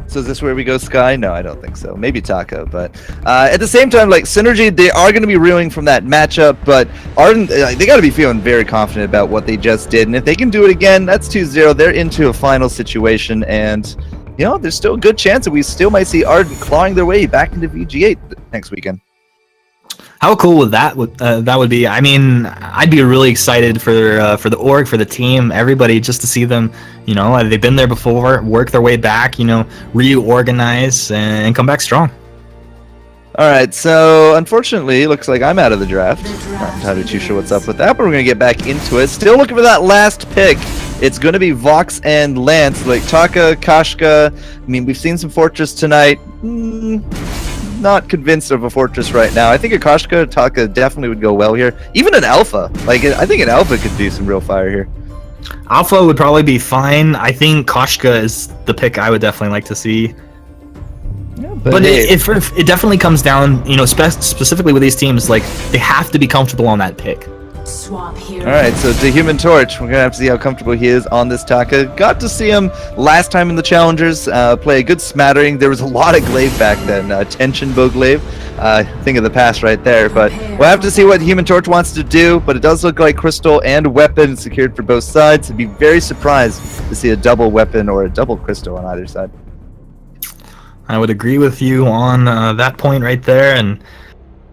So is this where we go Sky? No, I don't think so. Maybe Taco, but at the same time, like Synergy, they are going to be reeling from that matchup, but Ardent, they got to be feeling very confident about what they just did, and if they can do it again, that's 2-0. They're into a final situation, and there's still a good chance that we still might see Ardent clawing their way back into VG8 next weekend. How cool would that would be? I mean, I'd be really excited for the org, for the team, everybody, just to see them. They've been there before, work their way back, reorganize and come back strong. All right, so unfortunately, it looks like I'm out of the draft. Not entirely too sure what's up with that, but we're gonna get back into it. Still looking for that last pick. It's gonna be Vox and Lance, like Taka, Kashka. I mean, we've seen some Fortress tonight. Not convinced of a Fortress right now. I think a Kashka, Taka definitely would go well here. Even an Alpha. Like, I think an Alpha could do some real fire here. Alpha would probably be fine. I think Kashka is the pick I would definitely like to see. Yeah, but it definitely comes down, specifically with these teams, like, they have to be comfortable on that pick. Swap here. Alright, so to Human Torch, we're going to have to see how comfortable he is on this Taka. Got to see him last time in the Challengers, play a good smattering. There was a lot of glaive back then, tension bow glaive. Think of the past right there, but we'll have to see what Human Torch wants to do, but it does look like crystal and weapon secured for both sides. I'd be very surprised to see a double weapon or a double crystal on either side. I would agree with you on that point right there, and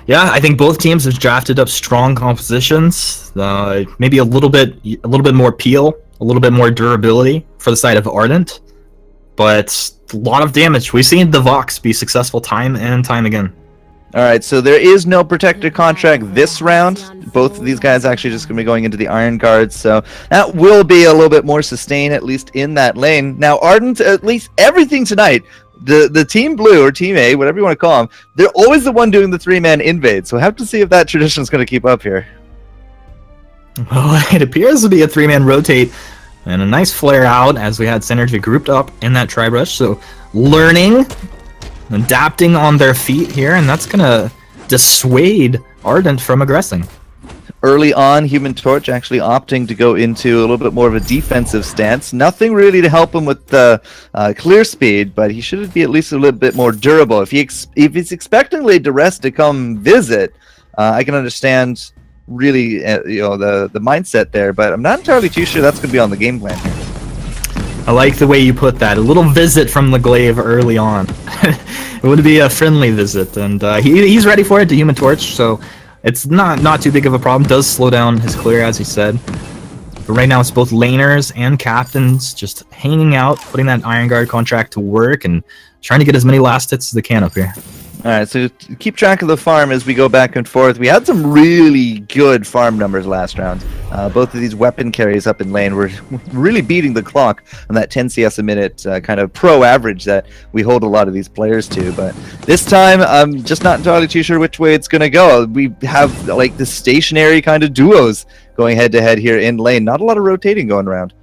yeah, I think both teams have drafted up strong compositions. Maybe a little bit more peel, a little bit more durability for the side of Ardent, but a lot of damage. We've seen the Vox be successful time and time again. Alright, so there is no protector contract this round. Both of these guys actually just going to be going into the Iron Guards, so that will be a little bit more sustained, at least in that lane. Now, Ardent, at least everything tonight, the Team Blue, or Team A, whatever you want to call them, they're always the one doing the three-man invade, so we'll have to see if that tradition is going to keep up here. Well, it appears to be a three-man rotate, and a nice flare out as we had Synergy grouped up in that Tri-Brush, so learning, adapting on their feet here, and that's going to dissuade Ardent from aggressing. Early on, Human Torch actually opting to go into a little bit more of a defensive stance. Nothing really to help him with the clear speed, but he should be at least a little bit more durable. If he's expecting Late Duress to come visit, I can understand really the mindset there, but I'm not entirely too sure that's going to be on the game plan here. I like the way you put that. A little visit from the glaive early on. It would be a friendly visit, and he's ready for it to Human Torch, so it's not too big of a problem. Does slow down his clear, as he said. But right now it's both laners and captains just hanging out, putting that Iron Guard contract to work, and trying to get as many last hits as they can up here. Alright, so keep track of the farm as we go back and forth. We had some really good farm numbers last round. Both of these weapon carries up in lane were really beating the clock on that 10 CS a minute kind of pro average that we hold a lot of these players to. But this time, I'm just not entirely too sure which way it's going to go. We have like the stationary kind of duos going head to head here in lane. Not a lot of rotating going around.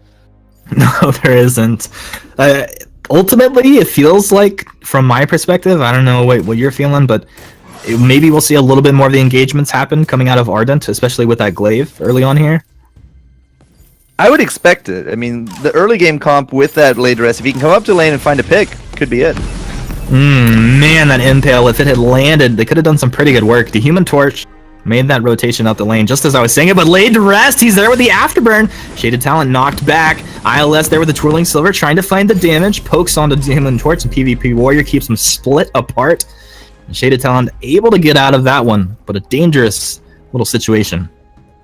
No, there isn't. Ultimately, it feels like, from my perspective, I don't know what you're feeling, but maybe we'll see a little bit more of the engagements happen coming out of Ardent, especially with that glaive early on here. I would expect it. I mean, the early game comp with that Late Duress, if he can come up to lane and find a pick, could be it. Man, that Impale, if it had landed, they could have done some pretty good work. The Human Torch made that rotation out the lane, just as I was saying it, but Late Duress, he's there with the Afterburn. Shaded Talent knocked back. ILS there with the Twirling Silver, trying to find the damage. Pokes onto Human Torch, and PvP Warrior keeps them split apart. And Shaded Talent able to get out of that one, but a dangerous little situation.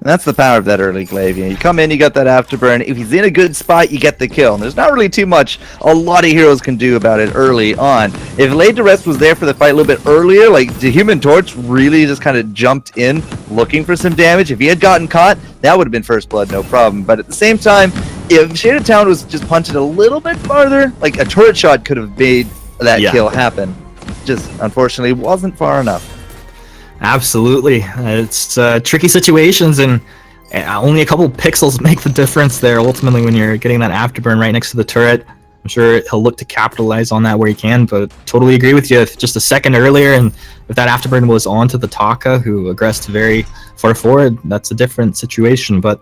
And that's the power of that early glaive. You come in, you got that afterburn. If he's in a good spot, you get the kill. And there's not really too much a lot of heroes can do about it early on. If Late Duress was there for the fight a little bit earlier, like the Human Torch really just kind of jumped in looking for some damage. If he had gotten caught, that would have been first blood, no problem. But at the same time, if Shaded Town was just punted a little bit farther, like a turret shot could have made that kill happen. Just unfortunately wasn't far enough. Absolutely. It's tricky situations, and only a couple pixels make the difference there ultimately when you're getting that afterburn right next to the turret. I'm sure he'll look to capitalize on that where he can, but totally agree with you. If just a second earlier, and if that afterburn was onto the Taka, who aggressed very far forward, that's a different situation. But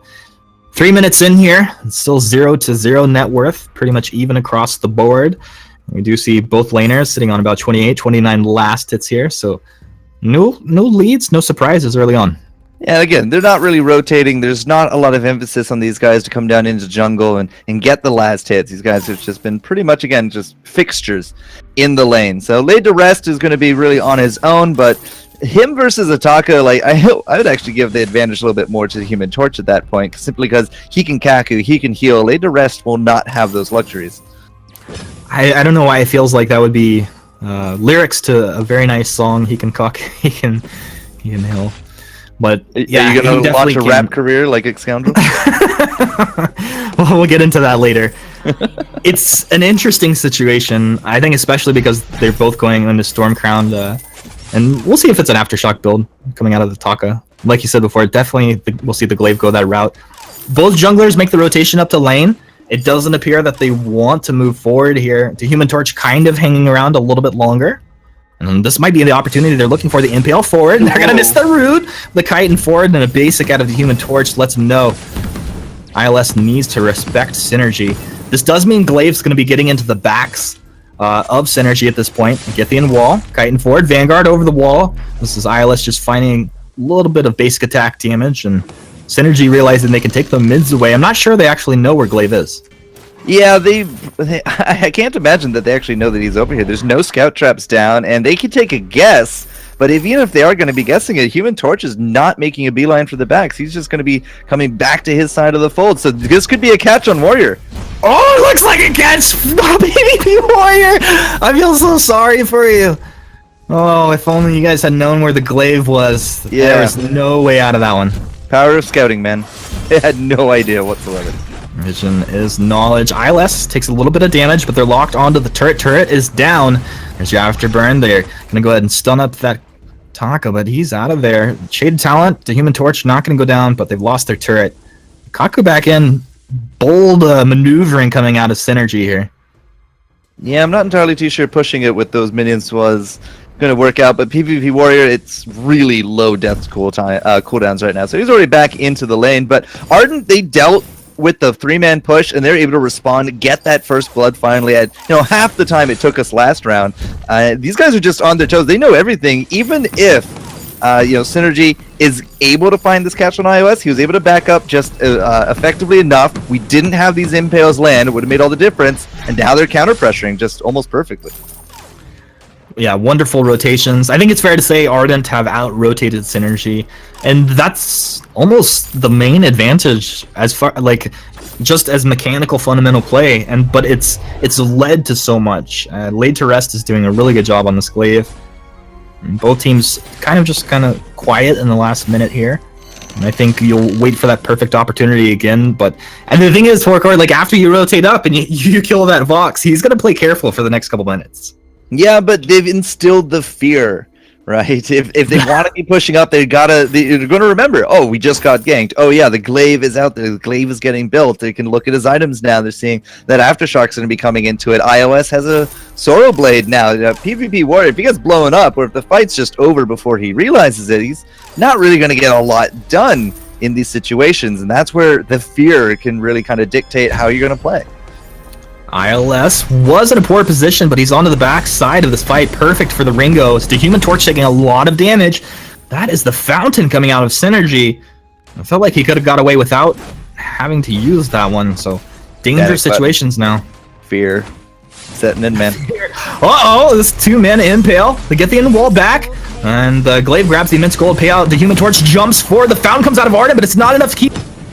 3 minutes in here, it's still 0-0 net worth, pretty much even across the board. We do see both laners sitting on about 28, 29 last hits here, so no leads, no surprises early on. Yeah, again, they're not really rotating. There's not a lot of emphasis on these guys to come down into jungle and get the last hits. These guys have just been pretty much, again, just fixtures in the lane. So Late Duress is going to be really on his own, but him versus Ataka, like I would actually give the advantage a little bit more to the Human Torch at that point, simply because he can Kaku, he can heal. Late Duress will not have those luxuries. I don't know why it feels like that would be lyrics to a very nice song. He can cock, he can heal. But yeah, are you gonna launch a rap career like Scoundrel? We'll get into that later. It's an interesting situation, I think, especially because they're both going into Stormcrowned, and we'll see if it's an Aftershock build coming out of the Taka. Like you said before, definitely we'll see the glaive go that route. Both junglers make the rotation up to lane. It doesn't appear that they want to move forward here. The Human Torch kind of hanging around a little bit longer. And this might be the opportunity they're looking for. The impale forward, and they're going to miss the root. The kite and forward, and a basic out of the Human Torch lets them know ILS needs to respect Synergy. This does mean Glaive's going to be getting into the backs of Synergy at this point. Githian wall, kite and forward, Vanguard over the wall. This is ILS just finding a little bit of basic attack damage, and Synergy realizing they can take the mids away. I'm not sure they actually know where Glaive is. Yeah, I can't imagine that they actually know that he's over here. There's no scout traps down, and they can take a guess. But even if they are going to be guessing, a Human Torch is not making a beeline for the backs. He's just going to be coming back to his side of the fold. So this could be a catch on Warrior. Oh, it looks like a catch! Baby Warrior! I feel so sorry for you. Oh, if only you guys had known where the Glaive was. Yeah. There was no way out of that one. Power of scouting, man. They had no idea whatsoever. Vision is knowledge. ILS takes a little bit of damage, but they're locked onto the turret. Turret is down. There's your afterburn. They're going to go ahead and stun up that Taka, but he's out of there. Shaded Talent, the Human Torch, not going to go down, but they've lost their turret. Kaku back in. Bold maneuvering coming out of Synergy here. Yeah, I'm not entirely too sure pushing it with those minions was going to work out, but PvP Warrior, it's really low death cooldowns right now, so he's already back into the lane. But Ardent, they dealt with the 3-man push, and they're able to respond, get that first blood finally at half the time it took us last round. These guys are just on their toes. They know everything, even if Synergy is able to find this catch on iOS. He was able to back up just effectively enough. We didn't have these impales land. It would have made all the difference, and now they're counter pressuring just almost perfectly. Yeah, wonderful rotations. I think it's fair to say Ardent have out-rotated Synergy, and that's almost the main advantage as far just as mechanical fundamental play. But it's led to so much. Laid to Rest is doing a really good job on this Glaive. And both teams kind of quiet in the last minute here. And I think you'll wait for that perfect opportunity again. And the thing is, Torkor, after you rotate up and you kill that Vox, he's gonna play careful for the next couple minutes. Yeah, but they've instilled the fear, right? If they want to be pushing up, they're going to remember, oh, we just got ganked. Oh, yeah, the Glaive is out there. The Glaive is getting built. They can look at his items now. They're seeing that Aftershock's going to be coming into it. iOS has a Sorrow Blade now. PvP Warrior, if he gets blown up or if the fight's just over before he realizes it, he's not really going to get a lot done in these situations. And that's where the fear can really kind of dictate how you're going to play. ILS was in a poor position, but he's onto the back side of this fight. Perfect for the Ringos. The Human Torch taking a lot of damage. That is the fountain coming out of Synergy. I felt like he could have got away without having to use that one. So dangerous situations now. Fear setting in, man. Uh-oh, this 2-man impale. They get the end wall back, and the Glaive grabs the immense gold payout. The Human Torch jumps forward. The fountain comes out of Ardent, but it's not enough to keep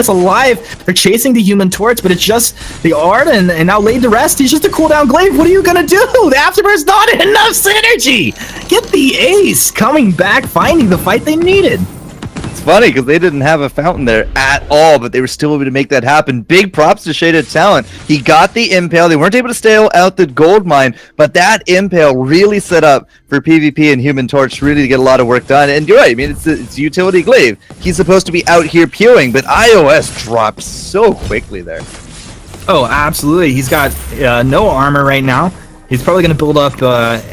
alive. They're chasing the Human Torch, but it's just the Ardent, and now Laid to Rest. He's just a cooldown Glaive. What are you gonna do? The Afterburn's not enough Synergy. Get the ace coming back, finding the fight they needed. It's funny because they didn't have a fountain there at all, but they were still able to make that happen. Big props to Shaded Talent. He got the impale. They weren't able to stay out the gold mine, but that impale really set up for PvP and Human Torch really to get a lot of work done. And you're right. I mean, it's utility Glaive. He's supposed to be out here pewing, but iOS dropped so quickly there. Oh, absolutely. He's got no armor right now. He's probably going to build up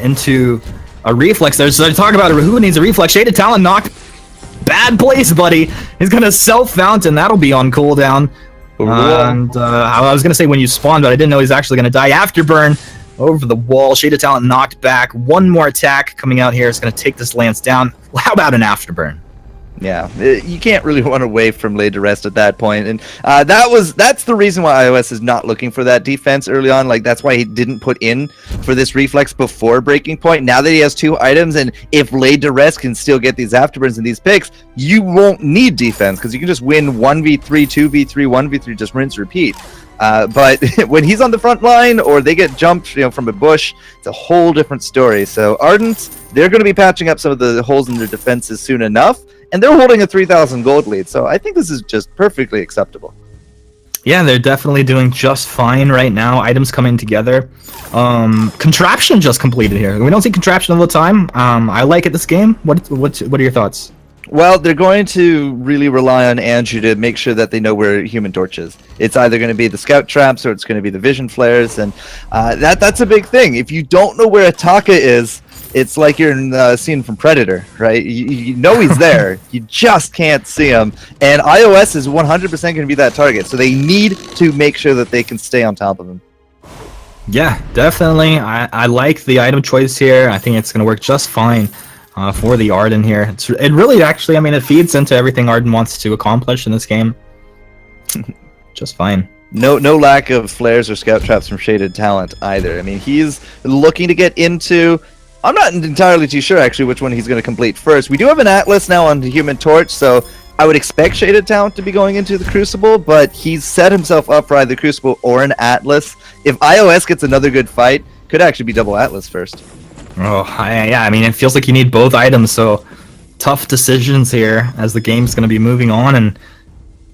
into a reflex there. So they talk about who needs a reflex. Shaded Talent knocked. Bad place, buddy. He's gonna self-fountain. That'll be on cooldown. And I was gonna say when you spawn, but I didn't know he's actually gonna die. Afterburn over the wall. Shaded Talent knocked back. One more attack coming out here is gonna take this lance down. How about an afterburn? Yeah, you can't really run away from Laid to Rest at that point, and that's the reason why iOS is not looking for that defense early on. That's why he didn't put in for this reflex before breaking point. Now that he has 2 items, and if Laid to Rest can still get these afterburns and these picks, you won't need defense because you can just win 1v3, 2v3, 1v3, just rinse repeat. But when he's on the front line or they get jumped from a bush, it's a whole different story. So Ardent, they're going to be patching up some of the holes in their defenses soon enough, and they're holding a 3,000 gold lead. So I think this is just perfectly acceptable. Yeah, they're definitely doing just fine right now. Items coming together. Contraption just completed here. We don't see Contraption all the time. I like it this game. What are your thoughts? Well, they're going to really rely on Andrew to make sure that they know where Human Torch is. It's either going to be the scout traps or it's going to be the vision flares, and that's a big thing. If you don't know where Ataka is, it's like you're in the scene from Predator, right? You know he's there, you just can't see him. And iOS is 100% going to be that target, so they need to make sure that they can stay on top of him. Yeah, definitely. I like the item choice here. I think it's going to work just fine for the Ardent here. It really actually, I mean, it feeds into everything Ardent wants to accomplish in this game. Just fine. No lack of flares or scout traps from Shaded Talent either. I mean, he's looking to get into... I'm not entirely too sure, actually, which one he's going to complete first. We do have an Atlas now on the Human Torch, so I would expect Shaded Talent to be going into the Crucible, but he's set himself up for either Crucible or an Atlas. If iOS gets another good fight, could actually be double Atlas first. Oh, yeah, I mean, it feels like you need both items, so tough decisions here as the game's going to be moving on, and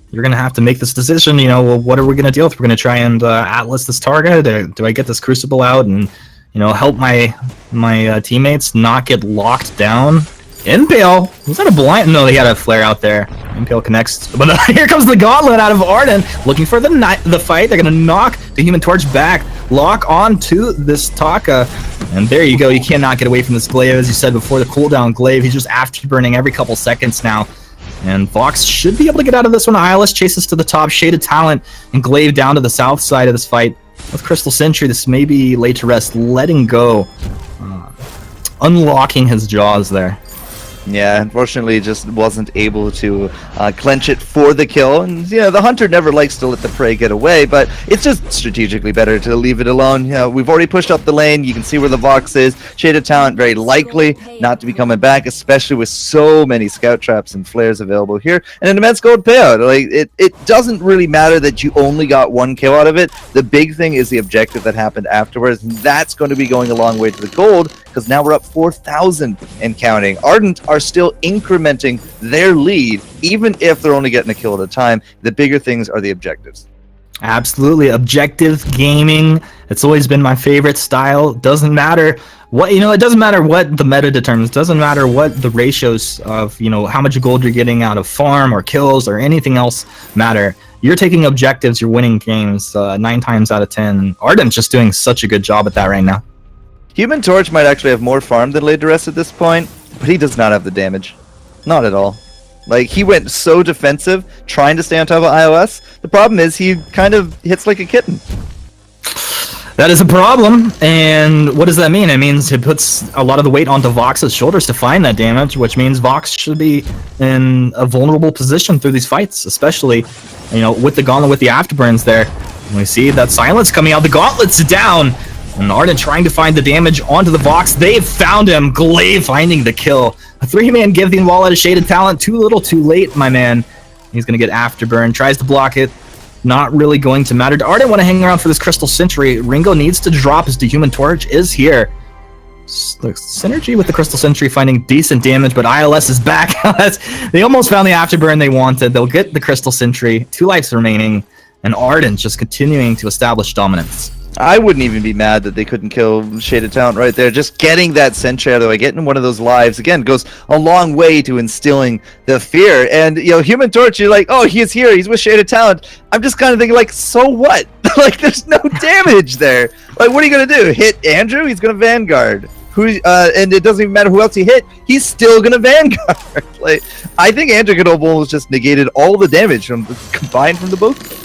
you're going to have to make this decision, you know, well, what are we going to deal with? We're going to try and Atlas this target? Do I get this Crucible out and, you know, help my teammates not get locked down? Impale! Was that a blind? No, he had a flare out there. Impale connects. But here comes the Gauntlet out of Ardent, looking for the fight. They're going to knock the Human Torch back, lock on to this Taka. And there you go. You cannot get away from this Glaive. As you said before, the cooldown Glaive. He's just afterburning every couple seconds now. And Vox should be able to get out of this one. ILS chases to the top. Shaded Talent and Glaive down to the south side of this fight. With Crystal Sentry, this may be laid to rest. Letting go. Unlocking his jaws there. Yeah, unfortunately, just wasn't able to clench it for the kill. And, you know, the hunter never likes to let the prey get away, but it's just strategically better to leave it alone. You know, we've already pushed up the lane. You can see where the Vox is. Shaded Talent very likely not to be coming back, especially with so many scout traps and flares available here. And an immense gold payout. Like, it doesn't really matter that you only got one kill out of it. The big thing is the objective that happened afterwards. And that's going to be going a long way to the gold, because now we're up 4,000 and counting. Ardent are still incrementing their lead, even if they're only getting a kill at a time. The bigger things are the objectives. Absolutely. Objective gaming. It's always been my favorite style. Doesn't matter what, you know, it doesn't matter what the meta determines. Doesn't matter what the ratios of, you know, how much gold you're getting out of farm or kills or anything else matter. You're taking objectives, you're winning games 9 times out of 10. Ardent's just doing such a good job at that right now. Human Torch might actually have more farm than laid to rest at this point, but he does not have the damage. Not at all. Like, he went so defensive, trying to stay on top of iOS. The problem is he kind of hits like a kitten. That is a problem, and what does that mean? It means it puts a lot of the weight onto Vox's shoulders to find that damage, which means Vox should be in a vulnerable position through these fights, especially, you know, with the Gauntlet, with the afterburns there. And we see that silence coming out, the Gauntlet's down, and Ardent trying to find the damage onto the Vox. They've found him. Glaive finding the kill. A 3-man Giving Wall out of Shaded Talent. Too little, too late, my man. He's going to get Afterburn. Tries to block it. Not really going to matter. Ardent want to hang around for this Crystal Sentry. Ringo needs to drop as the Human Torch is here. Synergy with the Crystal Sentry finding decent damage, but ILS is back. They almost found the Afterburn they wanted. They'll get the Crystal Sentry. 2 lives remaining. And Ardent just continuing to establish dominance. I wouldn't even be mad that they couldn't kill Shaded Talent right there. Just getting that sentry out of the way, getting one of those lives, again, goes a long way to instilling the fear. And, you know, Human Torch, you're like, oh, he's here, he's with Shaded Talent. I'm just kind of thinking, like, so what? Like, there's no damage there. Like, what are you going to do? Hit Andrew? He's going to Vanguard. And it doesn't even matter who else he hit, he's still going to Vanguard. Like, I think Andrew could have almost just negated all the damage combined from the both.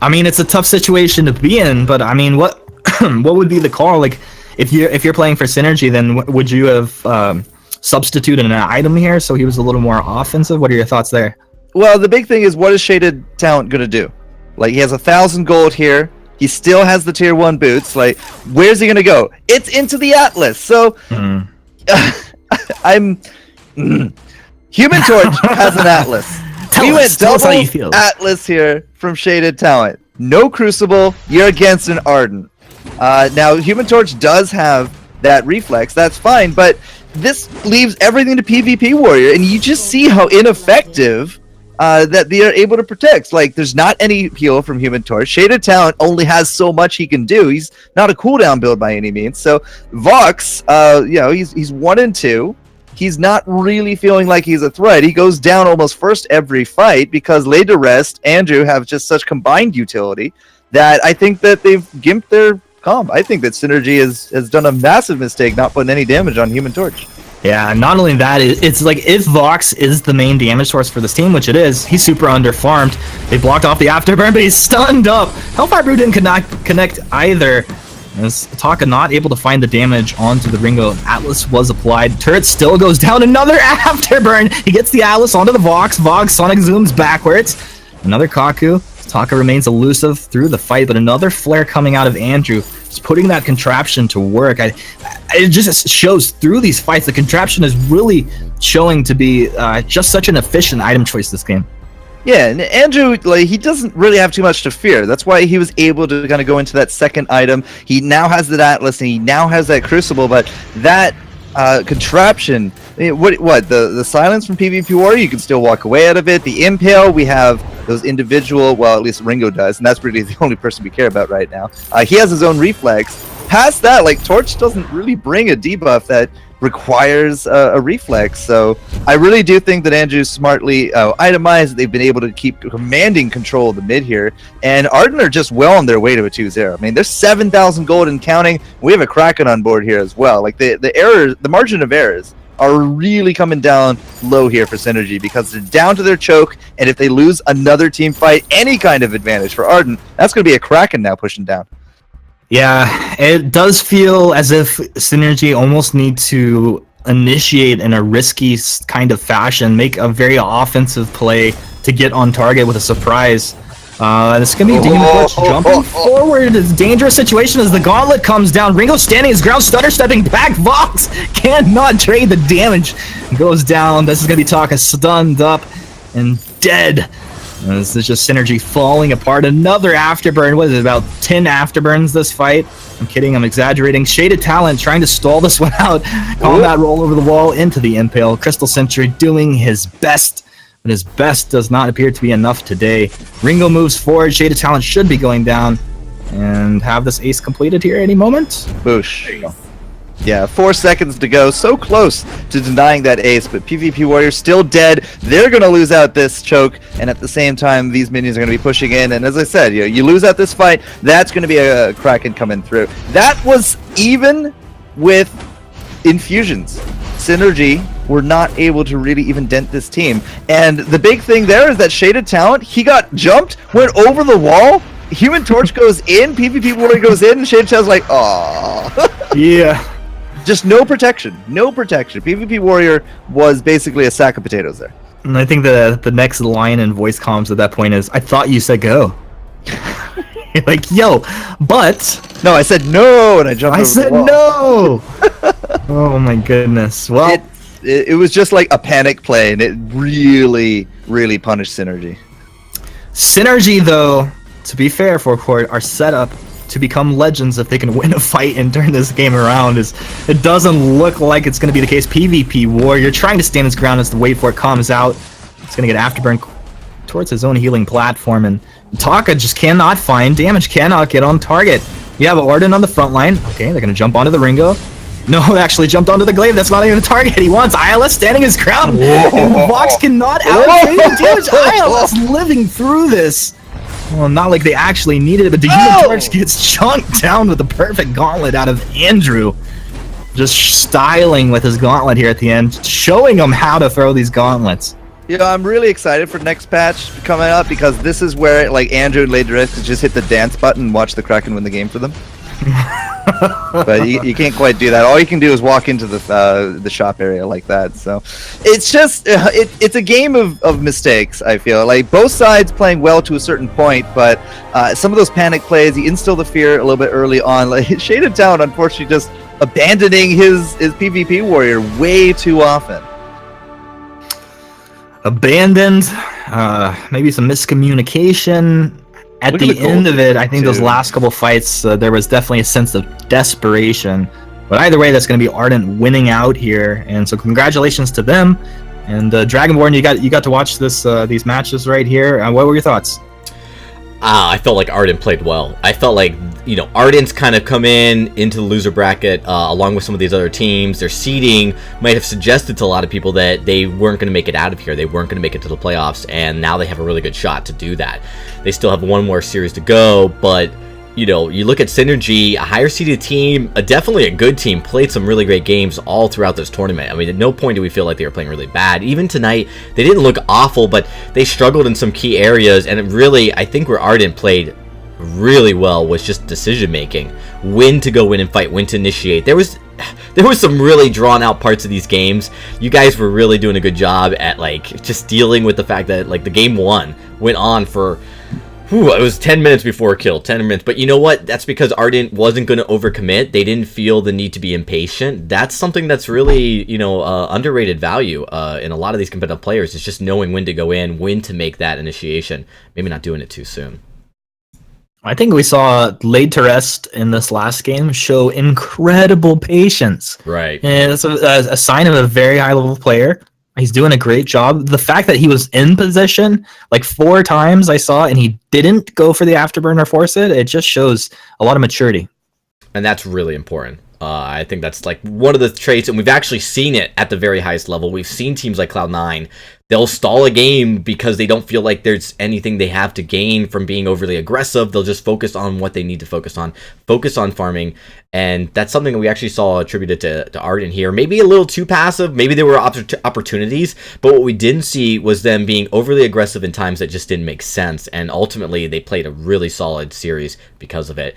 I mean, it's a tough situation to be in, but I mean, what would be the call? Like, if you're playing for synergy, then would you have substituted an item here so he was a little more offensive? What are your thoughts there? Well, the big thing is, what is Shaded Talent going to do? Like, he has 1,000 gold here. He still has the tier 1 boots. Like, where's he going to go? It's into the Atlas. So, Human Torch has an Atlas. We went double Atlas here from Shaded Talent. No Crucible, you're against an Ardent. Now, Human Torch does have that reflex, that's fine, but this leaves everything to PvP Warrior, and you just see how ineffective that they are able to protect. Like, there's not any heal from Human Torch. Shaded Talent only has so much he can do. He's not a cooldown build by any means. So, Vox, you know, he's 1 and 2. He's not really feeling like he's a threat. He goes down almost first every fight because laid to rest, Andrew have just such combined utility that I think that they've gimped their comp. I think that Synergy has done a massive mistake not putting any damage on Human Torch. Yeah, not only that, it's like if Vox is the main damage source for this team, which it is, he's super underfarmed. They blocked off the afterburn, but he's stunned up. Hellfire Brew didn't connect either. As Taka not able to find the damage onto the Ringo. Atlas was applied. Turret still goes down. Another afterburn. He gets the Atlas onto the Vox. Vox Sonic zooms backwards. Another Kaku. Taka remains elusive through the fight, but another flare coming out of Andrew. Just putting that contraption to work. It just shows through these fights the contraption is really showing to be just such an efficient item choice this game. Yeah, and Andrew, like, he doesn't really have too much to fear. That's why he was able to kind of go into that second item. He now has that Atlas, and he now has that Crucible, but that contraption, I mean, what the silence from PvP Warrior, you can still walk away out of it. The Impale, we have those individual, well, at least Ringo does, and that's really the only person we care about right now. He has his own reflex. Past that, like, Torch doesn't really bring a debuff that requires a reflex, so I really do think that Andrew smartly itemized. They've been able to keep commanding control of the mid here, and Ardent are just well on their way to a 2-0. I mean, there's 7,000 gold and counting. We have a Kraken on board here as well. Like, the errors, the margin of errors are really coming down low here for Synergy because they're down to their choke, and if they lose another team fight, any kind of advantage for Ardent, that's going to be a Kraken now pushing down. Yeah, it does feel as if Synergy almost need to initiate in a risky kind of fashion, make a very offensive play to get on target with a surprise. It's going to be Demon Torch jumping forward. It's a dangerous situation as the gauntlet comes down. Ringo standing his ground, stutter stepping back. Vox cannot trade the damage. Goes down. This is going to be Taka stunned up and dead. This is just Synergy falling apart. Another afterburn. What is it, about 10 afterburns this fight? I'm kidding, I'm exaggerating. Shaded Talent trying to stall this one out. Combat roll over the wall into the Impale. Crystal Sentry doing his best, but his best does not appear to be enough today. Ringo moves forward. Shaded Talent should be going down and have this ace completed here any moment. Boosh. Yeah, 4 seconds to go. So close to denying that ace, but PvP Warrior still dead. They're going to lose out this choke, and at the same time, these minions are going to be pushing in. And as I said, you lose out this fight, that's going to be a Kraken coming through. That was even with infusions. Synergy were not able to really even dent this team. And the big thing there is that Shaded Talent, he got jumped, went over the wall, Human Torch goes in, PvP Warrior goes in, and Shaded Talent's like, aww. Yeah. Just no protection. No protection. PvP Warrior was basically a sack of potatoes there. And I think the next line in voice comms at that point is, I thought you said go. You're like, yo, but... No, I said no, and I jumped over said the wall. No! Oh my goodness. Well... It was just like a panic play, and it really, really punished Synergy. Synergy, though, to be fair for Court, are set up to become legends if they can win a fight and turn this game around. It doesn't look like it's going to be the case. PvP Warrior trying to stand his ground as the wait for it comes out. It's going to get afterburn towards his own healing platform, and Taka just cannot find damage, cannot get on target. You have Ardent on the front line. Okay, they're going to jump onto the Ringo. No, they actually jumped onto the glaive. That's not even a target. He wants ILS standing his ground. And Vox cannot allocate damage. ILS living through this. Well, not like they actually needed it, but the Human Torch gets chunked down with the perfect gauntlet out of Andrew. Just styling with his gauntlet here at the end, showing him how to throw these gauntlets. I'm really excited for next patch coming up because this is where, like, Andrew and Lady Red could just hit the dance button and watch the Kraken win the game for them. But you can't quite do that. All you can do is walk into the shop area like that. So it's just it's a game of mistakes. I feel like both sides playing well to a certain point, but some of those panic plays, he instilled the fear a little bit early on. Like Shaded Talent, unfortunately, just abandoning his PvP Warrior way too often. Abandoned, maybe some miscommunication. At the end of it, I think those last couple fights, there was definitely a sense of desperation. But either way, that's going to be Ardent winning out here, and so congratulations to them. And Dragonborn, you got to watch these matches right here. What were your thoughts? I felt like Ardent played well. I felt like, Ardent's kind of come into the loser bracket along with some of these other teams. Their seeding might have suggested to a lot of people that they weren't going to make it out of here. They weren't going to make it to the playoffs, and now they have a really good shot to do that. They still have one more series to go, but, you know, you look at Synergy, a higher seeded team, definitely a good team, played some really great games all throughout this tournament. I mean, at no point do we feel like they were playing really bad. Even tonight, they didn't look awful, but they struggled in some key areas, and it really, I think where Ardent played really well was just decision making. When to go in and fight, when to initiate. There was some really drawn out parts of these games. You guys were really doing a good job at like just dealing with the fact that like the game one went on for it was 10 minutes before kill, 10 minutes. But you know what? That's because Ardent wasn't going to overcommit. They didn't feel the need to be impatient. That's something that's really, you know, underrated value in a lot of these competitive players. It's just knowing when to go in, when to make that initiation. Maybe not doing it too soon. I think we saw Laid to Rest in this last game show incredible patience. Right. And it's a sign of a very high level player. He's doing a great job. The fact that he was in position like 4 times I saw and he didn't go for the afterburn or force it, it just shows a lot of maturity. And that's really important. I think that's like one of the traits, and we've actually seen it at the very highest level. We've seen teams like Cloud9, they'll stall a game because they don't feel like there's anything they have to gain from being overly aggressive. They'll just focus on what they need to focus on farming, and that's something that we actually saw attributed to Ardent here. Maybe a little too passive, maybe there were opportunities, but what we didn't see was them being overly aggressive in times that just didn't make sense, and ultimately they played a really solid series because of it.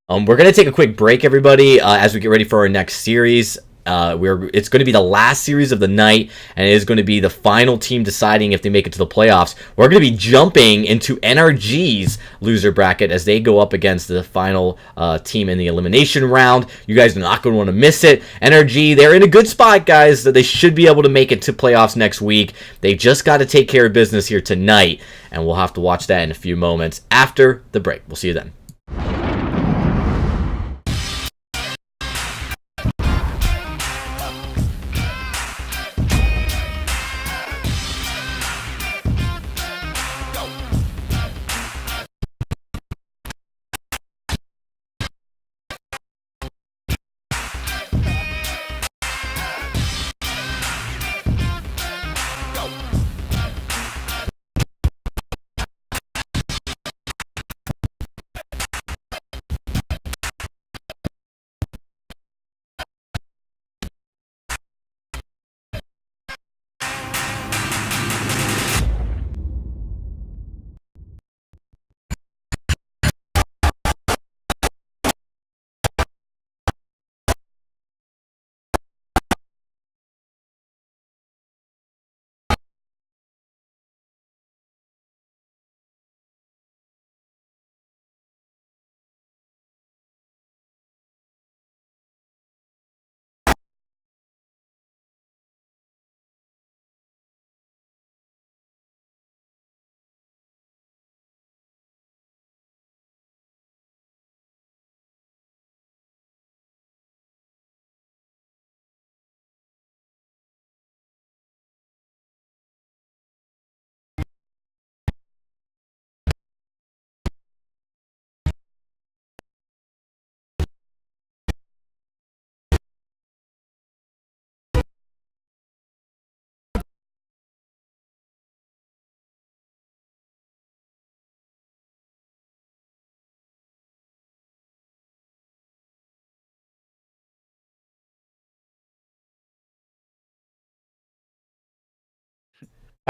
We're going to take a quick break, everybody, as we get ready for our next series. It's going to be the last series of the night, and it is going to be the final team deciding if they make it to the playoffs. We're going to be jumping into NRG's loser bracket as they go up against the final team in the elimination round. You guys are not going to want to miss it. NRG, they're in a good spot, guys. They should be able to make it to playoffs next week. They just got to take care of business here tonight, and we'll have to watch that in a few moments after the break. We'll see you then.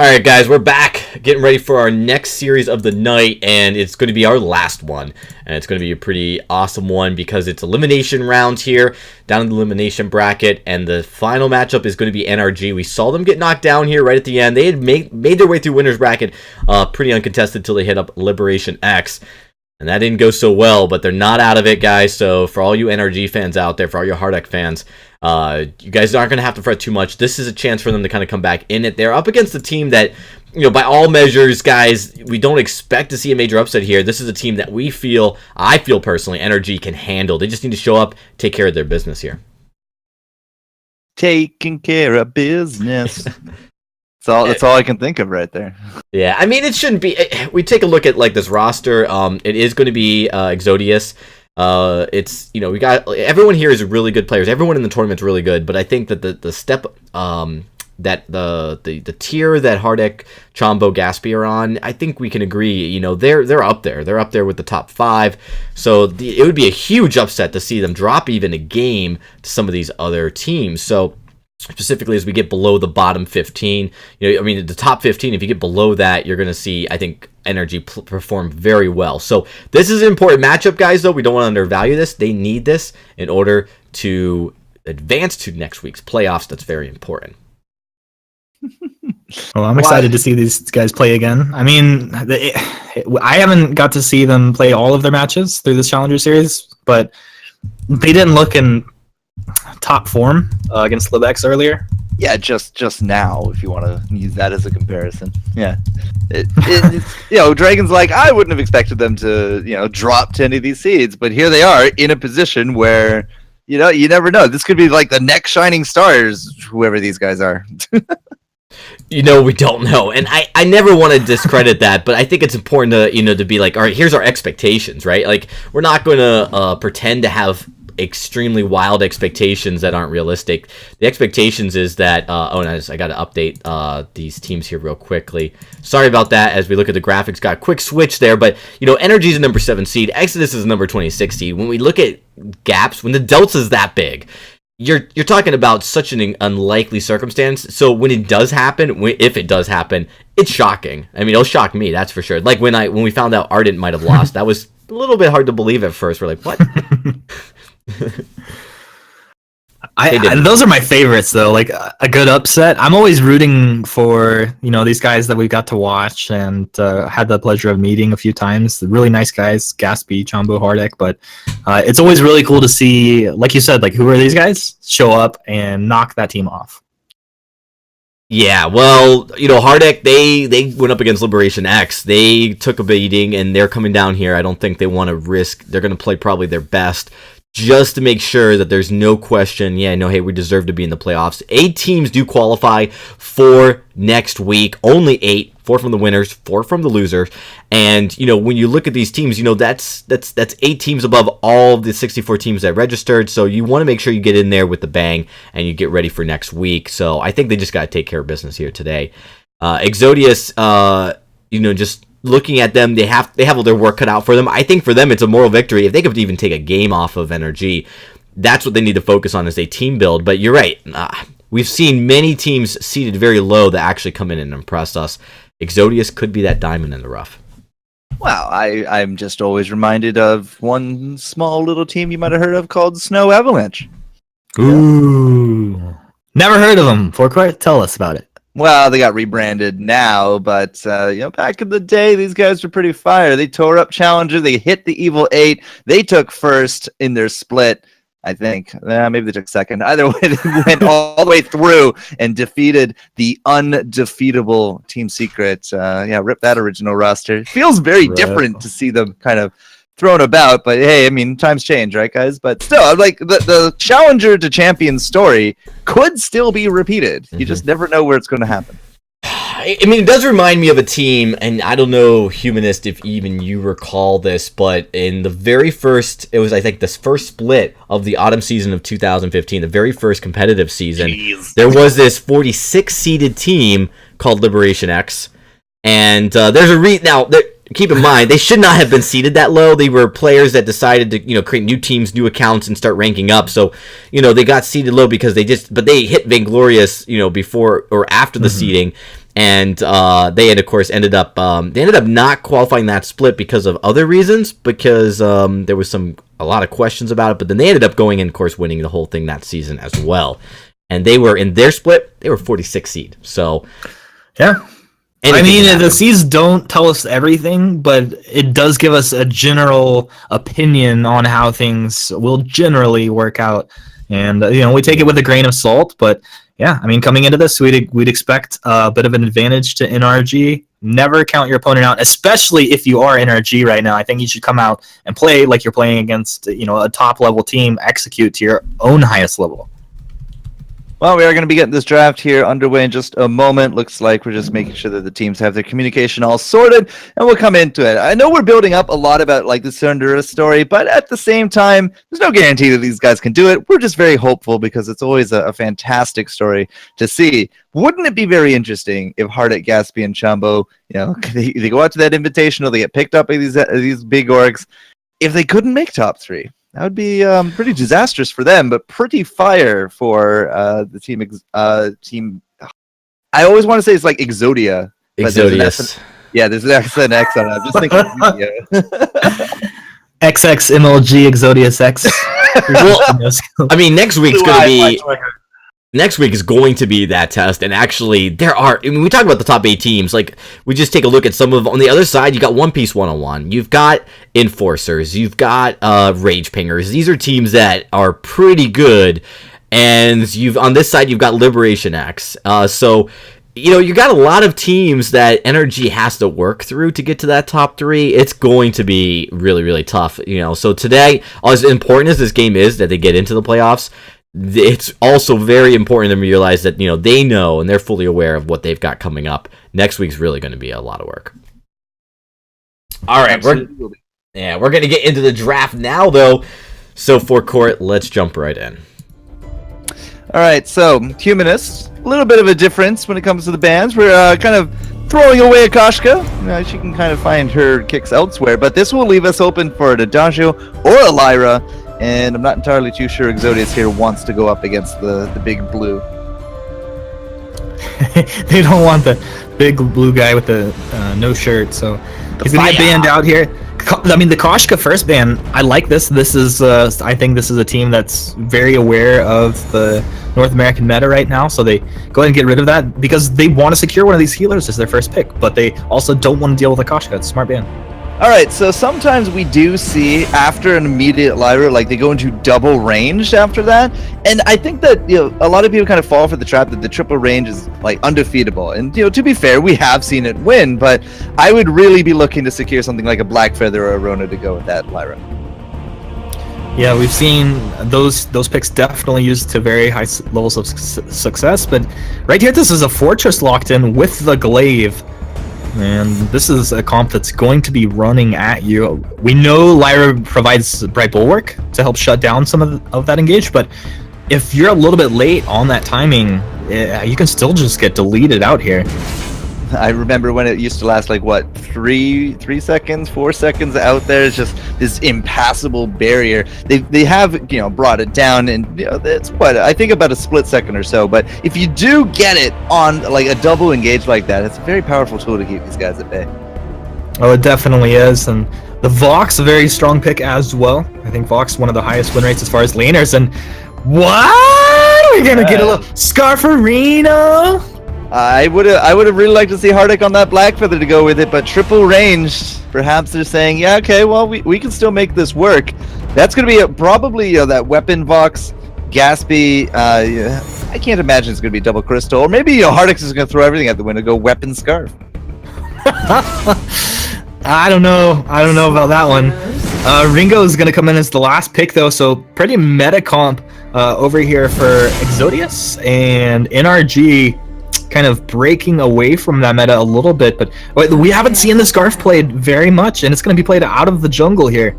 Alright guys, we're back, getting ready for our next series of the night, and it's going to be our last one. And it's going to be a pretty awesome one because it's elimination rounds here, down in the elimination bracket, and the final matchup is going to be NRG. We saw them get knocked down here right at the end. They had made their way through winner's bracket pretty uncontested until they hit up Liberation X. And that didn't go so well, but they're not out of it, guys. So for all you NRG fans out there, for all your Hardek fans, you guys aren't going to have to fret too much. This is a chance for them to kind of come back in it. They're up against a team that, you know, by all measures, guys, we don't expect to see a major upset here. This is a team that I feel personally, NRG can handle. They just need to show up, take care of their business here. Taking care of business. That's all I can think of right there. Yeah, I mean, it shouldn't be. We take a look at like this roster. It is going to be Exodius. It's, you know, we got everyone here is really good players. Everyone in the tournament's really good, but I think that the that the tier that Hardek, Chombo, Gaspy are on, I think we can agree, you know, they're up there. They're up there with the top 5. So it would be a huge upset to see them drop even a game to some of these other teams. So specifically as we get below the bottom 15, you know, I mean the top 15, if you get below that, you're going to see, I think, Energy perform very well. So this is an important matchup, guys, though. We don't want to undervalue this. They need this in order to advance to next week's playoffs. That's very important. Well, I'm excited to see these guys play again. I mean, I haven't got to see them play all of their matches through this Challenger Series, but they didn't look in top form against Libex earlier. Yeah, just now, if you want to use that as a comparison. Yeah. You know, Dragon's like, I wouldn't have expected them to, you know, drop to any of these seeds, but here they are in a position where, you know, you never know. This could be like the next shining stars, whoever these guys are. You know, we don't know. And I never want to discredit that, but I think it's important to, you know, to be like, all right, here's our expectations, right? Like, we're not going to pretend to have extremely wild expectations that aren't realistic. The expectations is that and I got to update these teams here real quickly. Sorry about that. As we look at the graphics, got a quick switch there, but you know, Energy's a number 7 seed, Exodus is a number 26 seed. When we look at gaps, when the delta's that big, you're talking about such an unlikely circumstance. So when it does happen, if it does happen, it's shocking. I mean, it'll shock me, that's for sure. Like when we found out Ardent might have lost, that was a little bit hard to believe at first. We're like, what? Those are my favorites, though. Like a good upset. I'm always rooting for, you know, these guys that we got to watch and had the pleasure of meeting a few times. The really nice guys, Gaspy, Chombo, Hardek. But it's always really cool to see, like you said, like who are these guys show up and knock that team off. Yeah, well, you know, Hardek, they went up against Liberation X. They took a beating, and they're coming down here. I don't think they want to risk. They're going to play probably their best just to make sure that there's no question, hey, we deserve to be in the playoffs. 8 teams do qualify for next week. Only 8. 4 from the winners, 4 from the losers. And, you know, when you look at these teams, you know, that's 8 teams above all the 64 teams that registered. So you want to make sure you get in there with the bang and you get ready for next week. So I think they just got to take care of business here today. Exodius, you know, just looking at them, they have all their work cut out for them. I think for them, it's a moral victory. If they could even take a game off of NRG, that's what they need to focus on as a team build. But you're right. We've seen many teams seated very low that actually come in and impress us. Exodius could be that diamond in the rough. Well, I'm just always reminded of one small little team you might have heard of called Snow Avalanche. Ooh. Never heard of them. Forecourt, tell us about it. Well, they got rebranded now, but you know, back in the day, these guys were pretty fire. They tore up Challenger. They hit the Evil 8. They took first in their split, I think. Maybe they took second. Either way, they went all the way through and defeated the undefeatable Team Secret. Rip that original roster. It feels very different to see them kind of thrown about, but hey, I mean, times change, right, guys? But still, like the Challenger to Champion story could still be repeated. You just never know where it's going to happen. I mean, it does remind me of a team, and I don't know, Humanist, if even you recall this, but in the very first, it was, I think, this first split of the autumn season of 2015, the very first competitive season, there was this 46-seeded team called Liberation X, and there's a now, keep in mind, they should not have been seeded that low. They were players that decided to, you know, create new teams, new accounts, and start ranking up. So, you know, they got seeded low because but they hit Vainglorious, you know, before or after the seeding. And they had, of course, ended up not qualifying that split because of other reasons, because there was a lot of questions about it. But then they ended up going and, of course, winning the whole thing that season as well. And they were in their split, they were 46 seed. So, yeah. I mean, the seeds don't tell us everything, but it does give us a general opinion on how things will generally work out. And, you know, we take it with a grain of salt, but yeah, I mean, coming into this, we'd expect a bit of an advantage to NRG. Never count your opponent out, especially if you are NRG right now. I think you should come out and play like you're playing against, you know, a top level team, execute to your own highest level. Well, we are going to be getting this draft here underway in just a moment. Looks like we're just making sure that the teams have their communication all sorted, and we'll come into it. I know we're building up a lot about like the Honduras story, but at the same time, there's no guarantee that these guys can do it. We're just very hopeful because it's always a fantastic story to see. Wouldn't it be very interesting if Ardent, Gatsby, and Chambo, they go out to that invitational, they get picked up by these big orgs. If they couldn't make top 3, that would be pretty disastrous for them, but pretty fire for the team. I always want to say it's like Exodia. Exodius. There's an S and X on it. I'm just thinking Exodia. XX MLG Exodius X. Well, I mean, next week is going to be that test, and actually we talk about the top 8 teams, like we just take a look at some of on the other side. You got One Piece 101, you've got Enforcers, you've got Rage Pingers. These are teams that are pretty good, and on this side you've got Liberation X. So you got a lot of teams that NRG has to work through to get to that top 3. It's going to be really, really tough. So today, as important as this game is that they get into the playoffs, it's also very important to realize that they know and they're fully aware of what they've got coming up. Next week's really going to be a lot of work. All right, we're going to get into the draft now, though. So for Court, let's jump right in. All right, so Humanists, a little bit of a difference when it comes to the bans. We're kind of throwing away Akashka. She can kind of find her kicks elsewhere, but this will leave us open for an Adagio or a Lyra. And I'm not entirely too sure Exodius here wants to go up against the big blue. They don't want the big blue guy with the no shirt, so he's going to get banned out here. I mean, the Koshka first ban, I like this. This is, I think this is a team that's very aware of the North American meta right now, so they go ahead and get rid of that because they want to secure one of these healers as their first pick, but they also don't want to deal with a Koshka. It's a smart ban. All right, so sometimes we do see after an immediate Lyra, like they go into double range after that, and I think that a lot of people kind of fall for the trap that the triple range is like undefeatable. And to be fair, we have seen it win, but I would really be looking to secure something like a Black Feather or a Rona to go with that Lyra. Yeah, we've seen those picks definitely used to very high levels of success, but right here, this is a Fortress locked in with the Glaive. And this is a comp that's going to be running at you. We know Lyra provides Bright Bulwark to help shut down some of that engage, but if you're a little bit late on that timing, you can still just get deleted out here. I remember when it used to last like what, 3 seconds, 4 seconds out there. It's just this impassable barrier. They have brought it down, and it's what I think about a split second or so. But if you do get it on like a double engage like that, it's a very powerful tool to keep these guys at bay. Oh, it definitely is, and the Vox a very strong pick as well. I think Vox one of the highest win rates as far as laners. And what? We're gonna get a little Scarfarino. I would have really liked to see Hardic on that Black Feather to go with it, but triple range. Perhaps they're saying, yeah, okay, well, we can still make this work. That's going to be probably that Weapon Vox, Gatsby. I can't imagine it's going to be double Crystal, or maybe Hardic is going to throw everything out the window, go Weapon Scarf. I don't know about that one. Ringo is going to come in as the last pick, though, so pretty meta comp over here for Exodius and NRG. Kind of breaking away from that meta a little bit, but we haven't seen the Scarf played very much, and it's going to be played out of the jungle here.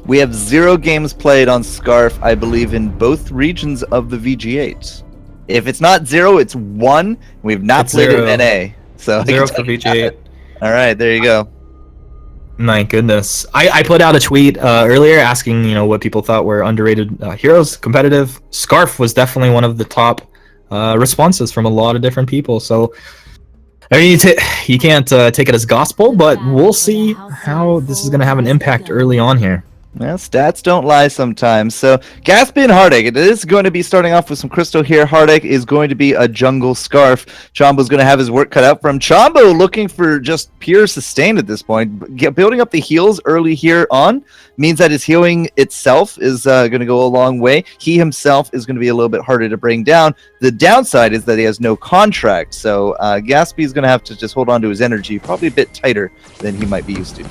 We have 0 games played on Scarf, I believe, in both regions of the VG8. If it's not 0, it's 1. We've not played in NA. So 0 for VG8. All right, there you go. My goodness. I put out a tweet earlier asking, what people thought were underrated heroes, competitive. Scarf was definitely one of the top responses from a lot of different people, so I mean you can't take it as gospel, but we'll see how this is going to have an impact early on here. Well, stats don't lie sometimes. So Gatsby and Hardic, it is going to be starting off with some Crystal here. Hardic is going to be a jungle Scarf. Chombo's going to have his work cut out for him. Chombo looking for just pure sustain at this point. Building up the heals early here on means that his healing itself is going to go a long way. He himself is going to be a little bit harder to bring down. The downside is that he has no contract, so Gatsby is going to have to just hold on to his energy probably a bit tighter than he might be used to.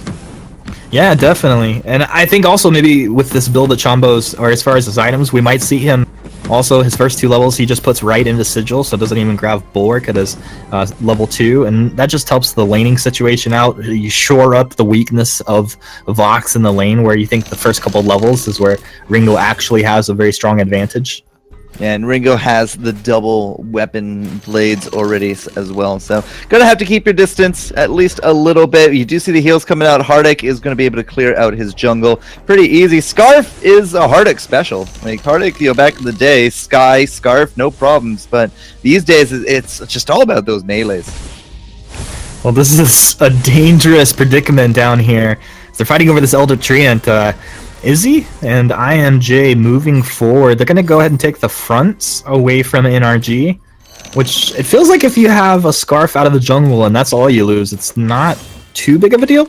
Yeah, definitely. And I think also maybe with this build at Chombo's, or as far as his items, we might see him also his first 2 levels he just puts right into Sigil, so doesn't even grab Bulwark at his level 2, and that just helps the laning situation out. You shore up the weakness of Vox in the lane, where you think the first couple levels is where Ringo actually has a very strong advantage. And Ringo has the double weapon blades already as well. So gonna have to keep your distance at least a little bit. You do see the heals coming out. Hardik is gonna be able to clear out his jungle pretty easy. Scarf is a Hardik special. Like Hardik, back in the day, Sky, Scarf, no problems. But these days, it's just all about those melees. Well, this is a dangerous predicament down here. They're fighting over this Elder Treant. Izzy and IMJ moving forward. They're going to go ahead and take the fronts away from NRG, which it feels like if you have a Scarf out of the jungle and that's all you lose, it's not too big of a deal.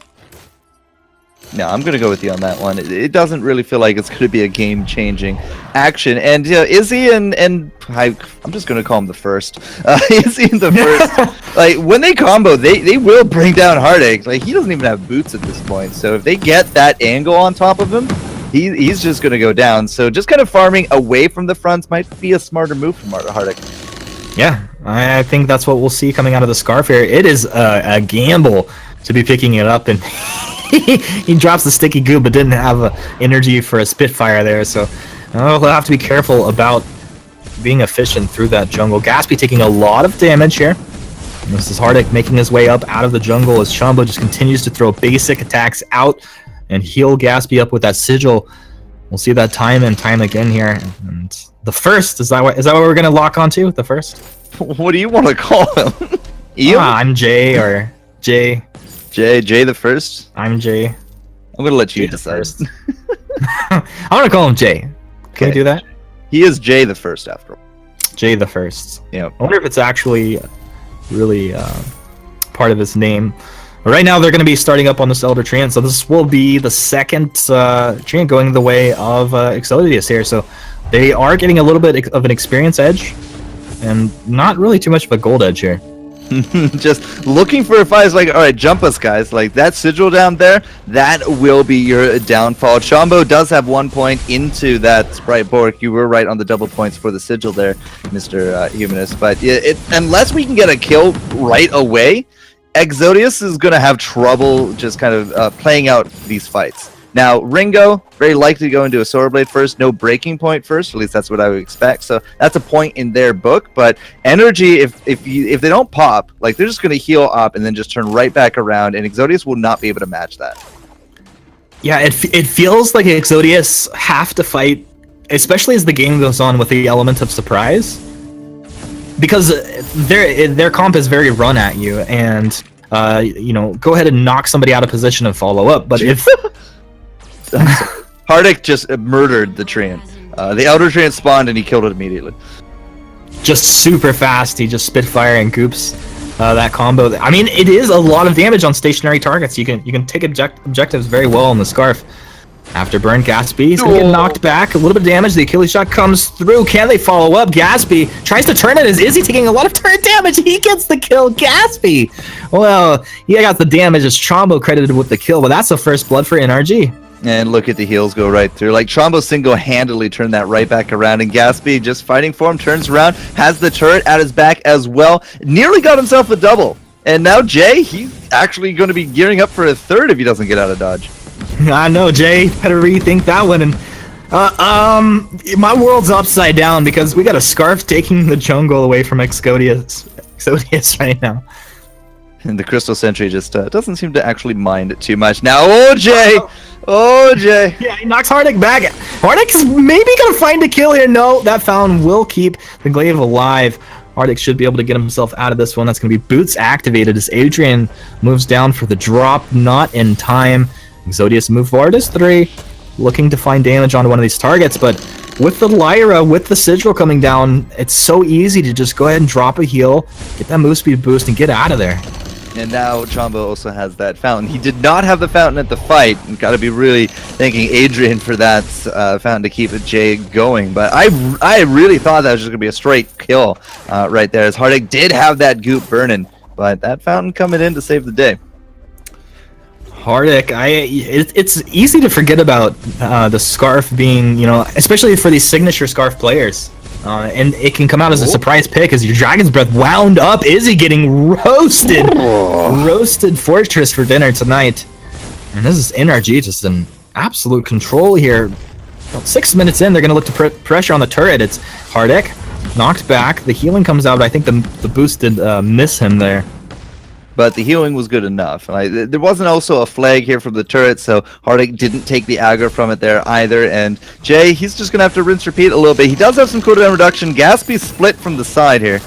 No, I'm going to go with you on that one. It doesn't really feel like it's going to be a game-changing action. And Izzy and I'm just going to call him the first. Izzy and the first. Like, when they combo, they will bring down Hardik. Like, he doesn't even have boots at this point. So if they get that angle on top of him, he's just going to go down. So just kind of farming away from the fronts might be a smarter move from Hardik. Yeah, I think that's what we'll see coming out of the Scarf here. It is a gamble to be picking it up, and he drops the sticky goo but didn't have energy for a Spitfire there, so we'll have to be careful about being efficient through that jungle. Gatsby taking a lot of damage here. This is Hardik making his way up out of the jungle as Chombo just continues to throw basic attacks out and heal Gatsby up with that Sigil. We'll see that time and time again here. And the first, is that what we're going to lock onto? The first? What do you want to call him? I'm Jay or Jay. Jay the first? I'm Jay. I'm going to let you Jay decide. I'm going to call him Jay. Can we do that? He is Jay the first after all. Jay the first. Yeah. I wonder if it's actually really part of his name. But right now they're going to be starting up on this Elder Treant, so this will be the second Treant going the way of Exodius here. So they are getting a little bit of an experience edge, and not really too much of a gold edge here. Just looking for a fight. It's like, all right, jump us, guys. Like that Sigil down there, that will be your downfall. Chombo does have 1 point into that Sprite Bork. You were right on the double points for the Sigil there, Mr. Humanist. But unless we can get a kill right away, Exodius is going to have trouble just kind of playing out these fights. Now, Ringo, very likely to go into a Sword Blade first, no breaking point first, at least that's what I would expect. So that's a point in their book, but Energy, if they don't pop, like they're just going to heal up and then just turn right back around, and Exodius will not be able to match that. Yeah, it feels like Exodius have to fight, especially as the game goes on, with the element of surprise, because their comp is very run at you, and go ahead and knock somebody out of position and follow up. But if Hardik just murdered the Treant. The Elder Treant spawned and he killed it immediately. Just super fast, he just Spitfire and goops that combo. I mean, it is a lot of damage on stationary targets. You can take objectives very well on the Scarf. After burn, Gatsby, he's gonna get knocked back. A little bit of damage. The Achilles shot comes through. Can they follow up? Gatsby tries to turn it. Is Izzy taking a lot of turret damage? He gets the kill. Gatsby! Well, he got the damage as Chombo credited with the kill, but that's the first blood for NRG. And look at the heals go right through. Like, Chombo single-handedly turned that right back around, and Gatsby just fighting for him, turns around, has the turret at his back as well. Nearly got himself a double. And now Jay, he's actually going to be gearing up for a third if he doesn't get out of dodge. I know, Jay. Better rethink that one. And my world's upside down because we got a Scarf taking the jungle away from Exodius right now. And the Crystal Sentry just doesn't seem to actually mind it too much. Now, oh, Jay! Oh, Jay! Yeah, he knocks Hardik back. Hardik is maybe going to find a kill here. No, that Fountain will keep the Glaive alive. Hardik should be able to get himself out of this one. That's going to be Boots activated as Adrian moves down for the drop. Not in time. Exodius move forward as 3, looking to find damage on one of these targets, but with the Lyra, with the Sigil coming down, it's so easy to just go ahead and drop a heal, get that move speed boost, and get out of there. And now Chombo also has that Fountain. He did not have the Fountain at the fight, and got to be really thanking Adrian for that Fountain to keep Jay going, but I really thought that was just going to be a straight kill right there, as Hardik did have that goop burning, but that Fountain coming in to save the day. Hardik, it's easy to forget about the scarf being, especially for these signature scarf players. And it can come out as a surprise pick as your Dragon's Breath wound up. Izzy getting roasted. Roasted Fortress for dinner tonight. And this is NRG just in absolute control here. About 6 minutes in, they're going to look to put pressure on the turret. It's Hardik knocked back. The healing comes out, but I think the boost did miss him there. But the healing was good enough. There wasn't also a flag here from the turret, so Hardik didn't take the aggro from it there either. And Jay, he's just going to have to rinse repeat a little bit. He does have some cooldown reduction. Gaspy split from the side here.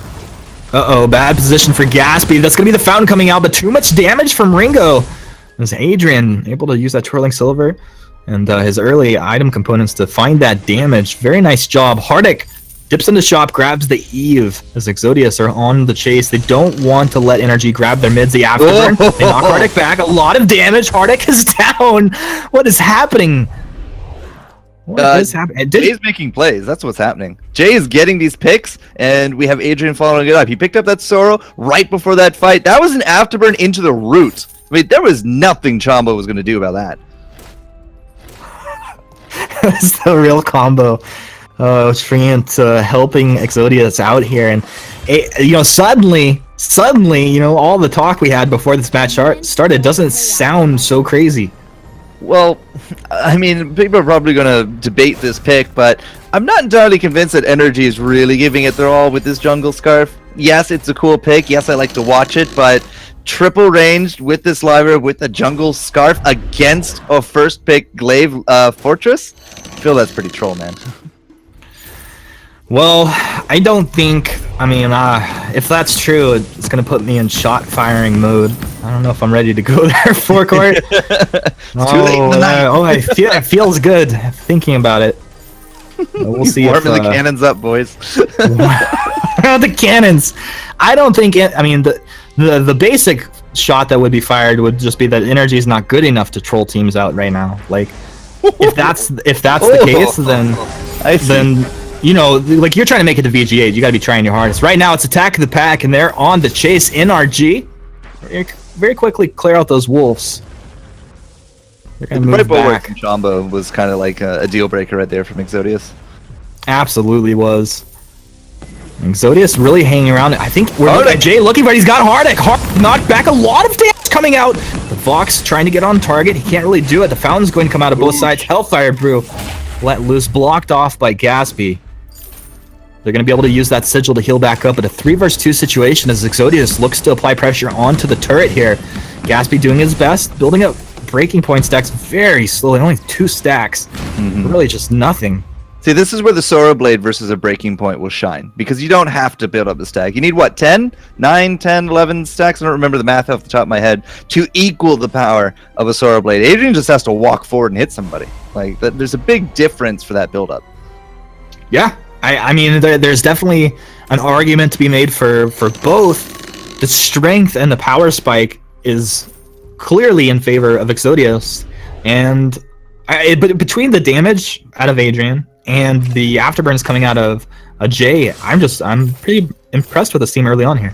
Uh-oh, bad position for Gaspy. That's going to be the fountain coming out, but too much damage from Ringo. As Adrian able to use that Twirling Silver and his early item components to find that damage. Very nice job. Hardik dips in the shop, grabs the Eve as Exodius are on the chase. They don't want to let NRG grab their mids. The afterburn. They knock Hardik back. A lot of damage. Hardik is down. What is happening? What is happening? Jay's making plays. That's what's happening. Jay is getting these picks, and we have Adrian following it up. He picked up that Sorrow right before that fight. That was an afterburn into the root. I mean, there was nothing Chombo was going to do about that. That's the real combo. Treant helping Exodius out here, and suddenly, all the talk we had before this match started doesn't sound so crazy. Well, I mean, people are probably going to debate this pick, but I'm not entirely convinced that Energy is really giving it their all with this jungle scarf. Yes, it's a cool pick. Yes, I like to watch it, but triple ranged with this Liver with a jungle scarf against a first pick Glaive Fortress? I feel that's pretty troll, man. Well, I don't think, if that's true, it's going to put me in shot firing mode. I don't know if I'm ready to go there, forecourt. It's too late in the night. It feels good thinking about it. We'll see if... Warming the cannons up, boys. The cannons! I don't think, the basic shot that would be fired would just be that energy is not good enough to troll teams out right now. Like, if that's the case, then you're trying to make it to VG8, you gotta be trying your hardest. Right now, it's Attack of the Pack, and they're on the chase. NRG very quickly clear out those wolves. They're gonna move back. From Chombo was kind of like a deal breaker right there from Exodius. Absolutely was. Exodius really hanging around. I think we're looking at Jay looking for it. He's got Hardik. Hardik knocked back. A lot of damage coming out. The Vox trying to get on target. He can't really do it. The fountain's going to come out of both sides. Hellfire Brew let loose, blocked off by Gaspy. They're going to be able to use that sigil to heal back up, but a 3 versus 2 situation as Exodius looks to apply pressure onto the turret here. Gaspy doing his best, building up breaking point stacks very slowly, only 2 stacks. Really just nothing. See, this is where the Sorrow Blade versus a breaking point will shine, because you don't have to build up the stack. You need, what, 10? 9, 10, 11 stacks? I don't remember the math off the top of my head, to equal the power of a Sorrow Blade. Adrian just has to walk forward and hit somebody. Like, there's a big difference for that build-up. Yeah. I mean, there's definitely an argument to be made for both. The strength and the power spike is clearly in favor of Exodius, but between the damage out of Adrian and the afterburns coming out of Jay, I'm pretty impressed with the team early on here.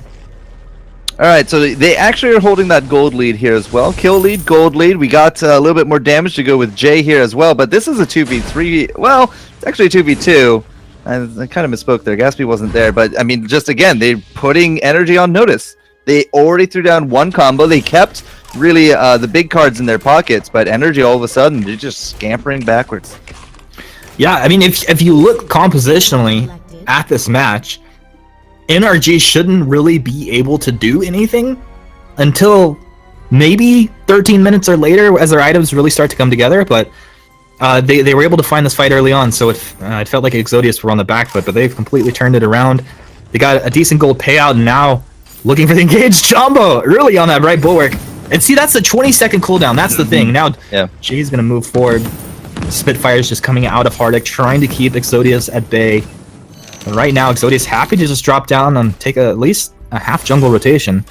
All right, so they actually are holding that gold lead here as well. Kill lead, gold lead. We got a little bit more damage to go with Jay here as well, but this is a 2v3. Well, it's actually a 2v2. I kind of misspoke there. Gaspy wasn't there, but I mean, just again, they're putting energy on notice. They already threw down one combo. They kept really the big cards in their pockets, but energy all of a sudden, they're just scampering backwards. Yeah, I mean, if you look compositionally at this match, NRG shouldn't really be able to do anything until maybe 13 minutes or later as their items really start to come together, but they were able to find this fight early on, so it felt like Exodius were on the back foot, but they've completely turned it around. They got a decent gold payout, and now looking for the engaged Jumbo early on that right bulwark. And see, that's a 20-second cooldown. That's the thing. Now, Jay's going to move forward. Spitfire's just coming out of Hardik, trying to keep Exodius at bay. And right now, Exodius happy to just drop down and take at least a half jungle rotation.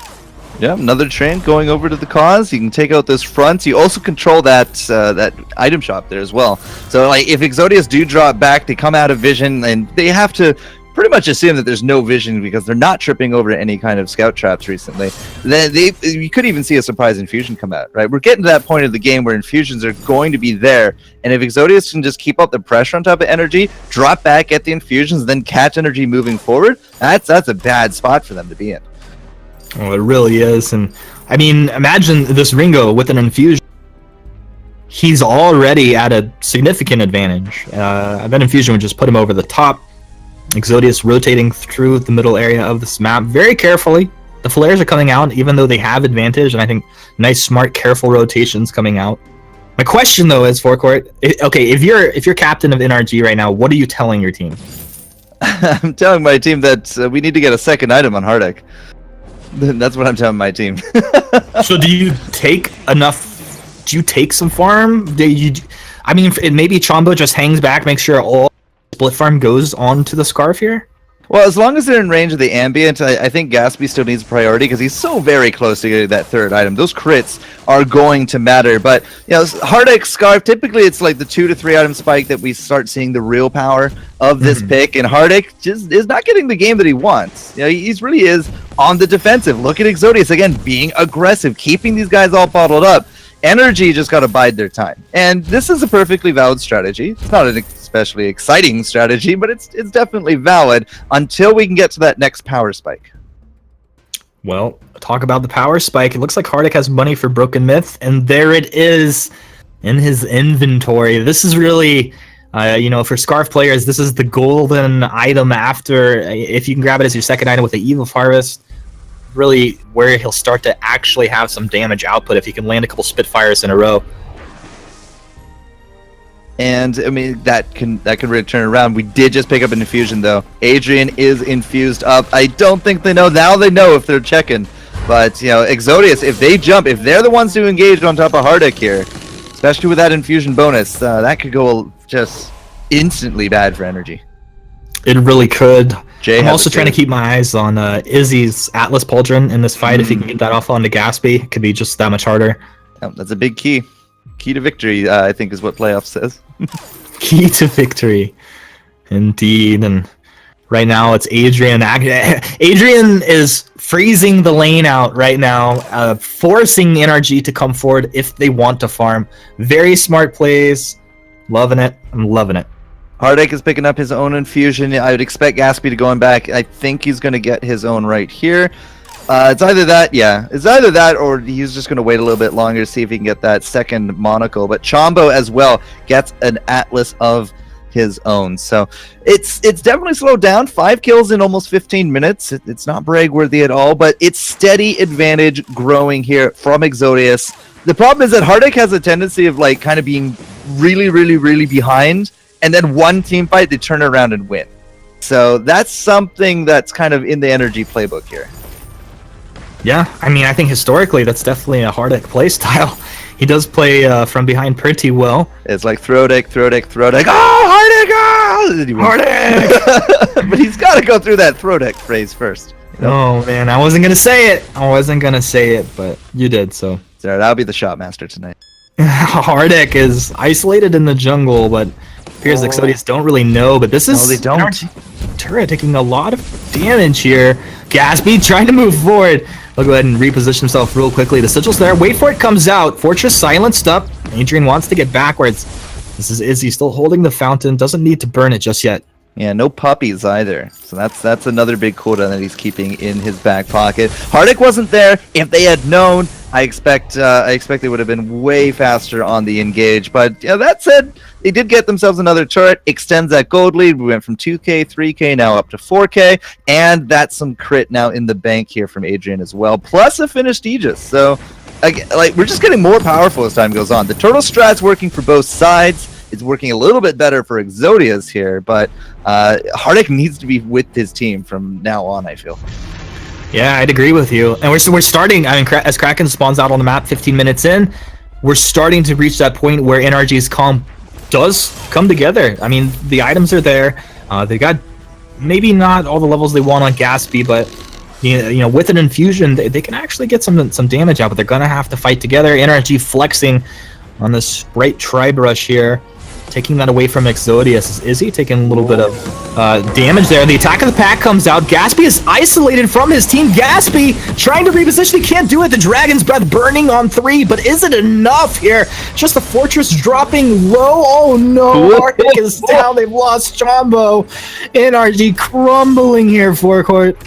Yeah, another train going over to the cause. You can take out those fronts. You also control that that item shop there as well. So, like, if Exodius do drop back, they come out of vision, and they have to pretty much assume that there's no vision because they're not tripping over any kind of scout traps recently. You could even see a surprise infusion come out, right? We're getting to that point of the game where infusions are going to be there, and if Exodius can just keep up the pressure on top of energy, drop back, get the infusions, then catch energy moving forward, that's a bad spot for them to be in. Oh, it really is. And I mean, imagine this Ringo with an infusion. He's already at a significant advantage. That infusion would just put him over the top. Exodius rotating through the middle area of this map very carefully. The flares are coming out even though they have advantage, and I think nice, smart, careful rotations coming out. My question though is, Forecourt, okay, if you're captain of NRG right now, what are you telling your team? I'm telling my team that we need to get a second item on Hardek. That's what I'm telling my team. So do you take enough? Do you take some farm? I mean, maybe Chombo just hangs back, makes sure all split farm goes on to the Scarf here? Well, as long as they're in range of the ambient, I think Gatsby still needs priority because he's so very close to getting that third item. Those crits are going to matter, but Hardek Scarf, typically it's like the 2 to 3 item spike that we start seeing the real power of this pick, and Hardek just is not getting the game that he wants. He's really is on the defensive. Look at Exodius again, being aggressive, keeping these guys all bottled up. Energy just got to bide their time, and this is a perfectly valid strategy. It's not an especially exciting strategy, but it's definitely valid until we can get to that next power spike. Well, talk about the power spike. It looks like Hardek has money for Broken Myth, and there it is in his inventory. This is really, for Scarf players, this is the golden item after, if you can grab it as your second item with the Eve of Harvest, really where he'll start to actually have some damage output if he can land a couple Spitfires in a row. And I mean that can really turn around. We did just pick up an infusion though. Adrian is infused up. I don't think they know now. They know if they're checking, but Exodius, if they jump, if they're the ones who engage on top of Hardek here, especially with that infusion bonus, that could go just instantly bad for energy. It really could. I'm also trying to save. keep my eyes on Izzy's Atlas Pauldron in this fight. If he can get that off onto Gatsby, it could be just that much harder. That's a big key. Key to victory, I think, is what playoff says. Key to victory, indeed. And right now it's Adrian. Adrian is freezing the lane out right now, forcing NRG to come forward if they want to farm. Very smart plays. Loving it. I'm loving it. Hardek is picking up his own infusion. I would expect Gatsby to go in back. I think he's going to get his own right here. It's either that, or he's just going to wait a little bit longer to see if he can get that second monocle. But Chombo as well gets an Atlas of his own. So it's definitely slowed down. 5 kills in almost 15 minutes. It's not brag-worthy at all, but it's steady advantage growing here from Exodius. The problem is that Hardek has a tendency of kind of being really, really, really behind, and then one team fight, they turn around and win. So that's something that's kind of in the energy playbook here. Yeah, I mean, I think historically that's definitely a Hardek play style. He does play from behind pretty well. It's like throw deck. Oh, Hardek! Hardek! But he's got to go through that throw deck phrase first. Oh, man, I wasn't going to say it. But you did, so. Sorry, that'll be the shot master tonight. Hardek is isolated in the jungle, but appears Exodius don't really know, but this is... No, they don't. Turret taking a lot of damage here. Gatsby trying to move forward. I'll go ahead and reposition himself real quickly. The sigil's there. Wait for it comes out. Fortress silenced up. Adrian wants to get backwards. This is Izzy still holding the fountain. Doesn't need to burn it just yet. Yeah, no puppies either. So that's another big cooldown that he's keeping in his back pocket. Hardek wasn't there. If they had known, I expect they would have been way faster on the engage. But that said, they did get themselves another turret. Extends that gold lead. We went from 2K, 3K, now up to 4K, and that's some crit now in the bank here from Adrian as well. Plus a finished Aegis. So, we're just getting more powerful as time goes on. The turtle strat's working for both sides. It's working a little bit better for Exodius here, but Hardek needs to be with his team from now on, I feel. Yeah, I'd agree with you. And we're starting, I mean, as Kraken spawns out on the map 15 minutes in, we're starting to reach that point where NRG's comp does come together. I mean, the items are there. They got maybe not all the levels they want on Gatsby, but with an infusion, they can actually get some damage out, but they're going to have to fight together. NRG flexing on this Sprite Tri-Brush here. taking that away from Exodius. Is he taking a little bit of damage there? The attack of the pack comes out. Gaspy is isolated from his team. Gaspy trying to reposition. He can't do it. The Dragon's Breath burning on 3, but is it enough here? Just the Fortress dropping low. Oh no, Arctic is down. They've lost Chombo. NRG crumbling here, forecourt.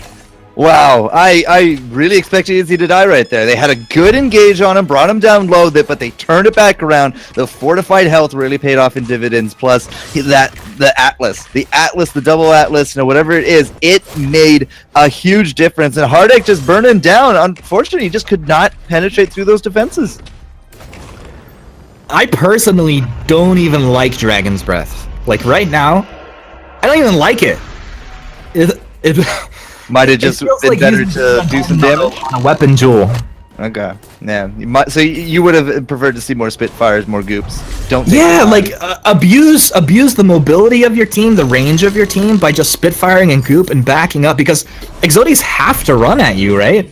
Wow, I really expected Izzy to die right there. They had a good engage on him, brought him down low, but they turned it back around. The fortified health really paid off in dividends. Plus, the Atlas, the double Atlas, whatever it is, it made a huge difference. And Hardek just burned him down. Unfortunately, he just could not penetrate through those defenses. I personally don't even like Dragon's Breath. Like right now, I don't even like it. Might have just been like better to do some damage on a weapon jewel. Okay, yeah. So you would have preferred to see more Spitfires, more Goops. Don't. Abuse the mobility of your team, the range of your team by just Spitfiring and Goop and backing up, because Exodius have to run at you, right?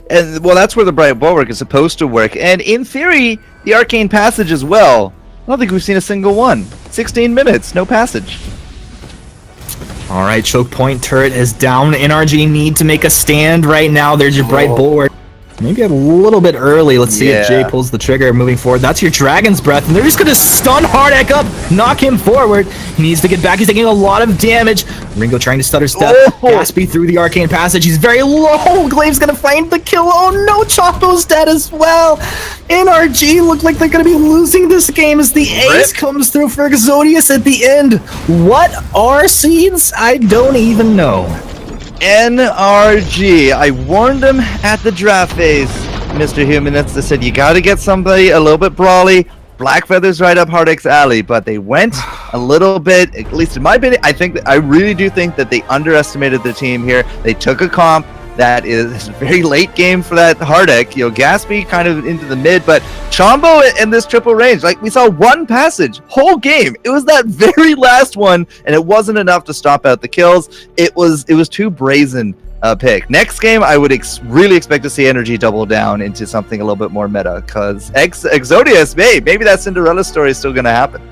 And well, that's where the Bright Bulwark is supposed to work. And in theory, the Arcane Passage as well. I don't think we've seen a single one. 16 minutes, no passage. All right, choke point turret is down. NRG need to make a stand right now. There's your Bright Bulwark. Maybe a little bit early. Let's see if Jay pulls the trigger moving forward. That's your Dragon's Breath, and they're just going to stun Hardek up, knock him forward. He needs to get back. He's taking a lot of damage. Ringo trying to stutter step. Gaspy through the Arcane Passage. He's very low. Glaive's going to find the kill. Oh no, Chopo's dead as well. NRG look like they're going to be losing this game as the ace comes through for Exodius at the end. What are seeds? I don't even know. NRG. I warned him at the draft phase, Mr. Humanist. I said, you got to get somebody a little bit brawly. Black Feather's right up Hardek's alley, but they went a little bit, at least in my opinion, I really do think that they underestimated the team here. They took a comp that is a very late game for that Hardek. Gaspy kind of into the mid, but Chombo in this triple range, like we saw one passage, whole game. It was that very last one, and it wasn't enough to stop out the kills. It was too brazen pick. Next game, I would really expect to see Energy double down into something a little bit more meta, because Exodius, maybe that Cinderella story is still going to happen.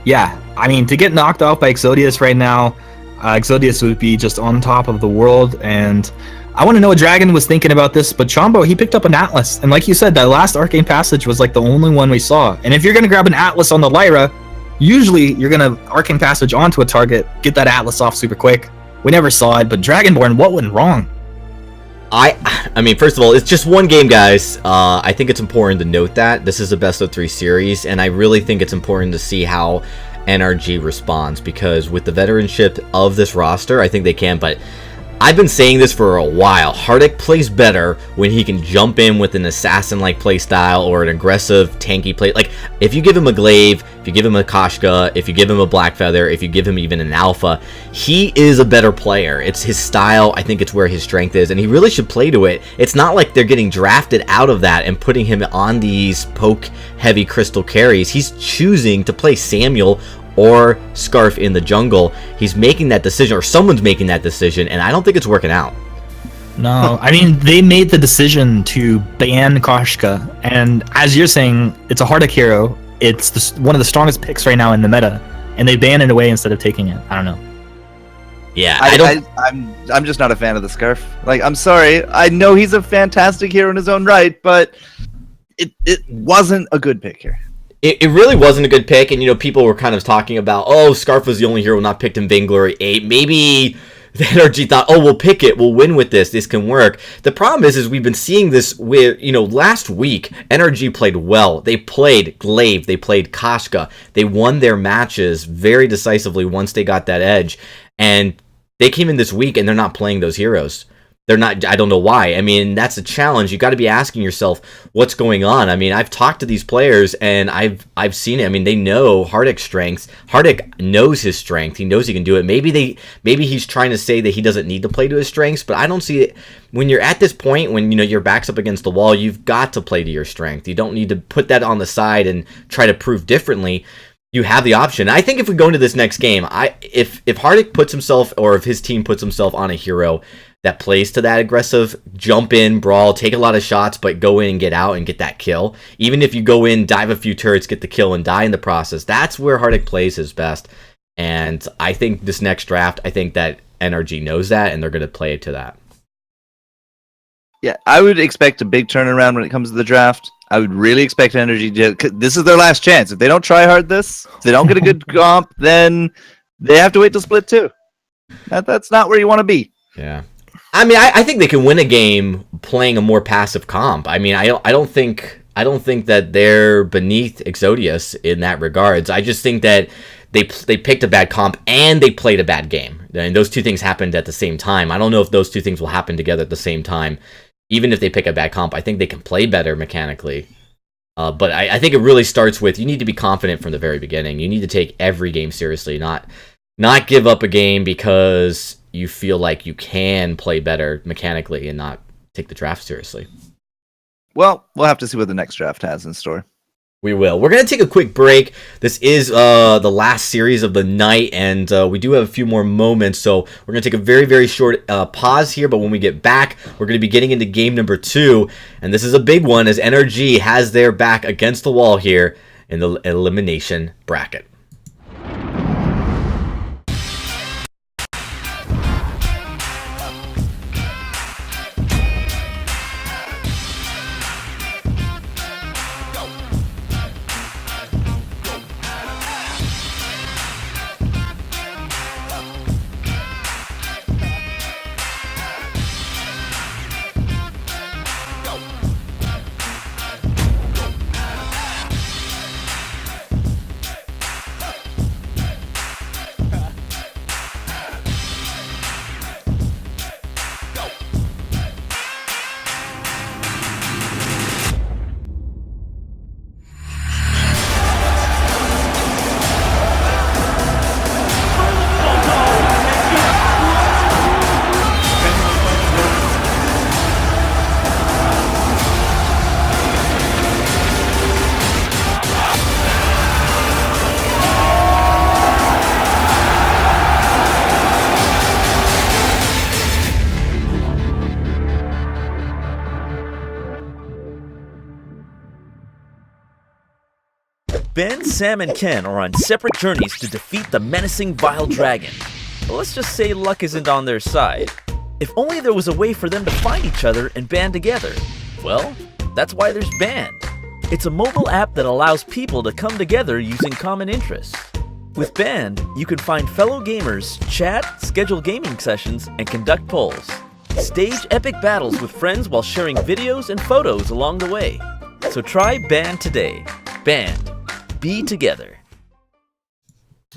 Yeah, I mean, to get knocked off by Exodius right now, Exodius would be just on top of the world, and I want to know what Dragon was thinking about this, but Chombo, he picked up an Atlas, and like you said, that last Arcane Passage was like the only one we saw, and if you're going to grab an Atlas on the Lyra, usually you're going to Arcane Passage onto a target, get that Atlas off super quick. We never saw it, but Dragonborn, what went wrong? I mean, first of all, it's just one game, guys. I think it's important to note that this is a best of 3 series, and I really think it's important to see how NRG responds, because with the veteranship of this roster, I think they can, but I've been saying this for a while. Hardek plays better when he can jump in with an assassin-like playstyle or an aggressive, tanky play. Like, if you give him a Glaive, if you give him a Koshka, if you give him a Black Feather, if you give him even an Alpha, he is a better player. It's his style. I think it's where his strength is, and he really should play to it. It's not like they're getting drafted out of that and putting him on these poke-heavy crystal carries. He's choosing to play Samuel or Scarf in the jungle. He's making that decision, or someone's making that decision, and I don't think it's working out. No, I mean, they made the decision to ban Koshka, and as you're saying, it's a Hardek hero. It's one of the strongest picks right now in the meta, and they banned it away instead of taking it. I don't know. Yeah, I'm just not a fan of the Scarf. Like, I'm sorry. I know he's a fantastic hero in his own right, but it wasn't a good pick here. It really wasn't a good pick, and people were kind of talking about, oh, Scarf was the only hero not picked in Vainglory 8. Maybe the NRG thought, oh, we'll pick it, we'll win with this can work. The problem is we've been seeing this with, last week, NRG played well. They played Glaive, they played Koshka. They won their matches very decisively once they got that edge, and they came in this week and they're not playing those heroes. They're not. I don't know why. I mean, that's a challenge. You got to be asking yourself what's going on. I mean, I've talked to these players and I've seen it. I mean, they know Hardek's strengths. Hardek knows his strength. He knows he can do it. Maybe he's trying to say that he doesn't need to play to his strengths, but I don't see it. When you're at this point, when your back's up against the wall, you've got to play to your strength. You don't need to put that on the side and try to prove differently. You have the option. I think if we go into this next game, if Hardek puts himself, or if his team puts himself on a hero that plays to that aggressive jump in, brawl, take a lot of shots, but go in and get out and get that kill. Even if you go in, dive a few turrets, get the kill, and die in the process, that's where Hardik plays his best. And I think this next draft, I think that NRG knows that, and they're going to play it to that. Yeah, I would expect a big turnaround when it comes to the draft. I would really expect NRG to... This is their last chance. If they don't try hard if they don't get a good comp, then they have to wait till Split 2. That's not where you want to be. Yeah. I mean, I think they can win a game playing a more passive comp. I mean, I don't think that they're beneath Exodius in that regards. I just think that they picked a bad comp and they played a bad game, and those two things happened at the same time. I don't know if those two things will happen together at the same time. Even if they pick a bad comp, I think they can play better mechanically. But I think it really starts with, you need to be confident from the very beginning. You need to take every game seriously, not give up a game because you feel like you can play better mechanically and not take the draft seriously. Well, we'll have to see what the next draft has in store. We will. We're going to take a quick break. This is the last series of the night, and we do have a few more moments, so we're going to take a very, very short pause here, but when we get back, we're going to be getting into game number 2, and this is a big one as NRG has their back against the wall here in the elimination bracket. Ben, Sam, and Ken are on separate journeys to defeat the menacing Vile Dragon. But let's just say luck isn't on their side. If only there was a way for them to find each other and band together. Well, that's why there's Band. It's a mobile app that allows people to come together using common interests. With Band, you can find fellow gamers, chat, schedule gaming sessions, and conduct polls. Stage epic battles with friends while sharing videos and photos along the way. So try Band today. Band. Be together.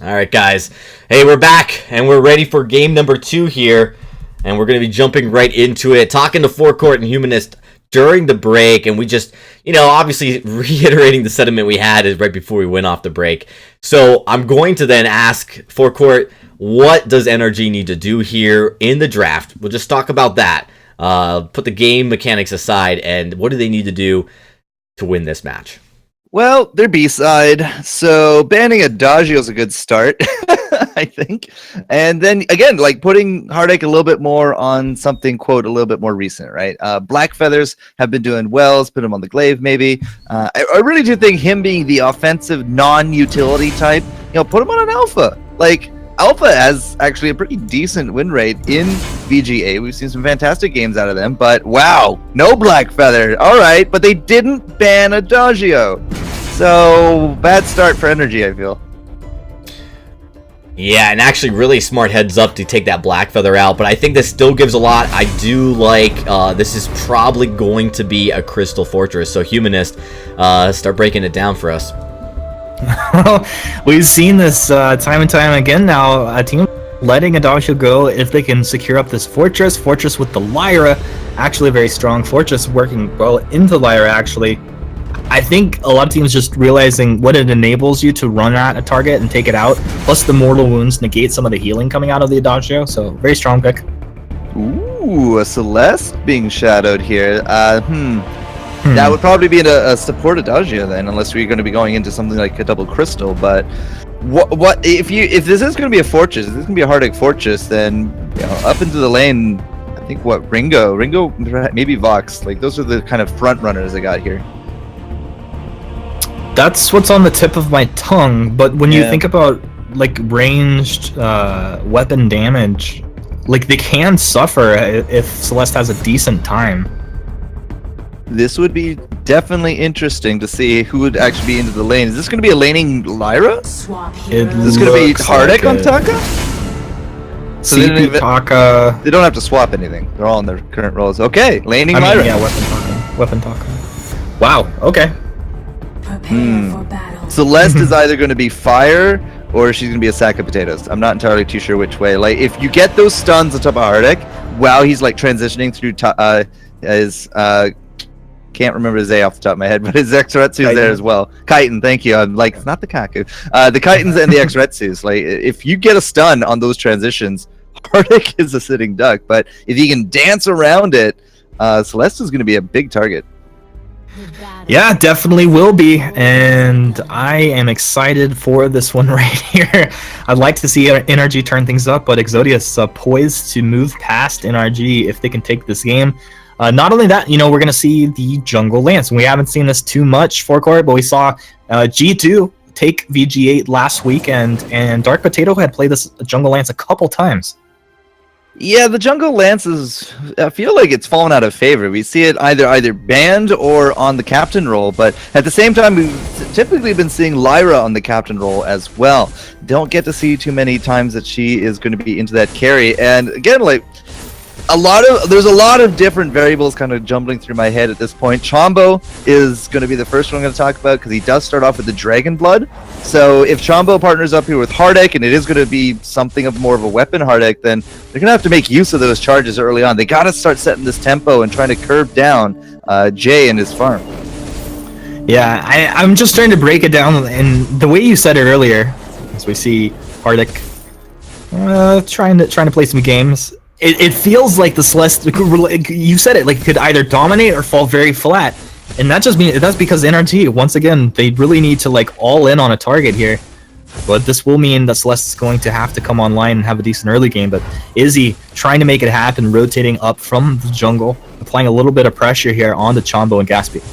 All right, guys. Hey, we're back, and we're ready for game number 2 here, and we're going to be jumping right into it, talking to Forecourt and Humanist during the break, and we just, obviously reiterating the sentiment we had is right before we went off the break. So I'm going to then ask Forecourt, what does NRG need to do here in the draft? We'll just talk about that. Put the game mechanics aside, and what do they need to do to win this match? Well, they're B-side, so banning Adagio is a good start, I think. And then, again, putting Heartache a little bit more on something, quote, a little bit more recent, right? Black Feathers have been doing well. Let's put him on the glaive, maybe. I really do think him being the offensive, non-utility type, put him on an Alpha. Alpha has actually a pretty decent win rate in VGA. We've seen some fantastic games out of them, but wow, no Black Feather. All right, but they didn't ban Adagio. So, bad start for NRG, I feel. Yeah, and actually really smart heads up to take that Black Feather out, but I think this still gives a lot. I do like, this is probably going to be a Crystal Fortress, so Humanist, start breaking it down for us. Well, we've seen this time and time again now. A team letting Adagio go if they can secure up this fortress with the Lyra. Actually, a very strong fortress working well into Lyra, actually. I think a lot of teams just realizing what it enables you to run at a target and take it out. Plus, the mortal wounds negate some of the healing coming out of the Adagio. So, very strong pick. Ooh, a Celeste being shadowed here. That would probably be a support Adagio then, unless we're going to be going into something like a double crystal. But what if this is going to be a fortress? If this is going to be a Heartache fortress, then up into the lane, I think Ringo, maybe Vox. Like those are the kind of front runners I got here. That's what's on the tip of my tongue. But when you think about like ranged weapon damage, like they can suffer if Celeste has a decent time. This would be definitely interesting to see who would actually be into the lane. Is this going to be a laning Lyra? Is this going to be Hardek on Taka? So CP Taka. They don't have to swap anything. They're all in their current roles. Okay, laning Lyra. Yeah, weapon Taka. Wow. Okay. Celeste is either going to be fire or she's going to be a sack of potatoes. I'm not entirely too sure which way. Like, if you get those stuns on top of Hardek, while he's like transitioning through his can't remember his A off the top of my head, but his Exretsu is there as well. Chitin, thank you. I'm like, it's not the Kaku. The Chitins and the Exretsus. Like, if you get a stun on those transitions, Hardek is a sitting duck. But if he can dance around it, Celeste is going to be a big target. Yeah, definitely will be, and I am excited for this one right here. I'd like to see NRG turn things up, but Exodius poised to move past NRG if they can take this game. Not only that, we're going to see the Jungle Lance. We haven't seen this too much for Core, but we saw G2 take VG8 last week, and Dark Potato had played this Jungle Lance a couple times. Yeah, the Jungle Lance I feel like it's fallen out of favor. We see it either banned or on the captain role, but at the same time, we've typically been seeing Lyra on the captain role as well. Don't get to see too many times that she is going to be into that carry. And again, like, there's a lot of different variables kind of jumbling through my head at this point. Chombo is going to be the first one I'm going to talk about because he does start off with the Dragon Blood. So if Chombo partners up here with Hardek, and it is going to be something of more of a weapon Hardek, then they're going to have to make use of those charges early on. They got to start setting this tempo and trying to curb down Jay and his farm. Yeah, I'm just trying to break it down, and the way you said it earlier, as we see Hardek trying to play some games. It feels like the Celeste, you said it, like could either dominate or fall very flat, and that's because NRG, once again, they really need to like all in on a target here. But this will mean that Celeste is going to have to come online and have a decent early game. But Izzy trying to make it happen, rotating up from the jungle, applying a little bit of pressure here on the Chombo and Gatsby.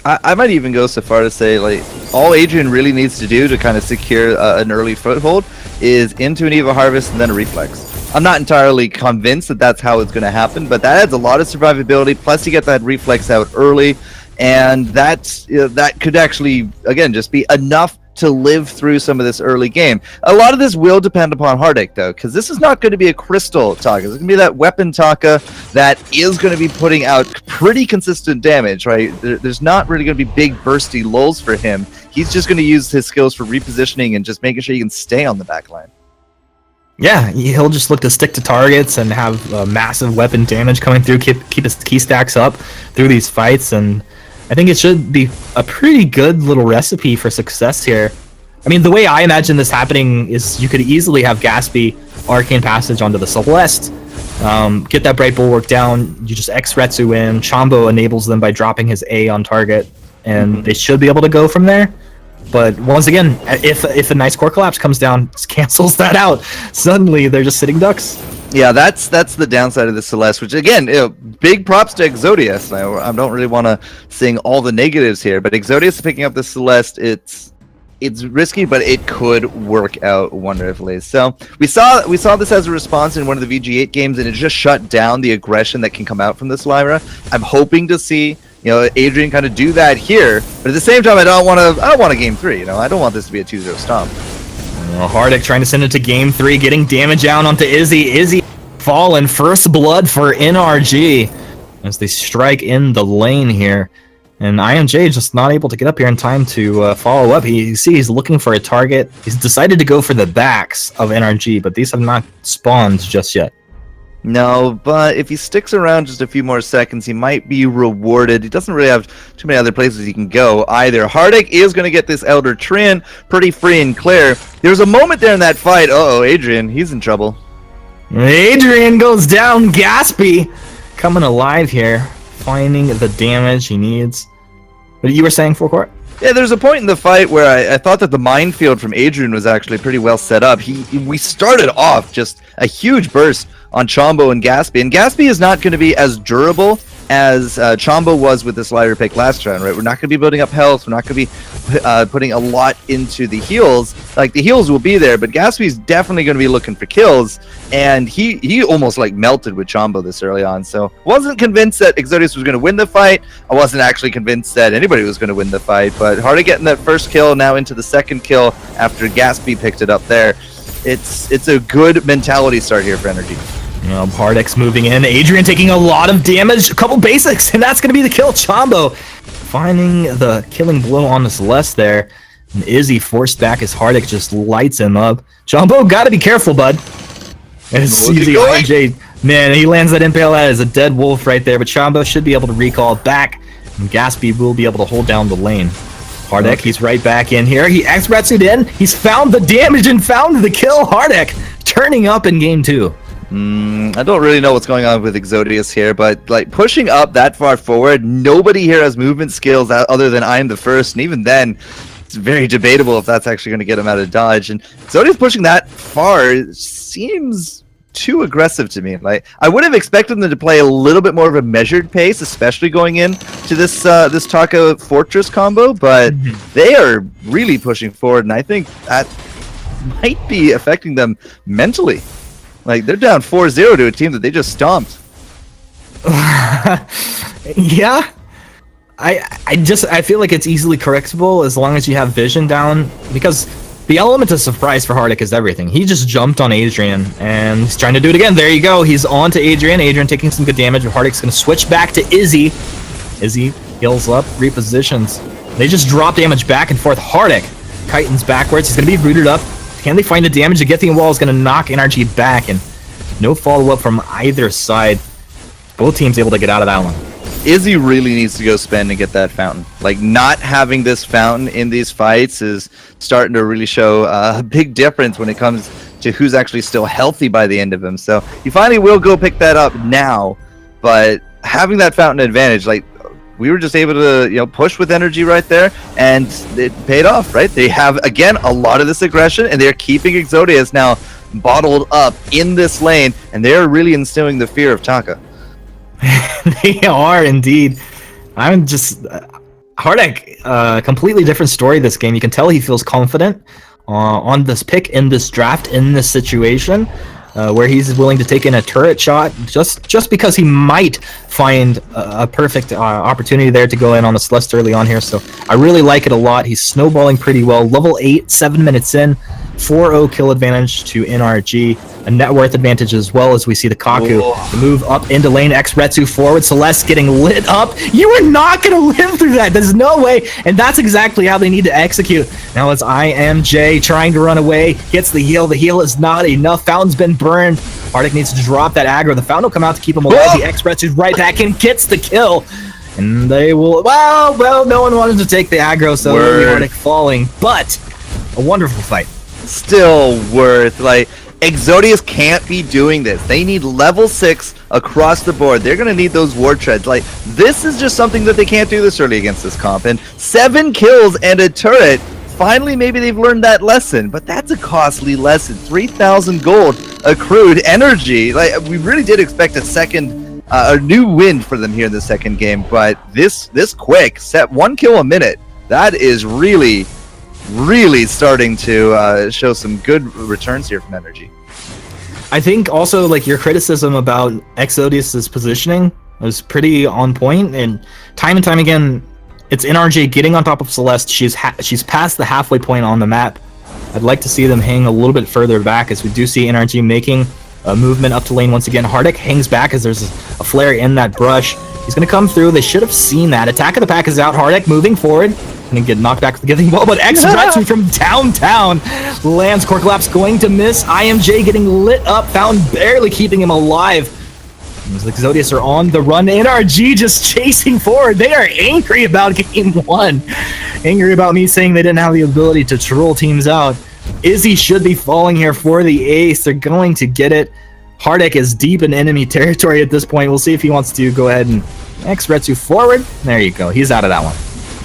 I might even go so far to say, like, all Adrian really needs to do to kind of secure an early foothold is into an Eva Harvest and then a Reflex. I'm not entirely convinced that that's how it's going to happen, but that adds a lot of survivability. Plus, you get that Reflex out early, and that could actually, again, just be enough to live through some of this early game. A lot of this will depend upon Hardek, though, because this is not going to be a Crystal Taka. It's going to be that Weapon Taka that is going to be putting out pretty consistent damage, right? There's not really going to be big bursty lulls for him. He's just going to use his skills for repositioning and just making sure he can stay on the back line. Yeah, he'll just look to stick to targets and have massive weapon damage coming through, keep his key stacks up through these fights, and I think it should be a pretty good little recipe for success here. I mean, the way I imagine this happening is you could easily have Gatsby Arcane Passage onto the Celeste, get that Bright Bulwark down, you just X-Retsu in, Chombo enables them by dropping his A on target, and they should be able to go from there. But once again, if a nice core collapse comes down, cancels that out. Suddenly, they're just sitting ducks. Yeah, that's the downside of the Celeste, which again, big props to Exodius. I don't really want to sing all the negatives here, but Exodius picking up the Celeste, it's risky, but it could work out wonderfully. So we saw this as a response in one of the VG8 games, and it just shut down the aggression that can come out from this Lyra. I'm hoping to see Adrian kind of do that here, but at the same time, I don't want a game 3. I don't want this to be a 2-0 stomp. Hardek trying to send it to game 3, getting damage out onto Izzy. Izzy fallen, first blood for NRG as they strike in the lane here. And IMJ just not able to get up here in time to follow up. He's looking for a target. He's decided to go for the backs of NRG, but these have not spawned just yet. No, but if he sticks around just a few more seconds, he might be rewarded. He doesn't really have too many other places he can go either. Hardek is going to get this Elder Trin pretty free and clear. There's a moment there in that fight. Uh-oh, Adrian, he's in trouble. Adrian goes down. Gatsby coming alive here, finding the damage he needs. What you were saying, Forecourt? Yeah, there's a point in the fight where I thought that the minefield from Adrian was actually pretty well set up. We started off just a huge burst on Chombo and Gatsby, and Gatsby is not going to be as durable as Chombo was with the slider pick last round, right? We're not going to be building up health. We're not going to be putting a lot into the heals. Like, the heals will be there, but Gatsby's definitely going to be looking for kills, and he almost like melted with Chombo this early on. So wasn't convinced that Exodius was going to win the fight. I wasn't actually convinced that anybody was going to win the fight, but Hardy getting that first kill, now into the second kill after Gatsby picked it up there. It's a good mentality start here for Energy. Hardek's moving in. Adrian taking a lot of damage. A couple basics, and that's going to be the kill. Chombo finding the killing blow on the Celeste there. And Izzy forced back as Hardek just lights him up. Chombo, got to be careful, bud. And it's easy. IJ, man, he lands that impale as a dead wolf right there, but Chombo should be able to recall back, and Gatsby will be able to hold down the lane. Hardek, he's right back in here. He X-Retsu'd in. He's found the damage and found the kill. Hardek turning up in game 2. I don't really know what's going on with Exodius here, but like pushing up that far forward, nobody here has movement skills other than I'm the first, and even then, it's very debatable if that's actually going to get him out of dodge. And Exodius pushing that far seems too aggressive to me. Like, I would have expected them to play a little bit more of a measured pace, especially going in to this this Taka Fortress combo, but they are really pushing forward, and I think that might be affecting them mentally. Like, they're down 4-0 to a team that they just stomped. Yeah. I feel like it's easily correctable as long as you have vision down, because the element of surprise for Hardek is everything. He just jumped on Adrian, and he's trying to do it again. There you go. He's on to Adrian. Adrian taking some good damage, and Hardek's going to switch back to Izzy. Izzy heals up, repositions. They just drop damage back and forth. Hardek kitens backwards. He's going to be rooted up. Can they find the damage? The Gethian Wall is going to knock NRG back, and no follow-up from either side. Both teams able to get out of that one. Izzy really needs to go spend and get that fountain. Like, not having this fountain in these fights is starting to really show a big difference when it comes to who's actually still healthy by the end of him. So he finally will go pick that up now, but having that fountain advantage, like, we were just able to, push with energy right there, and it paid off, right? They have, again, a lot of this aggression, and they're keeping Exodius now bottled up in this lane, and they're really instilling the fear of Taka. They are indeed. I'm just Hardek, completely different story this game. You can tell he feels confident on this pick, in this draft, in this situation, where he's willing to take in a turret shot just because he might find a perfect opportunity there to go in on the Celeste early on here. So I really like it a lot. He's snowballing pretty well. Level 8, 7 minutes in. 4-0 kill advantage to NRG, a net worth advantage as well, as we see the Kaku move up into lane. X-Retsu forward, Celeste getting lit up. You are not going to live through that. There's no way, and that's exactly how they need to execute. Now it's IMJ trying to run away, gets the heal. The heal is not enough. Fountain's been burned. Hardek needs to drop that aggro. The Fountain will come out to keep him alive. The X-Retsu's right back in, gets the kill. And they will, well, no one wanted to take the aggro, so Hardek falling, but a wonderful fight. Still worth, like, Exodius can't be doing this. They need level 6 across the board. They're going to need those ward treads. Like, this is just something that they can't do this early against this comp. And 7 kills and a turret. Finally, maybe they've learned that lesson, but that's a costly lesson. 3,000 gold accrued energy. Like, we really did expect a new win for them here in the second game, but this quick, set 1 kill a minute, that is really starting to show some good returns here from energy. I think also, like, your criticism about Exodius's positioning was pretty on point, and time again, it's NRG getting on top of Celeste. She's past the halfway point on the map. I'd like to see them hang a little bit further back, as we do see NRG making a movement up to lane once again. Hardek hangs back as there's a flare in that brush. He's going to come through. They should have seen that. Attack of the Pack is out. Hardek moving forward. And get knocked back with the Gethian Wall, but X-Retsu from downtown lands. Core Collapse going to miss. IMJ getting lit up. Fountain barely keeping him alive. As the Exodius are on the run. NRG just chasing forward. They are angry about game 1. Angry about me saying they didn't have the ability to troll teams out. Izzy should be falling here for the ace. They're going to get it. Hardek is deep in enemy territory at this point. We'll see if he wants to go ahead and X-Retsu forward. There you go. He's out of that one.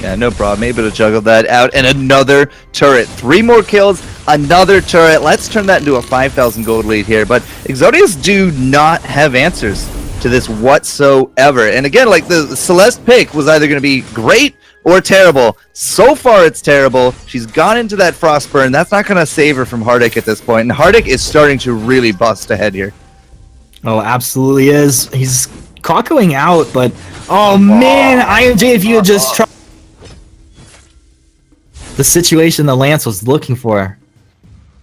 Yeah, no problem. Able to juggle that out. And another turret. 3 more kills, another turret. Let's turn that into a 5,000 gold lead here. But Exodius do not have answers to this whatsoever. And again, like the Celeste pick was either going to be great or terrible. So far, it's terrible. She's gone into that Frostburn. That's not going to save her from Hardik at this point. And Hardik is starting to really bust ahead here. Oh, absolutely is. He's cockling out, but oh man, IMJ, if you had just tried the situation that Lance was looking for.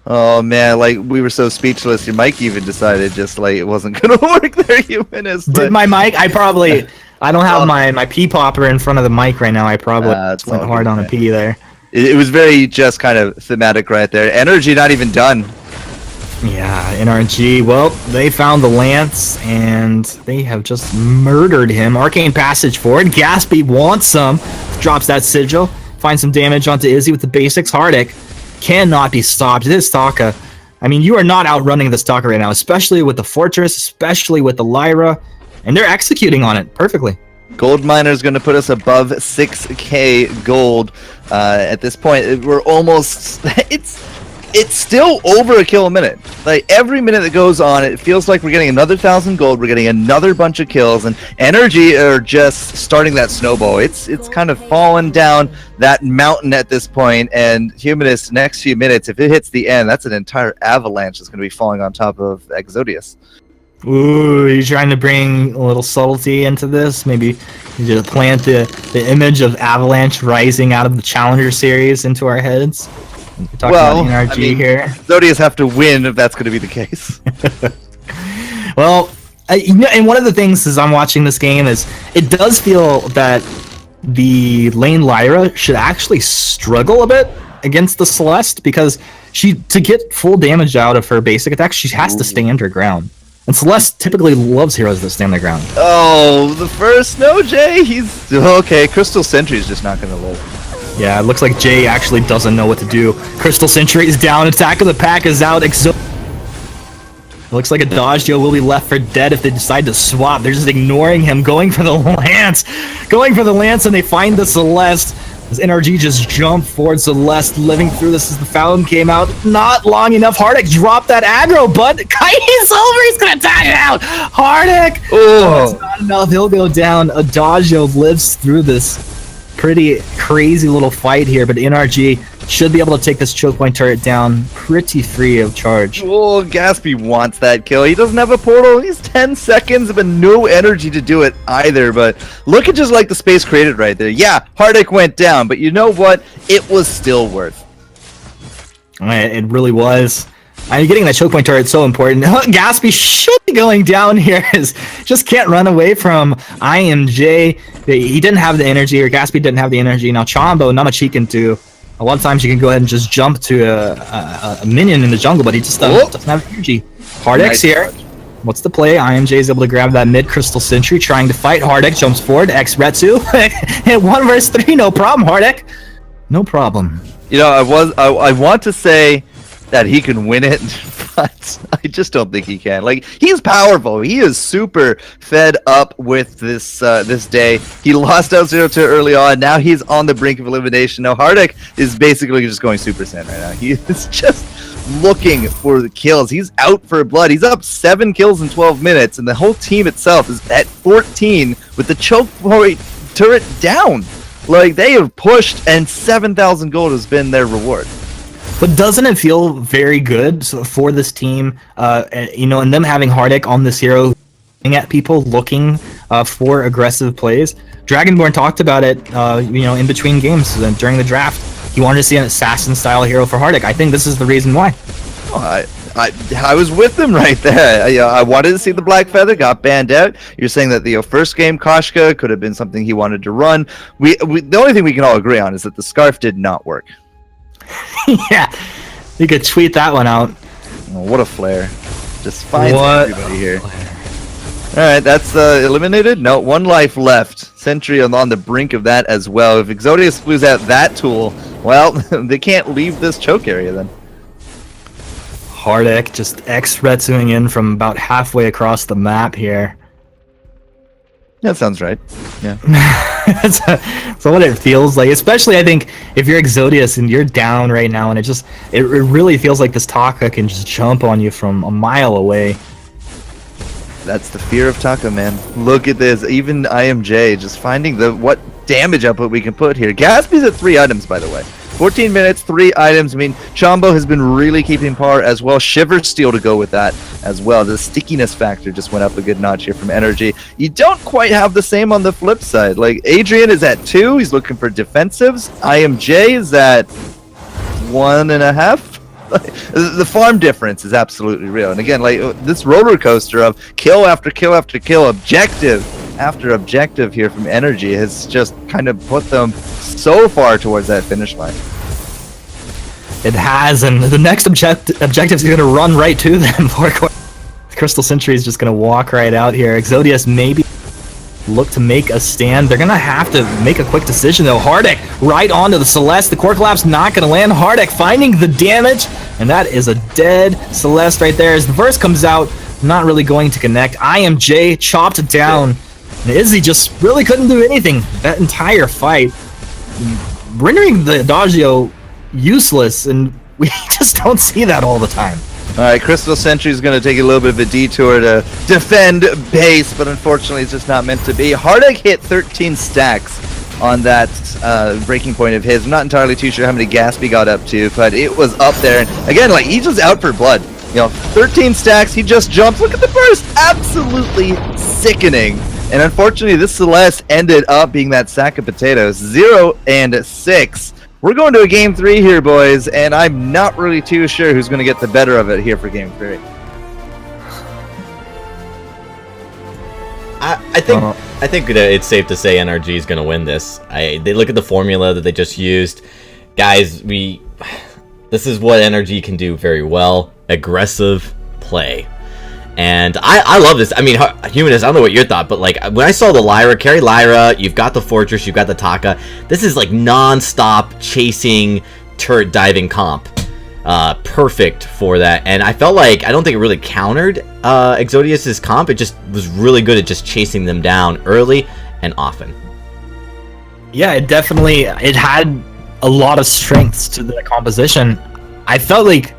Oh man, like we were so speechless. Your mic even decided just like it wasn't gonna work there, Humanist. Did my mic? I don't have my pee popper in front of the mic right now. I probably went hard on a pee there. It was very just kind of thematic right there. Energy not even done. Yeah, NRG. Well, they found the Lance, and they have just murdered him. Arcane Passage forward. Gaspy wants some. Drops that Sigil. Finds some damage onto Izzy with the basics. Hardik cannot be stopped. This Stalker. I mean, you are not outrunning the Stalker right now, especially with the Fortress, especially with the Lyra, and they're executing on it perfectly. Gold Miner is going to put us above 6k gold at this point. We're almost... It's still over a kill a minute. Like every minute that goes on, it feels like we're getting another 1,000 gold. We're getting another bunch of kills, and Energy are just starting that snowball. It's kind of fallen down that mountain at this point. And Humanist, next few minutes, if it hits the end, that's an entire avalanche that's going to be falling on top of Exodius. Ooh, you're trying to bring a little subtlety into this. Maybe you just plant the image of Avalanche rising out of the Challenger series into our heads. We're talking about NRG here. Exodius have to win if that's going to be the case. Well, and one of the things as I'm watching this game is it does feel that the lane Lyra should actually struggle a bit against the Celeste because to get full damage out of her basic attack, she has to stand her ground. And Celeste typically loves heroes that stand their ground. Oh, the first no, Jay. He's okay. Crystal Sentry is just not going to live. Yeah, it looks like Jay actually doesn't know what to do. Crystal Sentry is down. Attack of the Pack is out. It looks like a Dodgeo will be left for dead if they decide to swap. They're just ignoring him, going for the Lance. Going for the Lance, and they find the Celeste. As NRG just jumped forward, Celeste living through this as the Fountain came out. Not long enough. Hardik dropped that aggro, but he's over. He's going to tie it out. Hardik. Oh, it's not enough. He'll go down. Adagio lives through this pretty crazy little fight here, but NRG should be able to take this choke point turret down pretty free of charge. Oh, Gaspy wants that kill. He doesn't have a portal. He's 10 seconds, but no energy to do it either. But look at just like the space created right there. Yeah, Hardik went down, but you know what? It was still worth. It really was. Getting that choke point turret is so important. Gaspy should be going down here. Just can't run away from IMJ. He didn't have the energy, or Gaspy didn't have the energy. Now Chombo, not much he can do. A lot of times you can go ahead and just jump to a minion in the jungle, but he just doesn't have energy. Hardek's here. What's the play? IMJ is able to grab that mid Crystal Sentry, trying to fight. Hardek jumps forward. X Retsu. Hit 1 versus 3, no problem, Hardek. No problem. You know, I want to say that he can win it, but I just don't think he can. Like, he's powerful. He is super fed up with this this day. He lost out 0-2 early on. Now he's on the brink of elimination. Now Hardik is basically just going Super Saiyan right now. He is just looking for the kills. He's out for blood. He's up 7 kills in 12 minutes, and the whole team itself is at 14 with the choke point turret down. Like, they have pushed, and 7,000 gold has been their reward. But doesn't it feel very good for this team, and them having Hardik on this hero, at people looking for aggressive plays? Dragonborn talked about it, in between games during the draft. He wanted to see an assassin-style hero for Hardik. I think this is the reason why. Oh, I was with them right there. I wanted to see the Black Feather, got banned out. You're saying that the first game Koshka could have been something he wanted to run. The only thing we can all agree on is that the Scarf did not work. Yeah, you could tweet that one out. Oh, what a flare. Just finds everybody here. Alright, that's eliminated. No, 1 life left. Sentry on the brink of that as well. If Exodius lose out that tool, well, they can't leave this choke area then. Hardik just X-Retsuing in from about halfway across the map here. That sounds right. Yeah. So what it feels like, especially I think if you're Exodius and you're down right now, and it really feels like this Taka can just jump on you from a mile away. That's the fear of Taka, man. Look at this. Even IMJ just finding what damage output we can put here. Gatsby's at 3 items, by the way. 14 minutes, 3 items. I mean, Chombo has been really keeping par as well. Shiver Steel to go with that as well. The stickiness factor just went up a good notch here from Energy. You don't quite have the same on the flip side. Like, Adrian is at 2. He's looking for defensives. IMJ is at 1.5. The farm difference is absolutely real. And again, like, this roller coaster of kill after kill after kill, objective after objective here from Energy has just kind of put them so far towards that finish line. It has, and the next objective is going to run right to them. Crystal Sentry is just going to walk right out here. Exodius maybe look to make a stand. They're going to have to make a quick decision, though. Hardik right onto the Celeste. The core collapse not going to land. Hardik finding the damage, and that is a dead Celeste right there. As the verse comes out, not really going to connect. IMJ chopped down. And Izzy just really couldn't do anything that entire fight, rendering the Adagio useless, and we just don't see that all the time. All right, Crystal Sentry is going to take a little bit of a detour to defend base, but unfortunately it's just not meant to be. Hardik hit 13 stacks on that breaking point of his. I'm not entirely too sure how many Gatsby got up to, but it was up there. And again, like, he's just out for blood. You know, 13 stacks, he just jumps. Look at the burst. Absolutely sickening. And unfortunately, this Celeste ended up being that sack of potatoes. 0 and 6. We're going to a game 3 here, boys, and I'm not really too sure who's going to get the better of it here for game 3. I think it's safe to say NRG is going to win this. They look at the formula that they just used. Guys, this is what NRG can do very well. Aggressive play. And I love this. I mean, Humanist, I don't know what your thought, but like when I saw the Lyra, carry Lyra, you've got the Fortress, you've got the Taka. This is like non-stop chasing turret diving comp. Perfect for that. And I felt like, I don't think it really countered Exodius's comp. It just was really good at just chasing them down early and often. Yeah, it had a lot of strengths to the composition. I felt like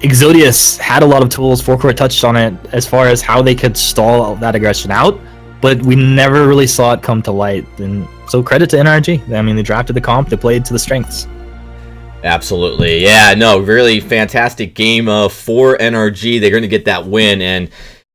Exodius had a lot of tools. Forecourt touched on it as far as how they could stall that aggression out, but we never really saw it come to light. And so credit to NRG. I mean, they drafted the comp, they played to the strengths. Absolutely. Yeah, no, really fantastic game for NRG. They're going to get that win. And,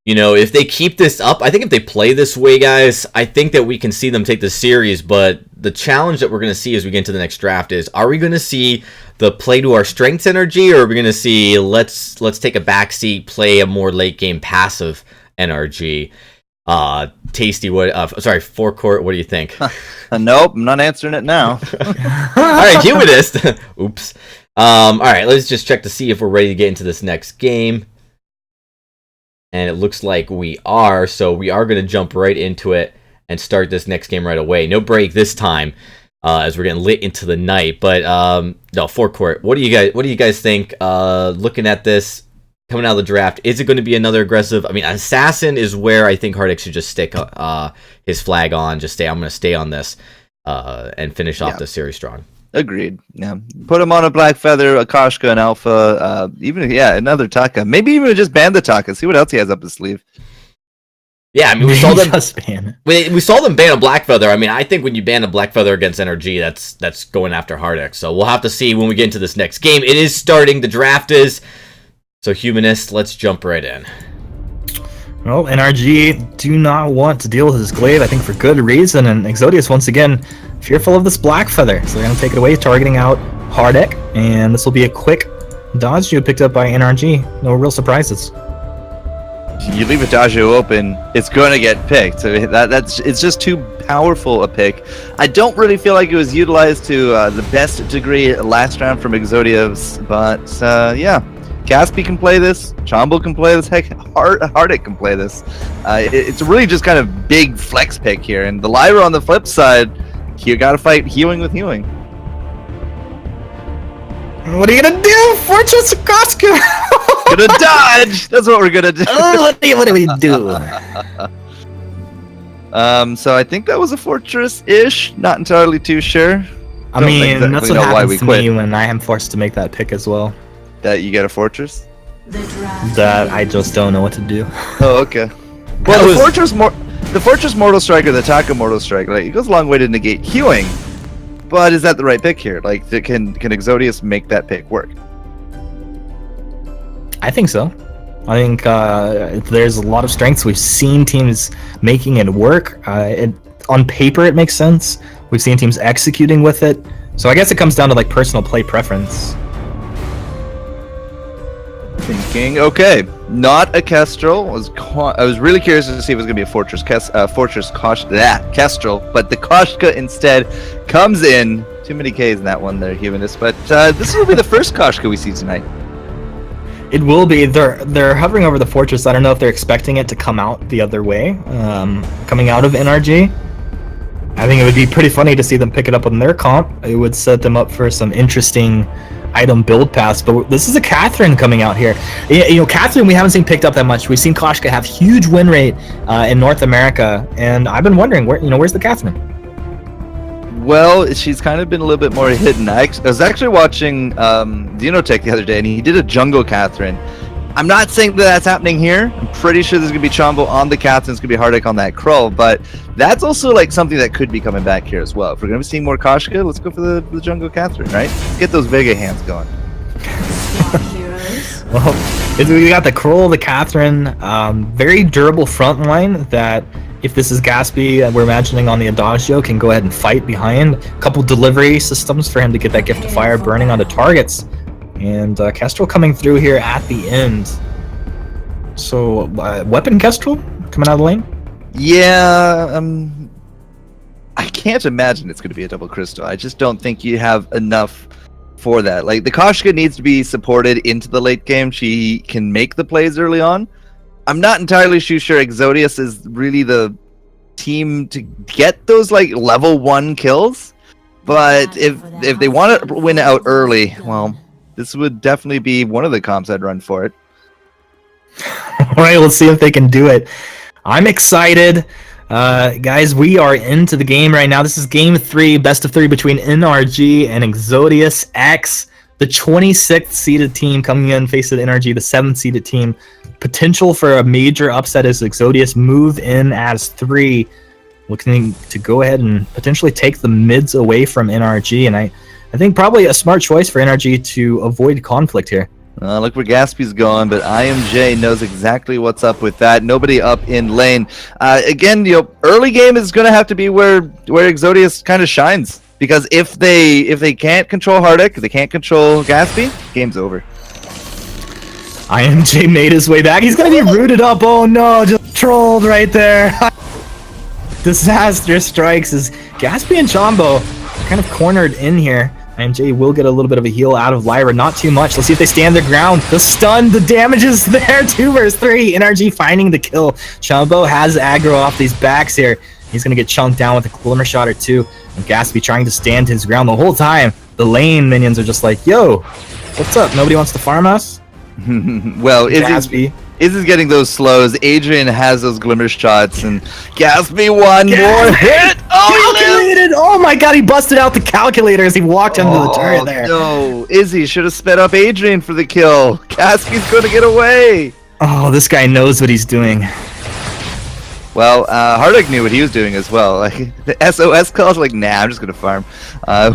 you know, if they keep this up, I think if they play this way, guys, I think that we can see them take the series. But the challenge that we're going to see as we get into the next draft is, are we going to see the play to our strengths NRG, or are we going to see let's take a backseat, play a more late game passive NRG? Tasty, Forecourt, what do you think? Nope, I'm not answering it now. Alright, Humanist. Oops. Alright, let's just check to see if we're ready to get into this next game. And it looks like we are, so we are going to jump right into it and start this next game right away. No break this time, as we're getting lit into the night. But no, Forecourt, what do you guys think? Looking at this coming out of the draft, is it going to be another aggressive? I mean, Assassin is where I think Hardik should just stick his flag on. I'm going to stay on this and finish off the series strong. Agreed. Yeah, put him on a Black Feather, a Koshka, an Alpha, another Taka. Maybe even just ban the Taka. See what else he has up his sleeve. Yeah, I mean, we saw them. We saw them ban a Black Feather. I mean, I think when you ban a Black Feather against NRG, that's going after Hardik. So we'll have to see when we get into this next game. It is starting. The draft is. So, Humanist, let's jump right in. Well, NRG do not want to deal with this glaive, I think for good reason, and Exodius, once again, fearful of this Black Feather. So they're going to take it away, targeting out Hardik, and this will be a quick dodge picked up by NRG. No real surprises. You leave Adagio open, it's going to get picked. So it's just too powerful a pick. I don't really feel like it was utilized to the best degree last round from Exodius, but yeah. Gatsby can play this, Chombo can play this, heck, Hardik can play this. It's really just kind of big flex pick here, and the Lyra on the flip side, you gotta fight Hewing with Hewing. What are you gonna do, Fortress Koska? Gonna dodge! That's what we're gonna do. What do we do? So I think that was a fortress-ish. Not entirely too sure. I Don't mean, exactly that's what know why happens we to quit. me when I am forced to make that pick as well. That you get a fortress? That I just don't know what to do. Oh, okay. Well, the Fortress Mortal Strike or the Taka Mortal Strike, like, it goes a long way to negate queuing. But is that the right pick here? Like, can Exodius make that pick work? I think so. I think there's a lot of strengths. We've seen teams making it work. On paper, it makes sense. We've seen teams executing with it. So I guess it comes down to like personal play preference. Thinking, okay, not a Kestrel. I was really curious to see if it was going to be a Fortress Kestrel, but the Koshka instead comes in. Too many Ks in that one there, Humanist. But this will be the first Koshka we see tonight. It will be. They're hovering over the fortress. I don't know if they're expecting it to come out the other way, coming out of NRG. I think it would be pretty funny to see them pick it up on their comp. It would set them up for some interesting item build paths. But this is a Catherine coming out here. You know, Catherine we haven't seen picked up that much. We've seen Koshka have huge win rate in North America, and I've been wondering where's the Catherine? Well, she's kind of been a little bit more hidden. I was actually watching Xenotech the other day, and he did a jungle Catherine. I'm not saying that that's happening here. I'm pretty sure there's going to be Chombo on the Catherine. It's going to be Hardic on that Krull, but that's also like something that could be coming back here as well. If we're going to be seeing more Koshka, let's go for the jungle Catherine, right? Get those Vega hands going. Well, we got the Krull, the Catherine, very durable front line that if this is Gatsby, we're imagining on the Adagio, can go ahead and fight behind. A couple delivery systems for him to get that gift of fire burning onto targets. And Kestrel coming through here at the end. So, weapon Kestrel coming out of the lane? Yeah, I can't imagine it's going to be a double crystal. I just don't think you have enough for that. Like, the Koshka needs to be supported into the late game. She can make the plays early on. I'm not entirely sure Exodius is really the team to get those like level 1 kills. But if they want to win out early, well, this would definitely be one of the comps I'd run for it. All right, let's see if they can do it. I'm excited. Guys, we are into the game right now. This is game 3, best of 3 between NRG and Exodius X. The 26th seeded team coming in, facing NRG, the 7th seeded team. Potential for a major upset as Exodius move in as 3. Looking to go ahead and potentially take the mids away from NRG. And I think probably a smart choice for NRG to avoid conflict here. Look where Gaspy's going, but IMJ knows exactly what's up with that. Nobody up in lane. Again, early game is going to have to be where Exodius kind of shines. Because if they can't control Hardic, they can't control Gaspy, game's over. IMJ made his way back. He's going to be rooted up. Oh no, just trolled right there. Disaster strikes as Gaspy and Chombo are kind of cornered in here. IMJ will get a little bit of a heal out of Lyra, not too much. Let's see if they stand their ground. The stun, the damage is there. 2 versus 3. NRG finding the kill. Chombo has aggro off these backs here. He's going to get chunked down with a glimmer shot or 2. And Gaspy trying to stand his ground the whole time. The lane minions are just like, yo, what's up? Nobody wants to farm us? Well, Gaspy is getting those slows. Adrian has those glimmer shots, and Gaspy one more hit. Oh, calculated! Oh my god, he busted out the calculator as he walked under the turret there. No, Izzy should have sped up Adrian for the kill. Gaspy's going to get away. Oh, this guy knows what he's doing. Well, Hardic knew what he was doing as well. Like the SOS calls, like, nah, I'm just gonna farm,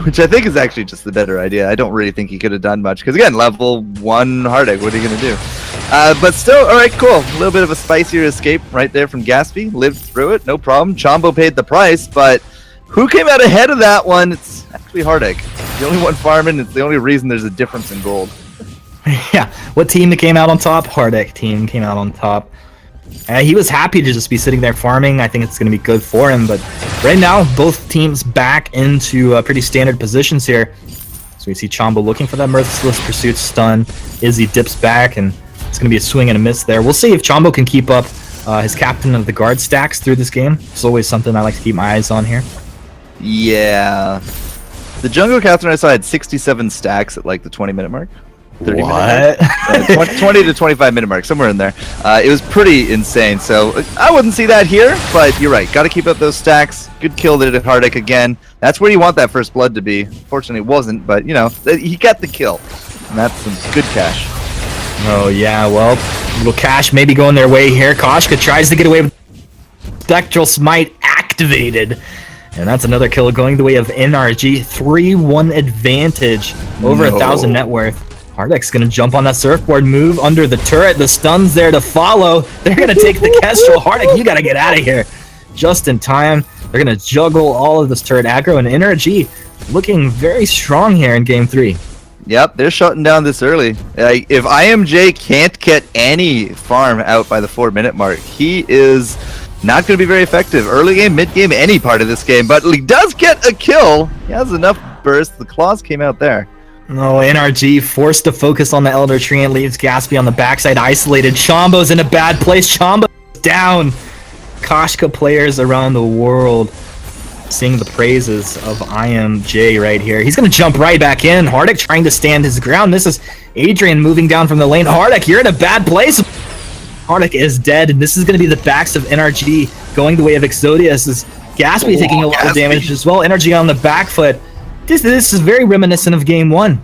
which I think is actually just the better idea. I don't really think he could have done much because again, level 1 Hardic, what are you gonna do? But still, all right, cool. A little bit of a spicier escape right there from Gaspy. Lived through it, no problem. Chombo paid the price, but who came out ahead of that one? It's actually Hardic. The only one farming. It's the only reason there's a difference in gold. Yeah, what team that came out on top? Hardic team came out on top. He was happy to just be sitting there farming. I think it's going to be good for him. But right now, both teams back into pretty standard positions here. So we see Chombo looking for that Merciless Pursuit stun. Izzy dips back, and it's going to be a swing and a miss there. We'll see if Chombo can keep up his captain of the guard stacks through this game. It's always something I like to keep my eyes on here. Yeah. The jungle Catherine I saw had 67 stacks at like the 20-minute mark. 30 minute What? mark? 20 to 25 minute mark, somewhere in there. It was pretty insane. So I wouldn't see that here, but you're right. Got to keep up those stacks. Good kill there at Hardic again. That's where you want that first blood to be. Fortunately, it wasn't, but he got the kill. And that's some good cash. Oh yeah, well, little cash maybe going their way here. Koshka tries to get away with Spectral Smite activated. And that's another kill going the way of NRG. 3-1 advantage over 1,000 net worth. Hardek's going to jump on that surfboard, move under the turret. The stun's there to follow. They're going to take the Kestrel. Hardek, you got to get out of here. Just in time. They're going to juggle all of this turret aggro. And NRG looking very strong here in Game 3. Yep, they're shutting down this early. If IMJ can't get any farm out by the 4-minute mark, he is not going to be very effective. Early game, mid game, any part of this game. But he does get a kill. He has enough burst. The claws came out there. Oh, NRG forced to focus on the Elder Tree and leaves Gatsby on the backside isolated. Chombo's in a bad place. Chombo's down. Koshka players around the world sing the praises of IMJ right here. He's going to jump right back in. Hardic trying to stand his ground. This is Adrian moving down from the lane. Hardic, you're in a bad place. Hardic is dead, and this is going to be the backs of NRG going the way of Exodius. Is Gatsby taking a lot of damage as well. NRG on the back foot. This is very reminiscent of Game 1.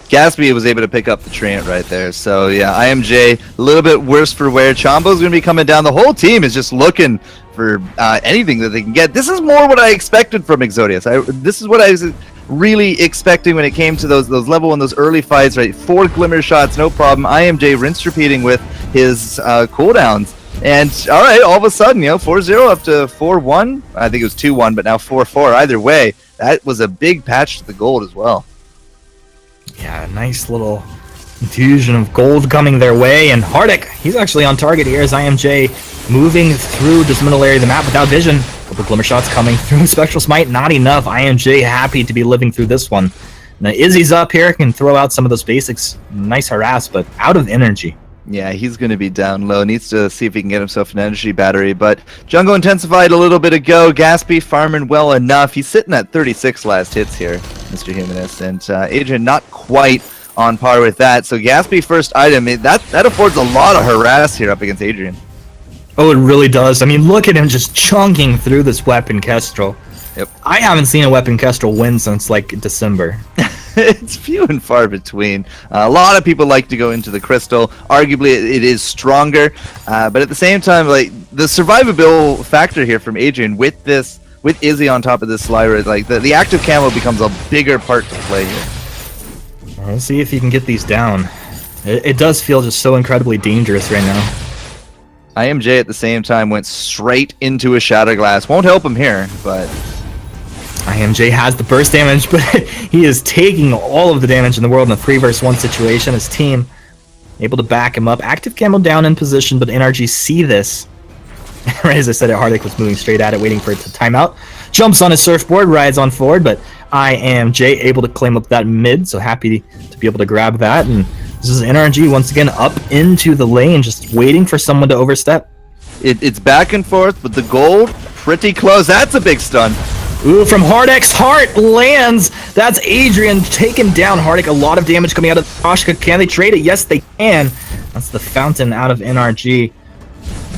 Gatsby was able to pick up the Treant right there. So, yeah, IMJ, a little bit worse for wear. Chombo's going to be coming down. The whole team is just looking for anything that they can get. This is more what I expected from Exodius. This is what I was really expecting when it came to those level 1, those early fights, right? 4 glimmer shots, no problem. IMJ rinse repeating with his cooldowns. And, all right, all of a sudden, 4-0 up to 4-1. I think it was 2-1, but now 4-4. Either way, that was a big patch to the gold as well. Yeah, nice little infusion of gold coming their way. And Hardic, he's actually on target here as IMJ moving through this middle area of the map without vision. A couple glimmer shots coming through. Spectral Smite, not enough. IMJ happy to be living through this one. Now Izzy's up here, can throw out some of those basics. Nice harass, but out of energy. Yeah, he's going to be down low. Needs to see if he can get himself an energy battery. But Jungle intensified a little bit ago. Gatsby farming well enough. He's sitting at 36 last hits here, Mr. Humanist. And Adrian not quite on par with that. So Gatsby first item, that affords a lot of harass here up against Adrian. Oh, it really does. I mean, look at him just chunking through this weapon Kestrel. Yep. I haven't seen a weapon Kestrel win since, like, December. It's few and far between. A lot of people like to go into the crystal. Arguably, it is stronger, but at the same time, like the survivability factor here from Adrian with Izzy on top of this Slyra, like the active camo becomes a bigger part to play here. Let's see if he can get these down. It does feel just so incredibly dangerous right now. IMJ at the same time went straight into a Shatter Glass. Won't help him here, but IMJ has the burst damage, but he is taking all of the damage in the world in a 3 versus 1 situation. His team able to back him up. Active camo down in position, but NRG see this. Right as I said it, Hardic was moving straight at it, waiting for it to time out. Jumps on his surfboard, rides on forward, but IMJ able to claim up that mid, so happy to be able to grab that. And this is NRG once again up into the lane, just waiting for someone to overstep. It's back and forth, but the gold pretty close. That's a big stun. Ooh, from Hardic's heart lands. That's Adrian taking down Hardic. A lot of damage coming out of Koshka. Can they trade it? Yes, they can. That's the fountain out of NRG.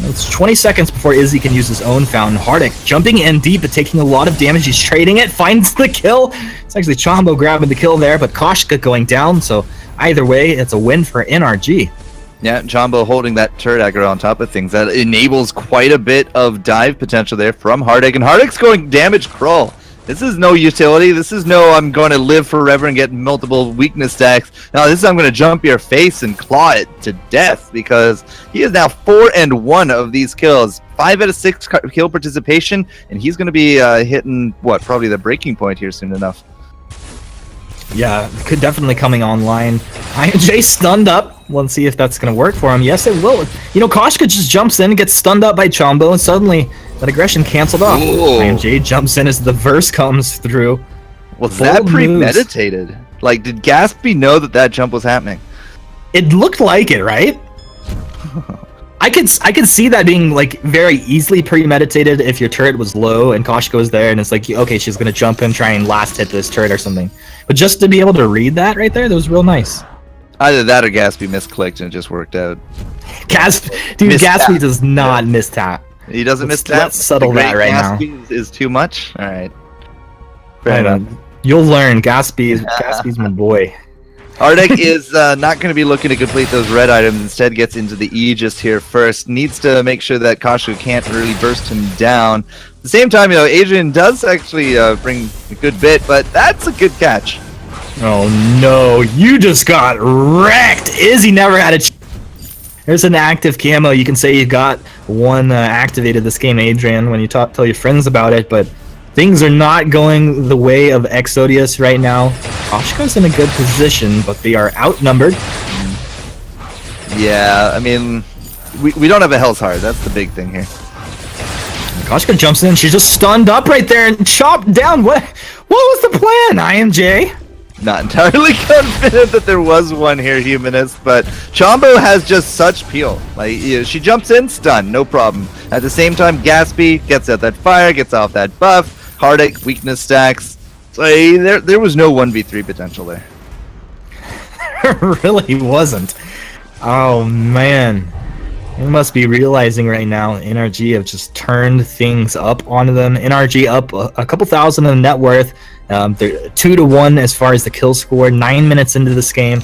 It's 20 seconds before Izzy can use his own fountain. Hardic jumping in deep but taking a lot of damage. He's trading it, finds the kill. It's actually Chombo grabbing the kill there, but Koshka going down. So either way, it's a win for NRG. Yeah, Chombo holding that turret aggro on top of things. That enables quite a bit of dive potential there from Hardic. And Hardic's going damage crawl. This is no utility. This is no I'm going to live forever and get multiple weakness stacks. No, this is I'm going to jump your face and claw it to death, because he is now 4-1 of these kills. 5 out of 6 kill participation, and he's going to be hitting, probably the breaking point here soon enough. Yeah, could definitely coming online. IMJ stunned up. Let's see if that's going to work for him. Yes, it will. Koshka just jumps in and gets stunned up by Chombo, and suddenly that aggression canceled off. Ooh. IMJ jumps in as the verse comes through. Was that premeditated? Like, did Gatsby know that jump was happening? It looked like it, right? I could see that being like very easily premeditated if your turret was low and Koshka was there and it's like, okay, she's gonna jump in, try and last hit this turret or something. But just to be able to read that right there, that was real nice. Either that or Gatsby misclicked and it just worked out. Gatsby Mistap. does not mistap. He doesn't miss that. Let's settle The great that right now. Gatsby is too much. All right. Fair enough. You'll learn. Gatsby's my boy. Ardent is not going to be looking to complete those red items. Instead, gets into the Aegis here first. Needs to make sure that Kashu can't really burst him down. At the same time, Adrian does actually bring a good bit, but that's a good catch. Oh no, you just got wrecked. Izzy never had a There's an active camo. You can say you got one activated this game, Adrian, when you tell your friends about it, but things are not going the way of Exodius right now. Koshka's in a good position, but they are outnumbered. Yeah, I mean, we don't have a Hell's Heart. That's the big thing here. Koshka jumps in. She's just stunned up right there and chopped down. What was the plan, IMJ? Not entirely confident that there was one here, Humanist, but Chombo has just such peel. Like, she jumps in, stun, no problem. At the same time, Gatsby gets out that fire, gets off that buff. Heartache, weakness stacks. So there was no 1v3 potential there. Really wasn't. Oh man. You must be realizing right now NRG have just turned things up onto them. NRG up a couple thousand in net worth. They're 2-1 as far as the kill score. 9 minutes into this game,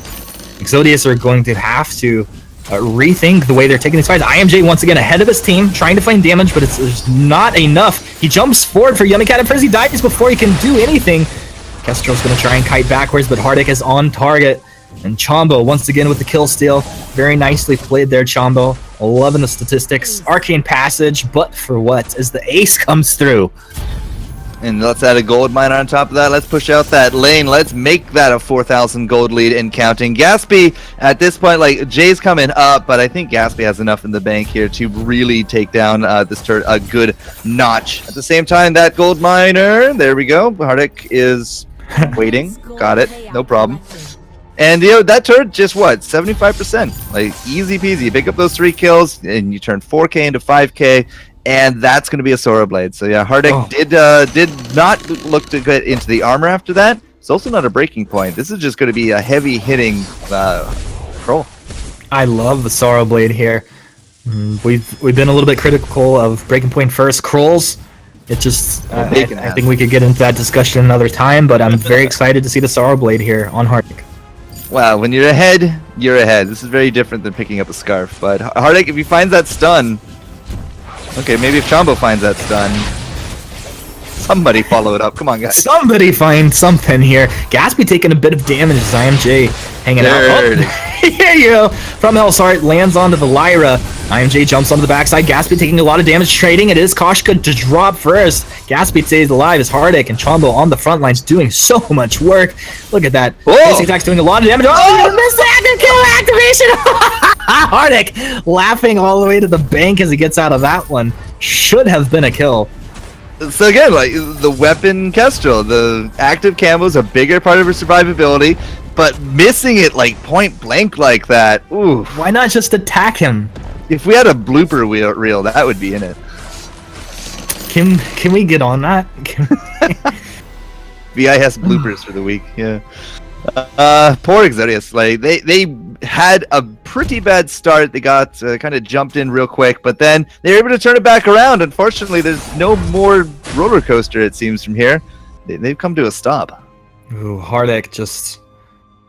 Exodius are going to have to rethink the way they're taking these fights. IMJ once again ahead of his team, trying to find damage, but it's not enough. He jumps forward for Yummy Cat, and Frizzy dies before he can do anything. Kestrel's going to try and kite backwards, but Hardic is on target. And Chombo once again with the kill steal. Very nicely played there, Chombo. 11 the statistics. Arcane Passage, but for what? As the ace comes through. And let's add a gold mine on top of that. Let's push out that lane. Let's make that a 4,000 gold lead and counting. Gatsby, at this point, like, Jay's coming up, but I think Gatsby has enough in the bank here to really take down this turret a good notch. At the same time, that gold miner, there we go. Hardic is waiting. Got it. No problem. And, that turret just, 75%? Like, easy peasy. Pick up those 3 kills, and you turn 4K into 5K. And that's going to be a Sora Blade. So yeah, Hardic did not look to get into the armor after that. It's also not a breaking point. This is just going to be a heavy hitting Kroll. I love the Sorrow Blade here. We've been a little bit critical of breaking point first Krolls. It just I think we could get into that discussion another time. But I'm very excited to see the Sorrow Blade here on Hardic. Wow, when you're ahead, you're ahead. This is very different than picking up a scarf. But Hardic, if he finds that stun. Okay, maybe if Chombo finds that stun, somebody follow it up. Come on, guys. Somebody find something here. Gatsby taking a bit of damage as IMJ hanging out. Oh, here you go. From Hellsart, lands onto the Lyra. IMJ jumps onto the backside. Gatsby taking a lot of damage, trading. It is Koshka to drop first. Gatsby stays alive as Hardic and Chombo on the front lines doing so much work. Look at that. Basic attack's doing a lot of damage. Oh, missed the active kill activation. Hardic laughing all the way to the bank as he gets out of that one. Should have been a kill. So again, like, the weapon Kestrel, the active camo is a bigger part of her survivability, but missing it like point blank like that, ooh. Why not just attack him? If we had a blooper reel, that would be in it. Can we get on that? VIS bloopers for the week, yeah. Poor Exodius, like, they had a pretty bad start. They got kind of jumped in real quick, but then they were able to turn it back around. Unfortunately, there's no more roller coaster, it seems, from here. They've come to a stop. Ooh, Hardic just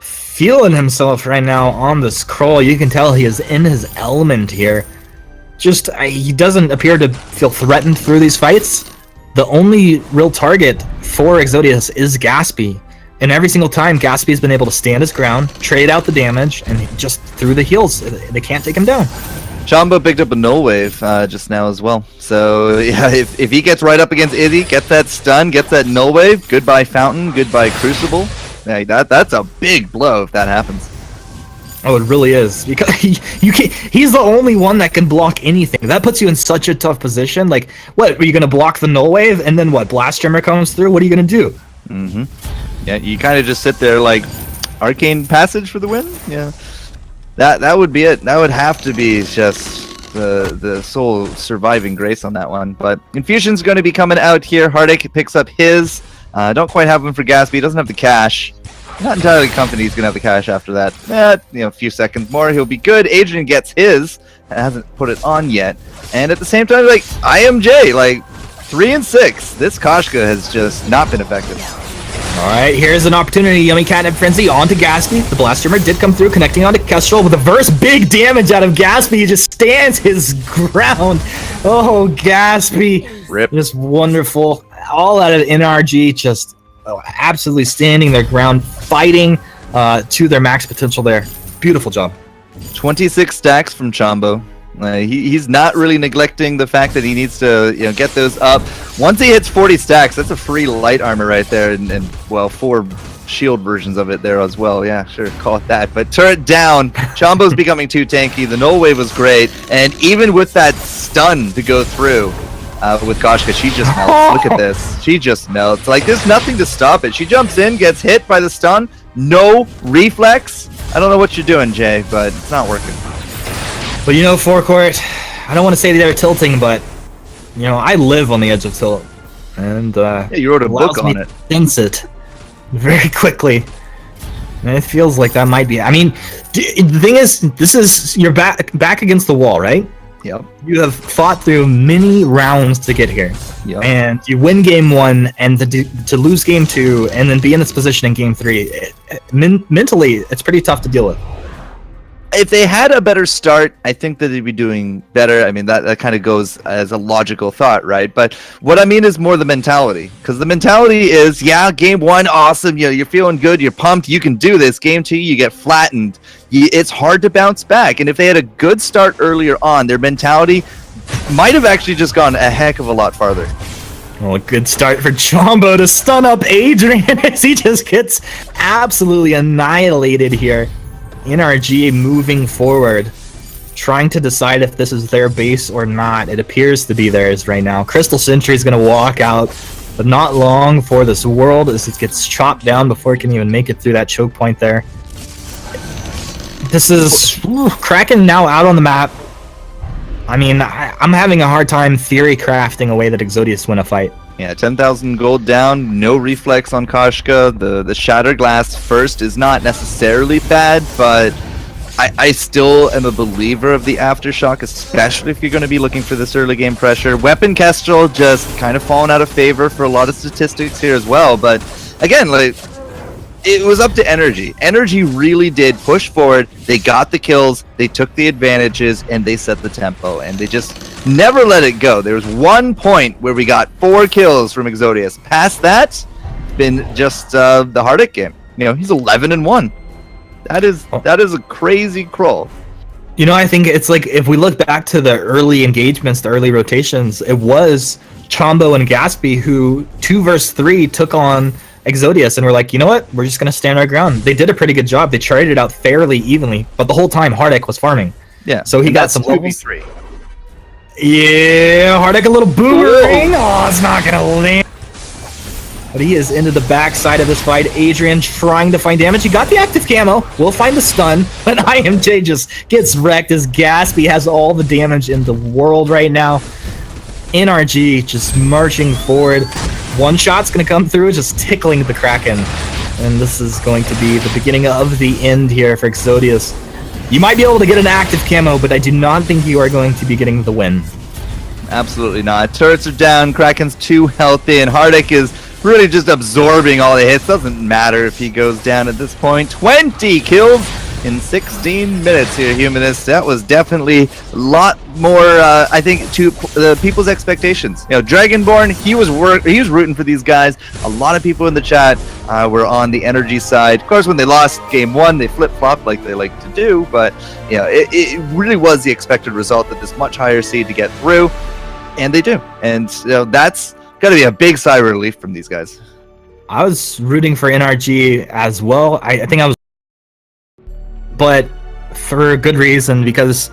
feeling himself right now on this crawl. You can tell he is in his element here. Just, he doesn't appear to feel threatened through these fights. The only real target for Exodius is Gatsby. And every single time, Gatsby's been able to stand his ground, trade out the damage, and just through the heals, they can't take him down. Chombo picked up a null wave just now as well. So yeah, if he gets right up against Izzy, gets that stun, gets that null wave, goodbye Fountain, goodbye Crucible. Yeah, that's a big blow if that happens. Oh, it really is, because he's the only one that can block anything. That puts you in such a tough position. Like, what, are you going to block the null wave, and then what, Blast Tremor comes through? What are you going to do? Mm-hmm. Yeah, you kind of just sit there like, Arcane Passage for the win? Yeah. That would be it. That would have to be just the sole surviving grace on that one. But Infusion's going to be coming out here. Hardic picks up his. Don't quite have him for Gatsby. He doesn't have the cash. Not entirely confident he's gonna have the cash after that. A few seconds more, he'll be good. Adrian gets his, hasn't put it on yet. And at the same time, like, IMJ, like, 3 and 6. This Koshka has just not been effective. Alright, here's an opportunity. Yummy Catnip Frenzy onto Gatsby. The Blast Streamer did come through, connecting onto Kestrel with a verse. Big damage out of Gatsby. He just stands his ground. Oh, Gatsby. Rip. Just wonderful. All out of NRG, just absolutely standing their ground, fighting to their max potential there. Beautiful job. 26 stacks from Chombo. He's not really neglecting the fact that he needs to get those up. Once he hits 40 stacks, that's a free light armor right there, and well, 4 shield versions of it there as well. Yeah, sure, call it that. But turret down. Chombo's becoming too tanky. The null wave was great, and even with that stun to go through with Koshka, she just melts. Look at this. She just melts. Like, there's nothing to stop it. She jumps in, gets hit by the stun. No reflex. I don't know what you're doing, Jay, but it's not working. But Forecourt, I don't want to say they're tilting, but I live on the edge of tilt, and you wrote a book on it. Sense it very quickly, and it feels like that might be. I mean, the thing is, this is you're back against the wall, right? Yep. You have fought through many rounds to get here, and you win game 1, and to lose game 2, and then be in this position in game 3. Mentally, it's pretty tough to deal with. If they had a better start, I think that they'd be doing better. I mean, that kind of goes as a logical thought, right? But what I mean is more the mentality. Because the mentality is, yeah, game 1, awesome. You're feeling good. You're pumped. You can do this. Game 2, you get flattened. It's hard to bounce back. And if they had a good start earlier on, their mentality might have actually just gone a heck of a lot farther. Well, a good start for Chombo to stun up Adrian as he just gets absolutely annihilated here. NRG moving forward, trying to decide if this is their base or not. It appears to be theirs right now. Crystal Sentry is going to walk out, but not long for this world as it gets chopped down before it can even make it through that choke point there. This is Kraken now out on the map. I mean, I'm having a hard time theory crafting a way that Exodius win a fight. Yeah, 10,000 gold down, no reflex on Koshka. The Shattered Glass first is not necessarily bad, but I still am a believer of the Aftershock, especially if you're going to be looking for this early game pressure. Weapon Kestrel just kind of fallen out of favor for a lot of statistics here as well, but again, like, it was up to Energy. Energy really did push forward. They got the kills, they took the advantages, and they set the tempo, and they just never let it go. There was one point where we got 4 kills from Exodius. Past that, it's been just the Hardic game. He's 11-1. That is a crazy crawl. I think it's like, if we look back to the early engagements, the early rotations, it was Chombo and Gatsby who 2 versus 3 took on Exodius, and we're like, you know what? We're just going to stand our ground. They did a pretty good job. They traded it out fairly evenly, but the whole time Hardic was farming. Yeah. So he got some levels. 2v3. Yeah, Hardic a little boomerang. Oh, it's not going to land. But he is into the backside of this fight. Adrian trying to find damage. He got the active camo. We'll find the stun. But IMJ just gets wrecked as Gatsby has all the damage in the world right now. NRG just marching forward. One shot's going to come through, just tickling the Kraken. And this is going to be the beginning of the end here for Exodius. You might be able to get an active camo, but I do not think you are going to be getting the win. Absolutely not. Turrets are down, Kraken's too healthy, and Hardic is really just absorbing all the hits. Doesn't matter if he goes down at this point. 20 kills in 16 minutes here, Humanist. That was definitely a lot more, I think, to the people's expectations. Dragonborn, he was rooting for these guys. A lot of people in the chat were on the Energy side. Of course, when they lost game 1, they flip-flopped like they like to do, but it really was the expected result that this much higher seed to get through, and they do. And that's got to be a big sigh of relief from these guys. I was rooting for NRG as well. I think I was, but for good reason, because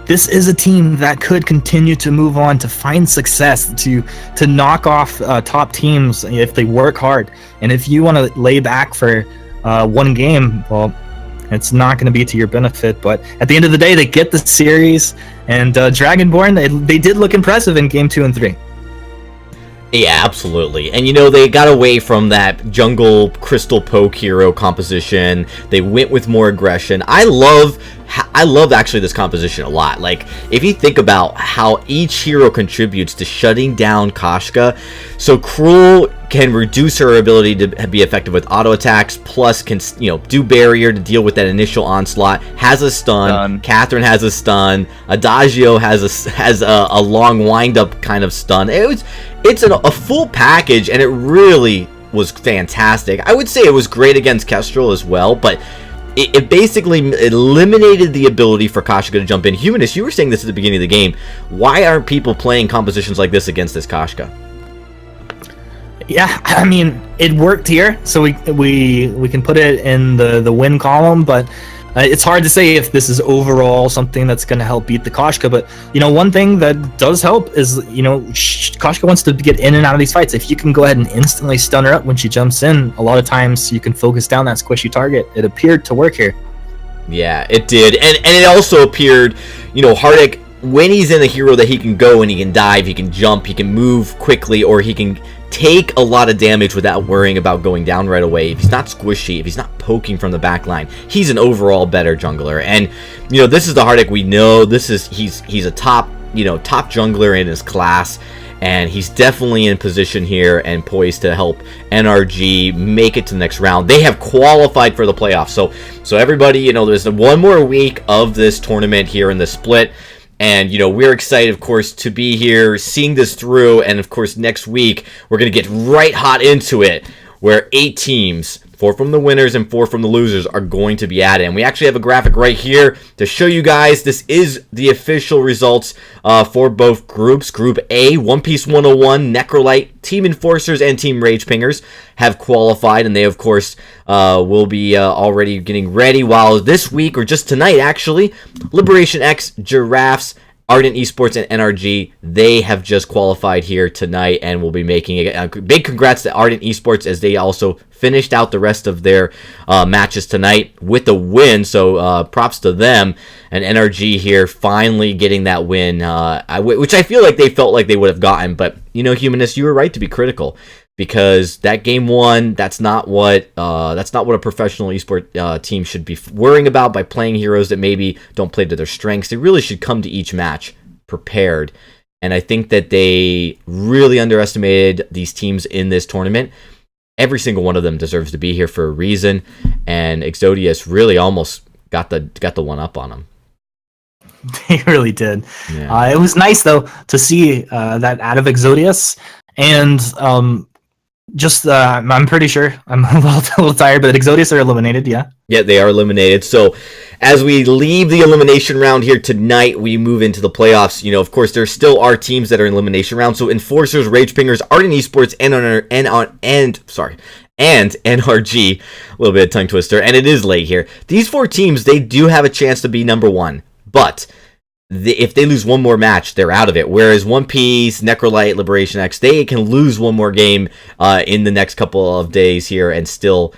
this is a team that could continue to move on, to find success, to knock off top teams if they work hard. And if you want to lay back for one game, well, it's not going to be to your benefit. But at the end of the day, they get the series, and Dragonborn, they did look impressive in game 2 and 3. Yeah, absolutely. And they got away from that jungle crystal poke hero composition. They went with more aggression. I love actually this composition a lot. Like, if you think about how each hero contributes to shutting down Kashka, so Cruel can reduce her ability to be effective with auto attacks, plus can do barrier to deal with that initial onslaught. Has a stun. Catherine has a stun. Adagio has a long wind up kind of stun. It's a full package, and it really was fantastic. I would say it was great against Kestrel as well, but it basically eliminated the ability for Kashka to jump in. Humanist, you were saying this at the beginning of the game. Why aren't people playing compositions like this against this Kashka? Yeah, I mean, it worked here, so we can put it in the win column, but it's hard to say if this is overall something that's going to help beat the Kashka. But one thing that does help is Kashka wants to get in and out of these fights. If you can go ahead and instantly stun her up when she jumps in, a lot of times you can focus down that squishy target. It appeared to work here. Yeah, it did, and it also appeared, Hardik, when he's in a hero that he can go and he can dive, he can jump, he can move quickly, or he can take a lot of damage without worrying about going down right away. If he's not squishy, if he's not poking from the back line, he's an overall better jungler. And this is the Hardik we know. He's a top jungler in his class, and he's definitely in position here and poised to help NRG make it to the next round. They have qualified for the playoffs. So everybody, there's one more week of this tournament here in the split. And, we're excited, of course, to be here, seeing this through. And, of course, next week, we're going to get right hot into it, where 8 teams, 4 from the winners and 4 from the losers, are going to be at it. And we actually have a graphic right here to show you guys. This is the official results for both groups. Group A, One Piece 101, Necrolite, Team Enforcers, and Team Rage Pingers have qualified. And they, of course, will be already getting ready. While this week, or just tonight, actually, Liberation X, Giraffes, Ardent Esports, and NRG, they have just qualified here tonight and will be making a big congrats to Ardent Esports, as they also finished out the rest of their matches tonight with a win. So props to them. And NRG here finally getting that win, which I feel like they felt like they would have gotten. But, Humanist, you were right to be critical, because that game 1, that's not what a professional esport team should be worrying about by playing heroes that maybe don't play to their strengths. They really should come to each match prepared. And I think that they really underestimated these teams in this tournament. Every single one of them deserves to be here for a reason, and Exodius really almost got the one up on them. They really did. Yeah. It was nice, though, to see that out of Exodius. And I'm pretty sure, I'm a little tired, but Exodius are eliminated, yeah? Yeah, they are eliminated. So as we leave the elimination round here tonight, we move into the playoffs. Of course, there still are teams that are in elimination round. So Enforcers, Rage Pingers, Ardent Esports, and NRG, a little bit of tongue twister, and it is late here. These 4 teams, they do have a chance to be number 1, but if they lose one more match, they're out of it. Whereas One Piece, Necrolite, Liberation X, they can lose one more game in the next couple of days here and still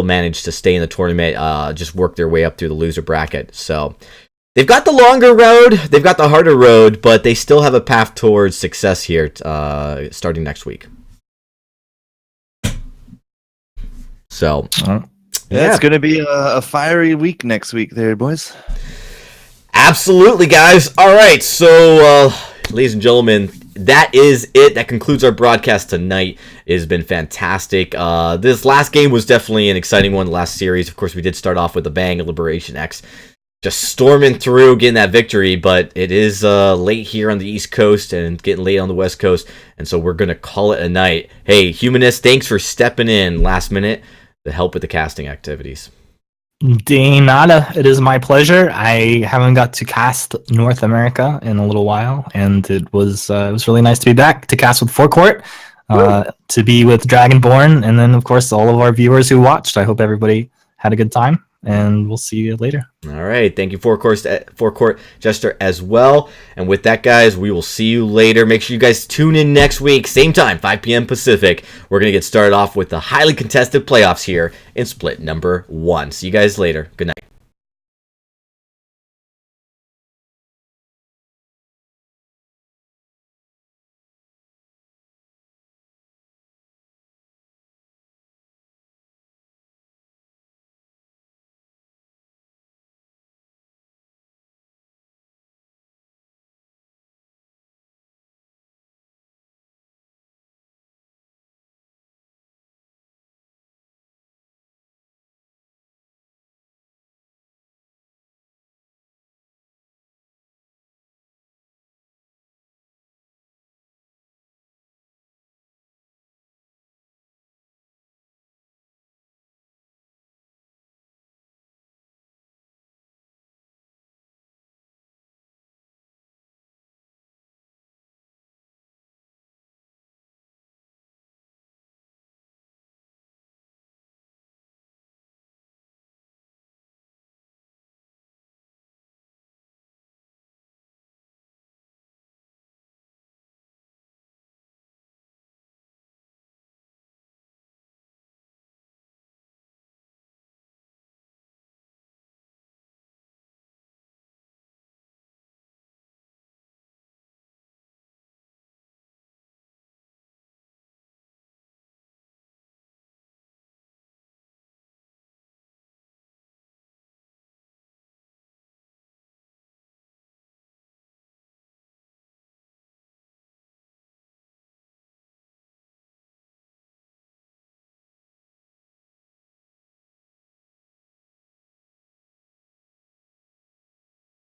manage to stay in the tournament, just work their way up through the loser bracket. So they've got the longer road, they've got the harder road, but they still have a path towards success here starting next week. So, yeah, it's going to be a fiery week next week there, boys. Absolutely, guys. All right, so ladies and gentlemen, that is it. That concludes our broadcast tonight. It has been fantastic. This last game was definitely an exciting one, the last series. Of course, we did start off with a bang of Liberation X, just storming through, getting that victory, but it is late here on the East Coast and getting late on the West Coast, and so we're going to call it a night. Hey, Humanist, thanks for stepping in last minute to help with the casting activities. De nada. It is my pleasure. I haven't got to cast North America in a little while, and it was really nice to be back to cast with Forecourt, to be with Dragonborn, and then of course all of our viewers who watched. I hope everybody had a good time, and we'll see you later. All right, thank you Forecourt Jester as well. And with that, guys, we will see you later. Make sure you guys tune in next week, same time, 5 p.m. Pacific. We're going to get started off with the highly contested playoffs here in split number 1. See you guys later. Good night.